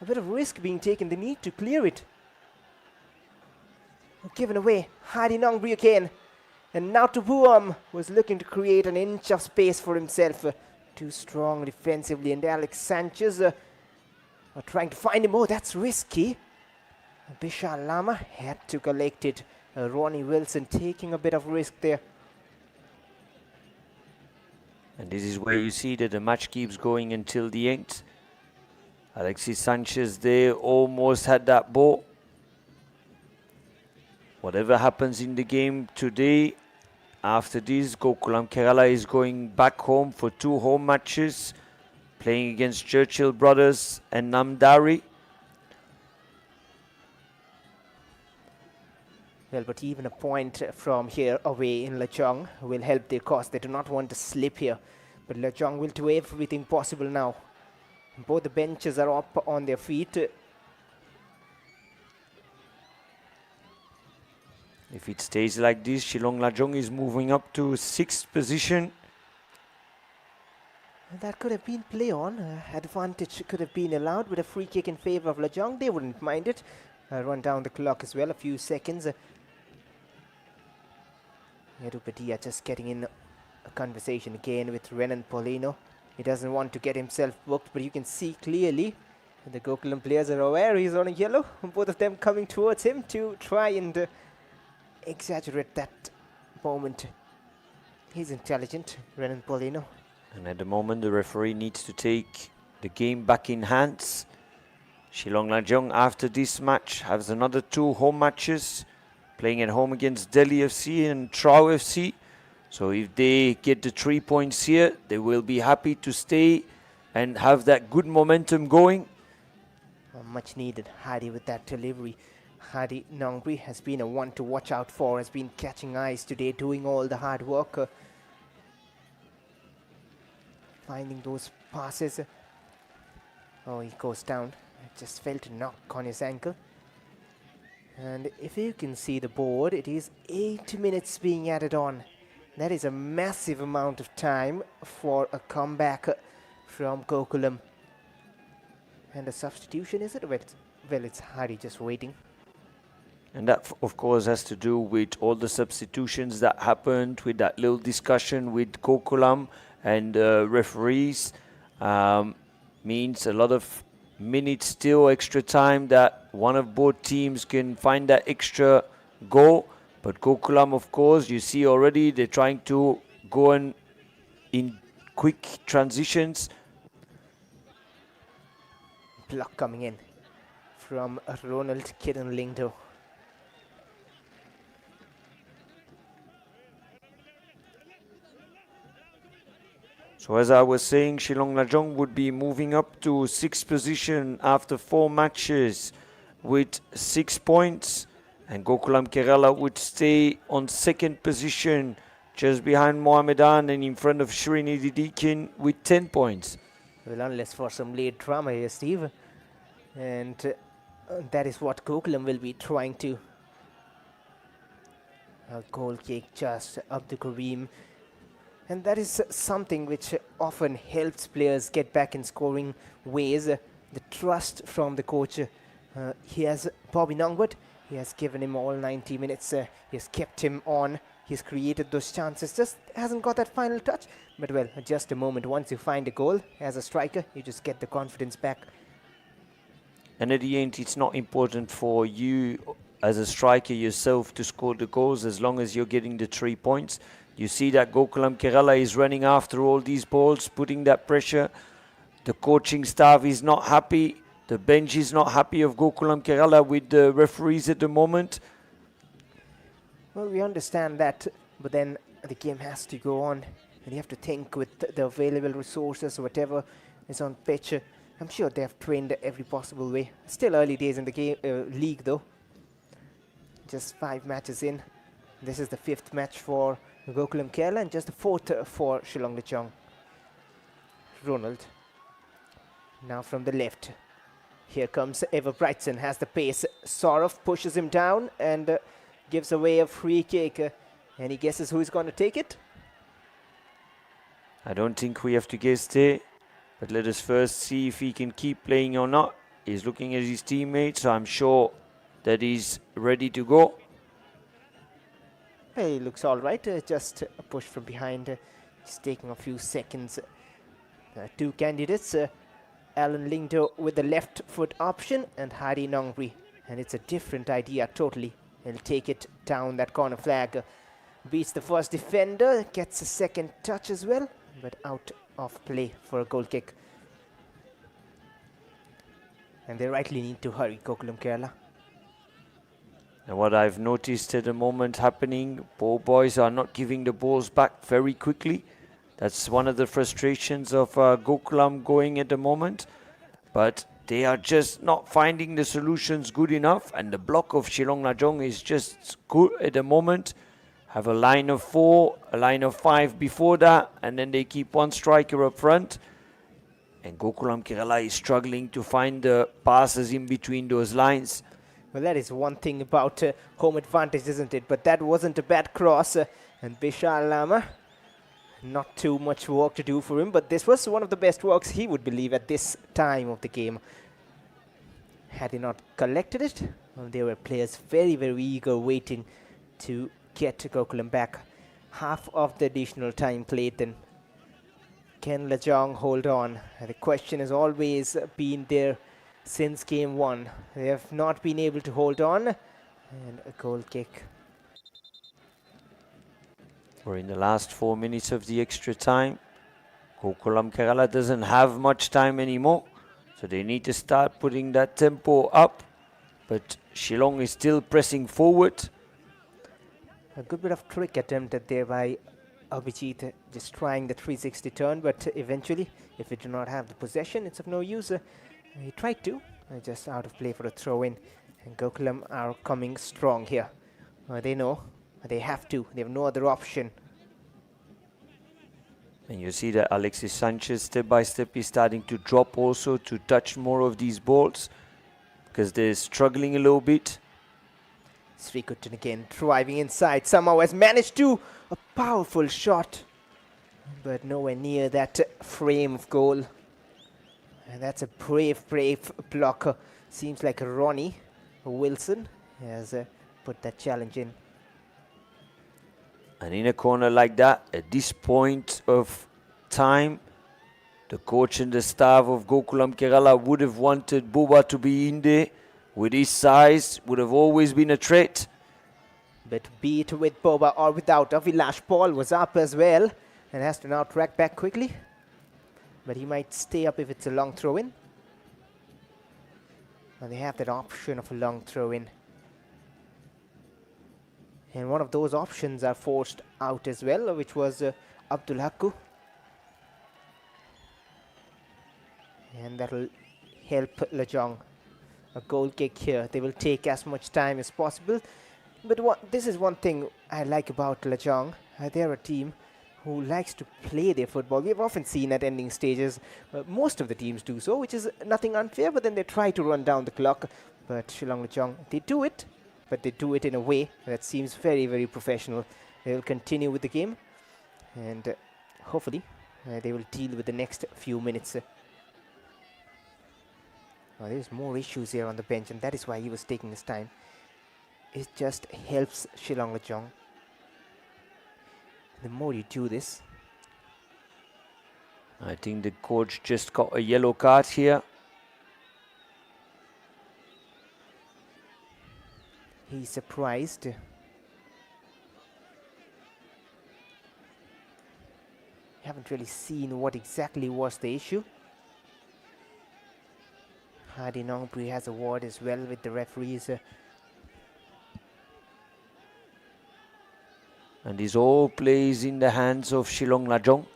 Speaker 1: A bit of risk being taken. They need to clear it. Given away. Hadi Nongri again. And now Tubuam was looking to create an inch of space for himself. Too strong defensively. And Alex Sanchez are trying to find him. Oh, that's risky. Vishal Lama had to collect it. Ronnie Wilson taking a bit of risk there.
Speaker 4: And this is where you see that the match keeps going until the end. Alexis Sanchez there almost had that ball. Whatever happens in the game today, after this, Gokulam Kerala is going back home for 2 home matches, playing against Churchill Brothers and Namdari.
Speaker 1: Well, but even a point from here away in Lajong will help their cause. They do not want to slip here. But Lajong will do everything possible now. Both the benches are up on their feet.
Speaker 4: If it stays like this, Shillong Lajong is moving up to 6th position.
Speaker 1: That could have been play on. Advantage could have been allowed with a free kick in favor of Lajong. They wouldn't mind it. Run down the clock as well, a few seconds. Erupatia just getting in a conversation again with Renan Polino. He doesn't want to get himself booked, but you can see clearly the Gokulam players are aware he's on a yellow. Both of them coming towards him to try and exaggerate that moment. He's intelligent, Renan Polino.
Speaker 4: And at the moment, the referee needs to take the game back in hands. Shillong Lajong after this match has another 2 home matches, playing at home against Delhi FC and Trau FC. So if they get the 3 points here, they will be happy to stay and have that good momentum going.
Speaker 1: Much needed Hadi with that delivery. Hadi Nongri has been a one to watch out for, has been catching eyes today, doing all the hard work, finding those passes. Oh, he goes down. I just felt a knock on his ankle. And if you can see the board, it is 8 minutes being added on. That is a massive amount of time for a comeback from Gokulam. And a substitution, is it? Well, it's Hadi just waiting.
Speaker 4: And that, of course, has to do with all the substitutions that happened, with that little discussion with Gokulam and referees. Means a lot of minutes still, extra time, that one of both teams can find that extra goal. But Gokulam, of course, you see already they're trying to go in quick transitions.
Speaker 1: Block coming in from Ronald Kiran-Lingdo.
Speaker 4: So as I was saying, Shillong Lajong would be moving up to 6th position after 4 matches with 6 points. And Gokulam Kerala would stay on 2nd position, just behind Mohammedan and in front of Srinidhi Deakin with 10 points.
Speaker 1: Well, unless for some late drama here, Steve. And that is what Gokulam will be trying to. A goal kick just up the Kareem. And that is something which often helps players get back in scoring ways. The trust from the coach. He has Bobby Nongwat. He has given him all 90 minutes. He has kept him on. He's created those chances. Just hasn't got that final touch. But well, just a moment. Once you find a goal as a striker, you just get the confidence back.
Speaker 4: And at the end, it's not important for you as a striker yourself to score the goals as long as you're getting the 3 points. You see that Gokulam Kerala is running after all these balls, putting that pressure. The coaching staff is not happy. The bench is not happy of Gokulam Kerala with the referees at the moment.
Speaker 1: Well, we understand that, but then the game has to go on. And you have to think with the available resources, whatever is on pitch. I'm sure they have trained every possible way. Still early days in the game league though. Just 5 matches in. This is the 5th match for Gokulam Kerala and just the 4th for Shillong Lajong. Ronald. Now from the left. Here comes Ever Brightson, has the pace. Saurav pushes him down and gives away a free kick. Any guesses who's going to take it?
Speaker 4: I don't think we have to guess there. But let us first see if he can keep playing or not. He's looking at his teammates, so I'm sure that he's ready to go.
Speaker 1: He looks all right. Just a push from behind. It's taking a few seconds. 2 candidates. Alan Lingdo with the left foot option and Hadi Nongri. And it's a different idea totally. He'll take it down that corner flag. Beats the first defender. Gets a second touch as well. But out of play for a goal kick. And they rightly need to hurry, Gokulam Kerala.
Speaker 4: And what I've noticed at the moment happening, ball boys are not giving the balls back very quickly. That's one of the frustrations of Gokulam going at the moment. But they are just not finding the solutions good enough. And the block of Shillong Lajong is just good at the moment. Have a line of 4, a line of 5 before that. And then they keep one striker up front. And Gokulam Kerala is struggling to find the passes in between those lines.
Speaker 1: Well, that is one thing about home advantage, isn't it? But that wasn't a bad cross. And Bishal Lama, not too much work to do for him. But this was one of the best works he would believe at this time of the game. Had he not collected it, well, there were players very, very eager waiting to get Gokulam back. Half of the additional time played then. Can Lajong hold on? The question has always been there since game 1. They have not been able to hold on. And a goal kick.
Speaker 4: We're in the last 4 minutes of the extra time. Gokulam Kerala doesn't have much time anymore. So they need to start putting that tempo up. But Shillong is still pressing forward.
Speaker 1: A good bit of trick attempted there by Abhijit, just trying the 360 turn, but eventually, if we do not have the possession, it's of no use. He tried to, just out of play for a throw-in. And Gokulam are coming strong here. They know they have to. They have no other option.
Speaker 4: And you see that Alexis Sanchez, step by step, is starting to drop also to touch more of these balls because they're struggling a little bit.
Speaker 1: Srikutan again driving inside, somehow has managed to. A powerful shot, but nowhere near that frame of goal. And that's a brave blocker. Seems like Ronnie Wilson has put that challenge in.
Speaker 4: And in a corner like that, at this point of time, the coach and the staff of Gokulam Kerala would have wanted Boba to be in there. With his size, would have always been a threat.
Speaker 1: But be it with Boba or without, Avilash Paul was up as well and has to now track back quickly. But he might stay up if it's a long throw-in. And they have that option of a long throw-in. And one of those options are forced out as well, which was Abdul Hakku. And that'll help Lajong. A goal kick here. They will take as much time as possible. But this is one thing I like about Lajong. They're a team who likes to play their football. We've often seen at ending stages, most of the teams do so, which is nothing unfair, but then they try to run down the clock. But Shillong Lajong, they do it, but they do it in a way that seems very professional. They will continue with the game, and hopefully they will deal with the next few minutes. There's more issues here on the bench, and that is why he was taking his time. It just helps Shillong Lajong. The more you do this.
Speaker 4: I think the coach just got a yellow card here.
Speaker 1: He's surprised. Haven't really seen what exactly was the issue. Hadi Nongpri has a word as well with the referees.
Speaker 4: And this all plays in the hands of Shillong Lajong.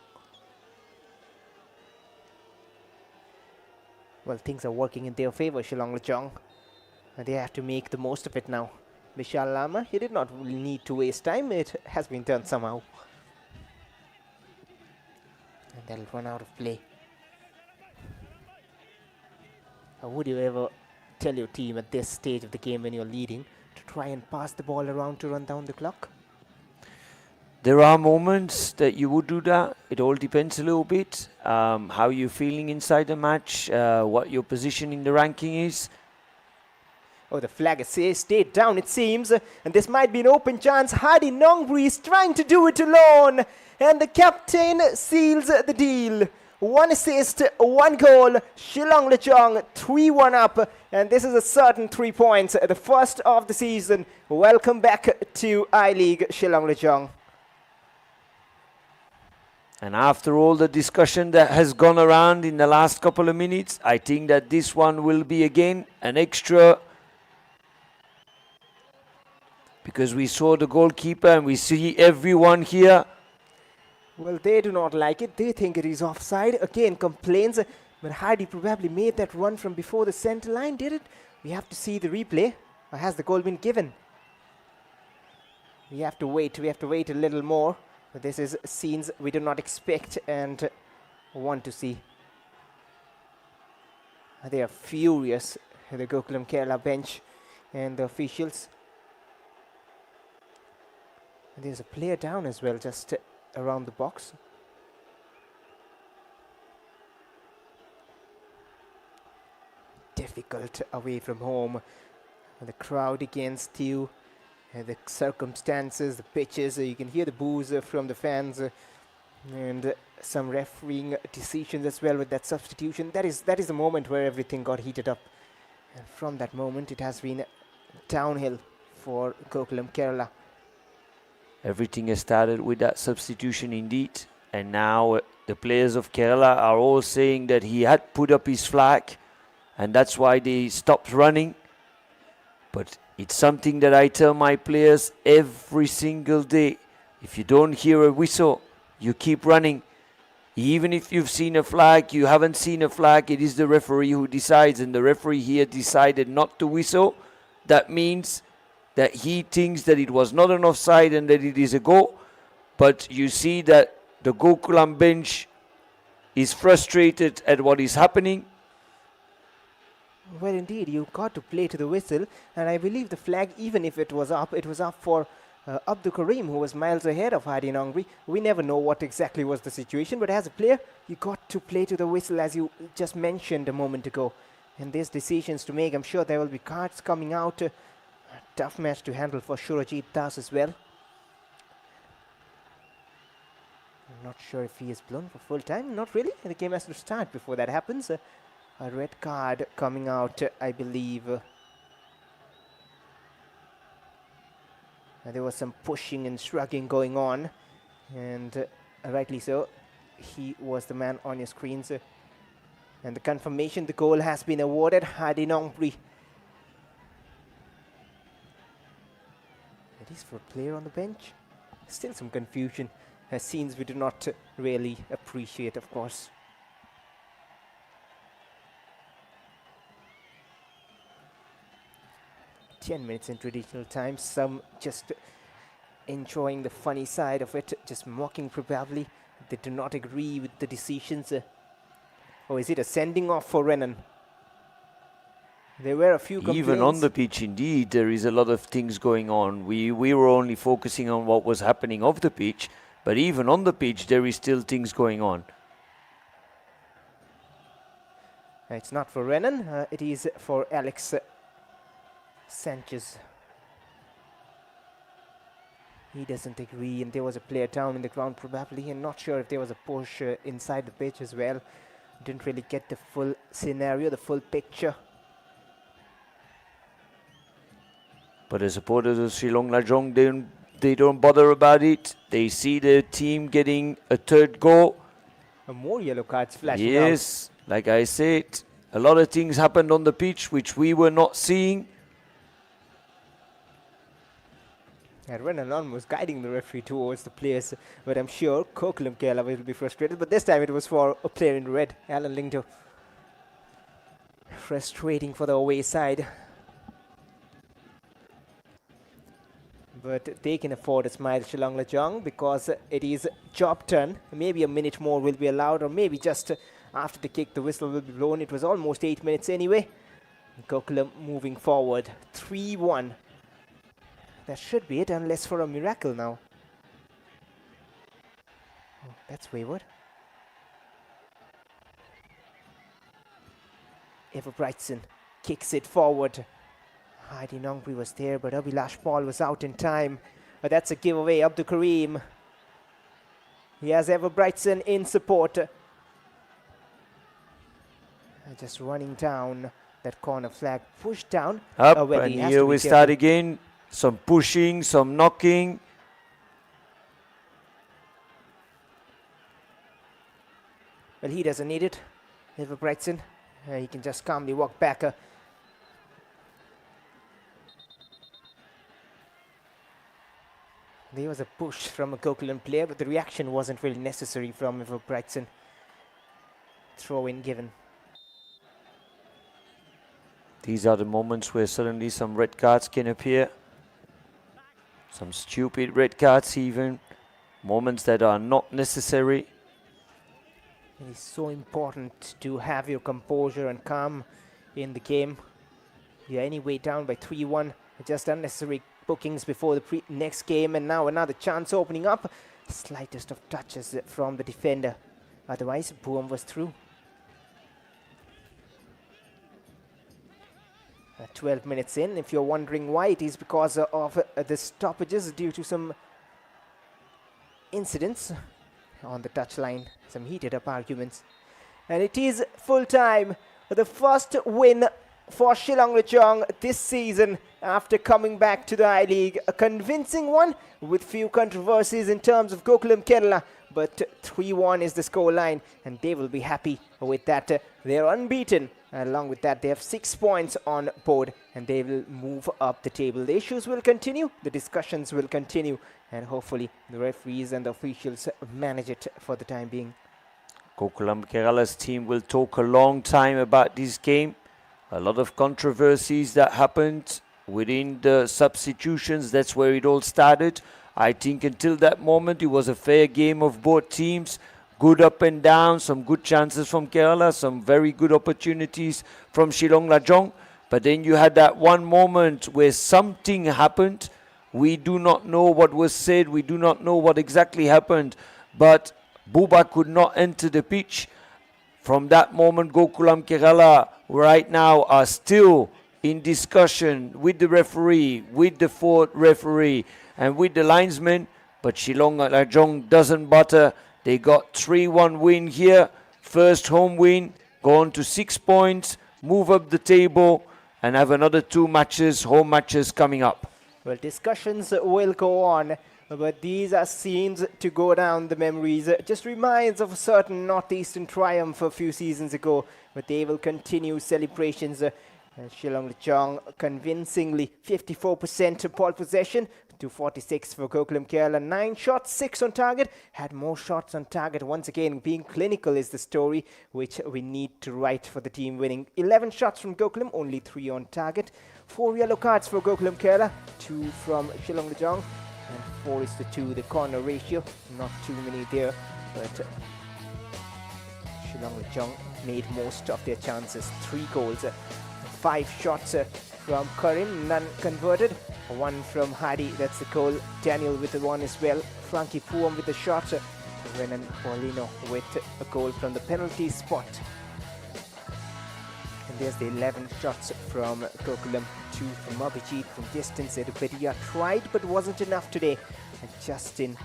Speaker 1: Well, things are working in their favor, Shillong Lajong. And they have to make the most of it now. Vishal Lama, he did not really need to waste time. It has been done somehow. And that'll run out of play. Or would you ever tell your team at this stage of the game when you're leading to try and pass the ball around to run down the clock?
Speaker 4: There are moments that you would do that. It all depends a little bit. How you're feeling inside the match, what your position in the ranking is.
Speaker 1: Oh, the flag has stayed down, it seems. And this might be an open chance. Hadi Nongpri is trying to do it alone. And the captain seals the deal. 1 assist, 1 goal. Shillong Lajong 3-1 up. And this is a certain 3 points. The first of the season. Welcome back to I-League, Shillong Lajong.
Speaker 4: And after all the discussion that has gone around in the last couple of minutes, I think that this one will be again an extra. Because we saw the goalkeeper and we see everyone here.
Speaker 1: Well, they do not like it. They think it is offside. Again, complains. But Hadi probably made that run from before the center line, did it? We have to see the replay. Or has the goal been given? We have to wait. We have to wait a little more. But this is scenes we do not expect and want to see. They are furious, the Gokulam Kerala bench and the officials. And there's a player down as well, just around the box. Difficult away from home. And the crowd against you. The circumstances, the pitches, you can hear the boos from the fans and some refereeing decisions as well with that substitution. That is the moment where everything got heated up. And from that moment, it has been downhill for Gokulam Kerala.
Speaker 4: Everything has started with that substitution indeed. And now the players of Kerala are all saying that he had put up his flag. and that's why they stopped running. But it's something that I tell my players every single day. If you don't hear a whistle, you keep running. Even if you've seen a flag, you haven't seen a flag, it is the referee who decides, and the referee here decided not to whistle. That means that he thinks that it was not an offside and that it is a goal. But you see that the Gokulam bench is frustrated at what is happening.
Speaker 1: Well, indeed, you got to play to the whistle, and I believe the flag, even if it was up for Abdul Karim, who was miles ahead of Hadi Nongri. We never know what exactly was the situation, but as a player, you got to play to the whistle, as you just mentioned a moment ago. And there's decisions to make. I'm sure there will be cards coming out. A tough match to handle for Surajit Das as well. I'm not sure if he is blown for full time. Not really. The game has to start before that happens. A red card coming out, I believe. There was some pushing and shrugging going on, and rightly so. He was the man on your screens. And the confirmation, the goal has been awarded. Hadi Nongri. It is for a player on the bench. Still some confusion. Scenes we do not really appreciate, of course. "10 minutes in traditional time." Some just enjoying the funny side of it, just mocking probably. They do not agree with the decisions. Or is it a sending off for Renan? There were a few complaints.
Speaker 4: Even on the pitch, indeed, there is a lot of things going on. We were only focusing on what was happening off the pitch, but even on the pitch, there is still things going on.
Speaker 1: It's not for Renan, it is for Alex Sanchez. He doesn't agree, and there was a player down in the ground probably, and not sure if there was a push inside the pitch as well. Didn't really get the full scenario, the full picture.
Speaker 4: But the supporters of Shillong Lajong, they don't bother about it. They see their team getting a third goal.
Speaker 1: More yellow cards flashing out.
Speaker 4: Yes, like I said, a lot of things happened on the pitch which we were not seeing.
Speaker 1: And Renan was guiding the referee towards the players, but I'm sure Gokulam Kerala will be frustrated. But this time it was for a player in red, Alan Lingdo. Frustrating for the away side. But they can afford a smile, Shillong Lajong, because it is job done. Maybe a minute more will be allowed, or maybe just after the kick the whistle will be blown. It was almost 8 minutes anyway. Gokulam moving forward, 3-1. That should be it, unless for a miracle now. Oh, that's wayward. Ever Brightson kicks it forward. Hadi Nongri was there, but Abhilash Paul was out in time. But that's a giveaway. Abdul Karim. He has Ever Brightson in support. Just running down that corner flag. Pushed down.
Speaker 4: Up, and here we start again. Some pushing, some knocking.
Speaker 1: Well, he doesn't need it. Ever Brightson. He can just calmly walk back. There was a push from a Gokulam player, but the reaction wasn't really necessary from Ever Brightson. Throw in given.
Speaker 4: These are the moments where suddenly some red cards can appear. Some stupid red cards even. Moments that are not necessary.
Speaker 1: It is so important to have your composure and calm in the game. You're anyway down by 3-1. Just unnecessary bookings before the next game, and now another chance opening up. Slightest of touches from the defender. Otherwise, boom was through. 12 minutes in. If you're wondering why, it is because of the stoppages due to some incidents on the touchline, some heated up arguments. And it is full time. The first win for Shillong Lajong this season after coming back to the I-League. A convincing one with few controversies in terms of Gokulam Kerala, but 3-1 is the scoreline, and they will be happy with that. They're unbeaten Along with that, they have 6 points on board and they will move up the table. The issues will continue, the discussions will continue, and hopefully the referees and the officials manage it for the time being.
Speaker 4: Gokulam Kerala's team will talk a long time about this game. A lot of controversies that happened within the substitutions. That's where it all started. I think until that moment it was a fair game of both teams. Good up and down, some good chances from Kerala, some very good opportunities from Shillong Lajong. But then you had that one moment where something happened. We do not know what was said. We do not know what exactly happened. But Buba could not enter the pitch. From that moment, Gokulam Kerala right now are still in discussion with the referee, with the fourth referee, and with the linesman. But Shillong Lajong doesn't butter. They got 3-1 win here. First home win. Go on to 6 points. Move up the table and have another 2 matches, home matches coming up.
Speaker 1: Well, discussions will go on, but these are scenes to go down the memories. Just reminds of a certain Northeastern triumph a few seasons ago, but they will continue celebrations. Shillong Lajong convincingly 54% ball possession to 46 for Gokulam Kerala. 9 shots, 6 on target. Had more shots on target. Once again, being clinical is the story which we need to write for the team winning. 11 shots from Gokulam, only 3 on target. 4 yellow cards for Gokulam Kerala, 2 from Shillong Lajong, and 4:2 the corner ratio. Not too many there, but Shillong Lajong made most of their chances. 3 goals, 5 shots from Karim, none converted. 1 from Hadi, that's the goal. Daniel with the 1 as well. Frankie Puam with the shot. Renan Paulino with a goal from the penalty spot. And there's the 11 shots from Gokulam. 2 from Abhijit from distance. Edupedia tried but wasn't enough today. And Justin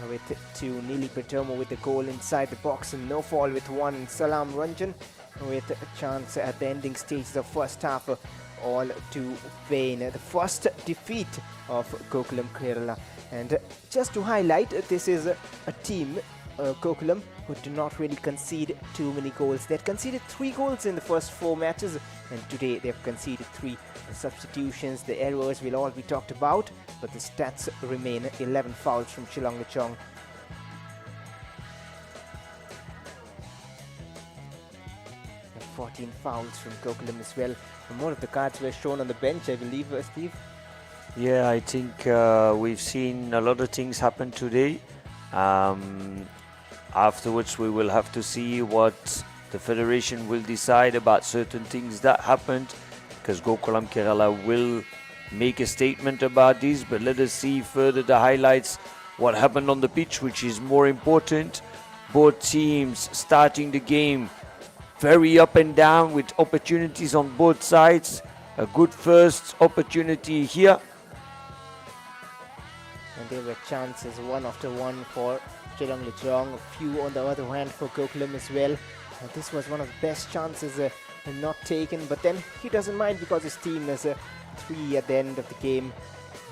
Speaker 1: with 2. Nili Perdomo with the goal inside the box, and no fall with 1. Salam Ranjan with a chance at the ending stages of first half. All too vain. The first defeat of Gokulam Kerala. And just to highlight, this is a team, Gokulam, who do not really concede too many goals. They had conceded 3 goals in the first 4 matches, and today they have conceded 3. The substitutions, the errors will all be talked about, but the stats remain. 11 fouls from Shillong Lajong. 14 fouls from Gokulam as well. And more of the cards were shown on the bench, I believe, Steve.
Speaker 4: Yeah, I think we've seen a lot of things happen today. Afterwards, we will have to see what the Federation will decide about certain things that happened, because Gokulam Kerala will make a statement about this. But let us see further the highlights, what happened on the pitch, which is more important. Both teams starting the game very up and down with opportunities on both sides. A good first opportunity here.
Speaker 1: And there were chances one after one for Shillong Lajong, a few on the other hand for Gokulam as well. This was one of the best chances not taken, but then he doesn't mind because his team has 3 at the end of the game.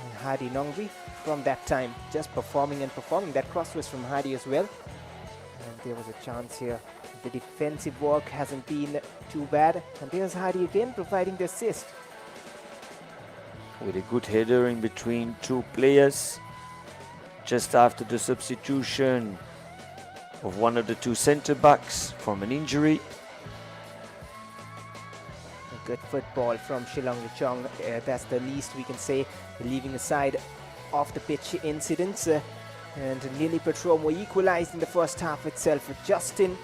Speaker 1: And Hadi Nongri from that time just performing and performing. That cross was from Hadi as well. And there was a chance here. The defensive work hasn't been too bad, and there's Hadi again providing the assist.
Speaker 4: With a good header in between 2 players, just after the substitution of one of the 2 centre-backs from an injury.
Speaker 1: A good football from Shillong Lajong, that's the least we can say, leaving aside off the pitch incidents. And Nili Perdomo equalized in the first half itself with Justin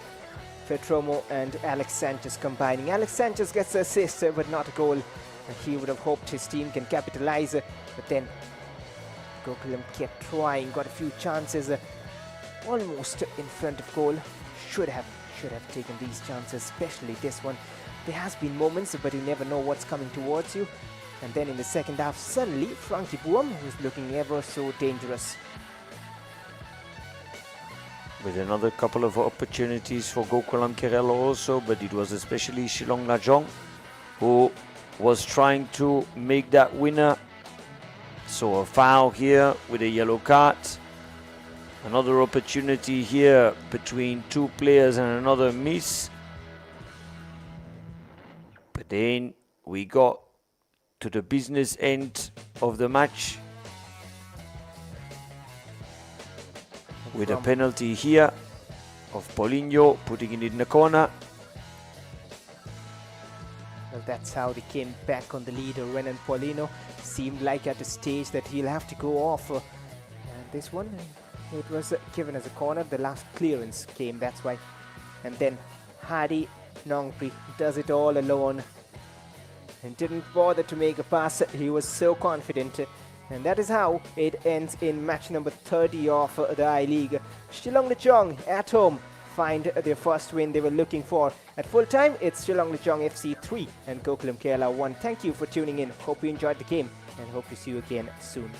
Speaker 1: Perdomo and Alex Sanchez combining. Alex Sanchez gets the assist, but not a goal. And he would have hoped his team can capitalize, but then Gokulam kept trying, got a few chances, almost in front of goal. Should have taken these chances, especially this one. There has been moments, but you never know what's coming towards you. And then in the second half, suddenly Frankie Buam, who's looking ever so dangerous.
Speaker 4: With another couple of opportunities for Gokulam Kerala also, but it was especially Shillong Lajong who was trying to make that winner. So a foul here with a yellow card. Another opportunity here between 2 players and another miss. Then we got to the business end of the match with a penalty here of Paulinho putting it in the corner.
Speaker 1: Well, that's how they came back on the lead. Renan Paulino seemed like at a stage that he'll have to go off. And this one, it was given as a corner. The last clearance came, that's why. And then Hadi Nongpri does it all alone and didn't bother to make a pass. He was so confident. And that is how it ends in match number 30 of the I-League. Shillong Lajong at home find their first win they were looking for. At full time, it's Shillong Lajong FC 3 and Gokulam Kerala 1. Thank you for tuning in. Hope you enjoyed the game and hope to see you again soon.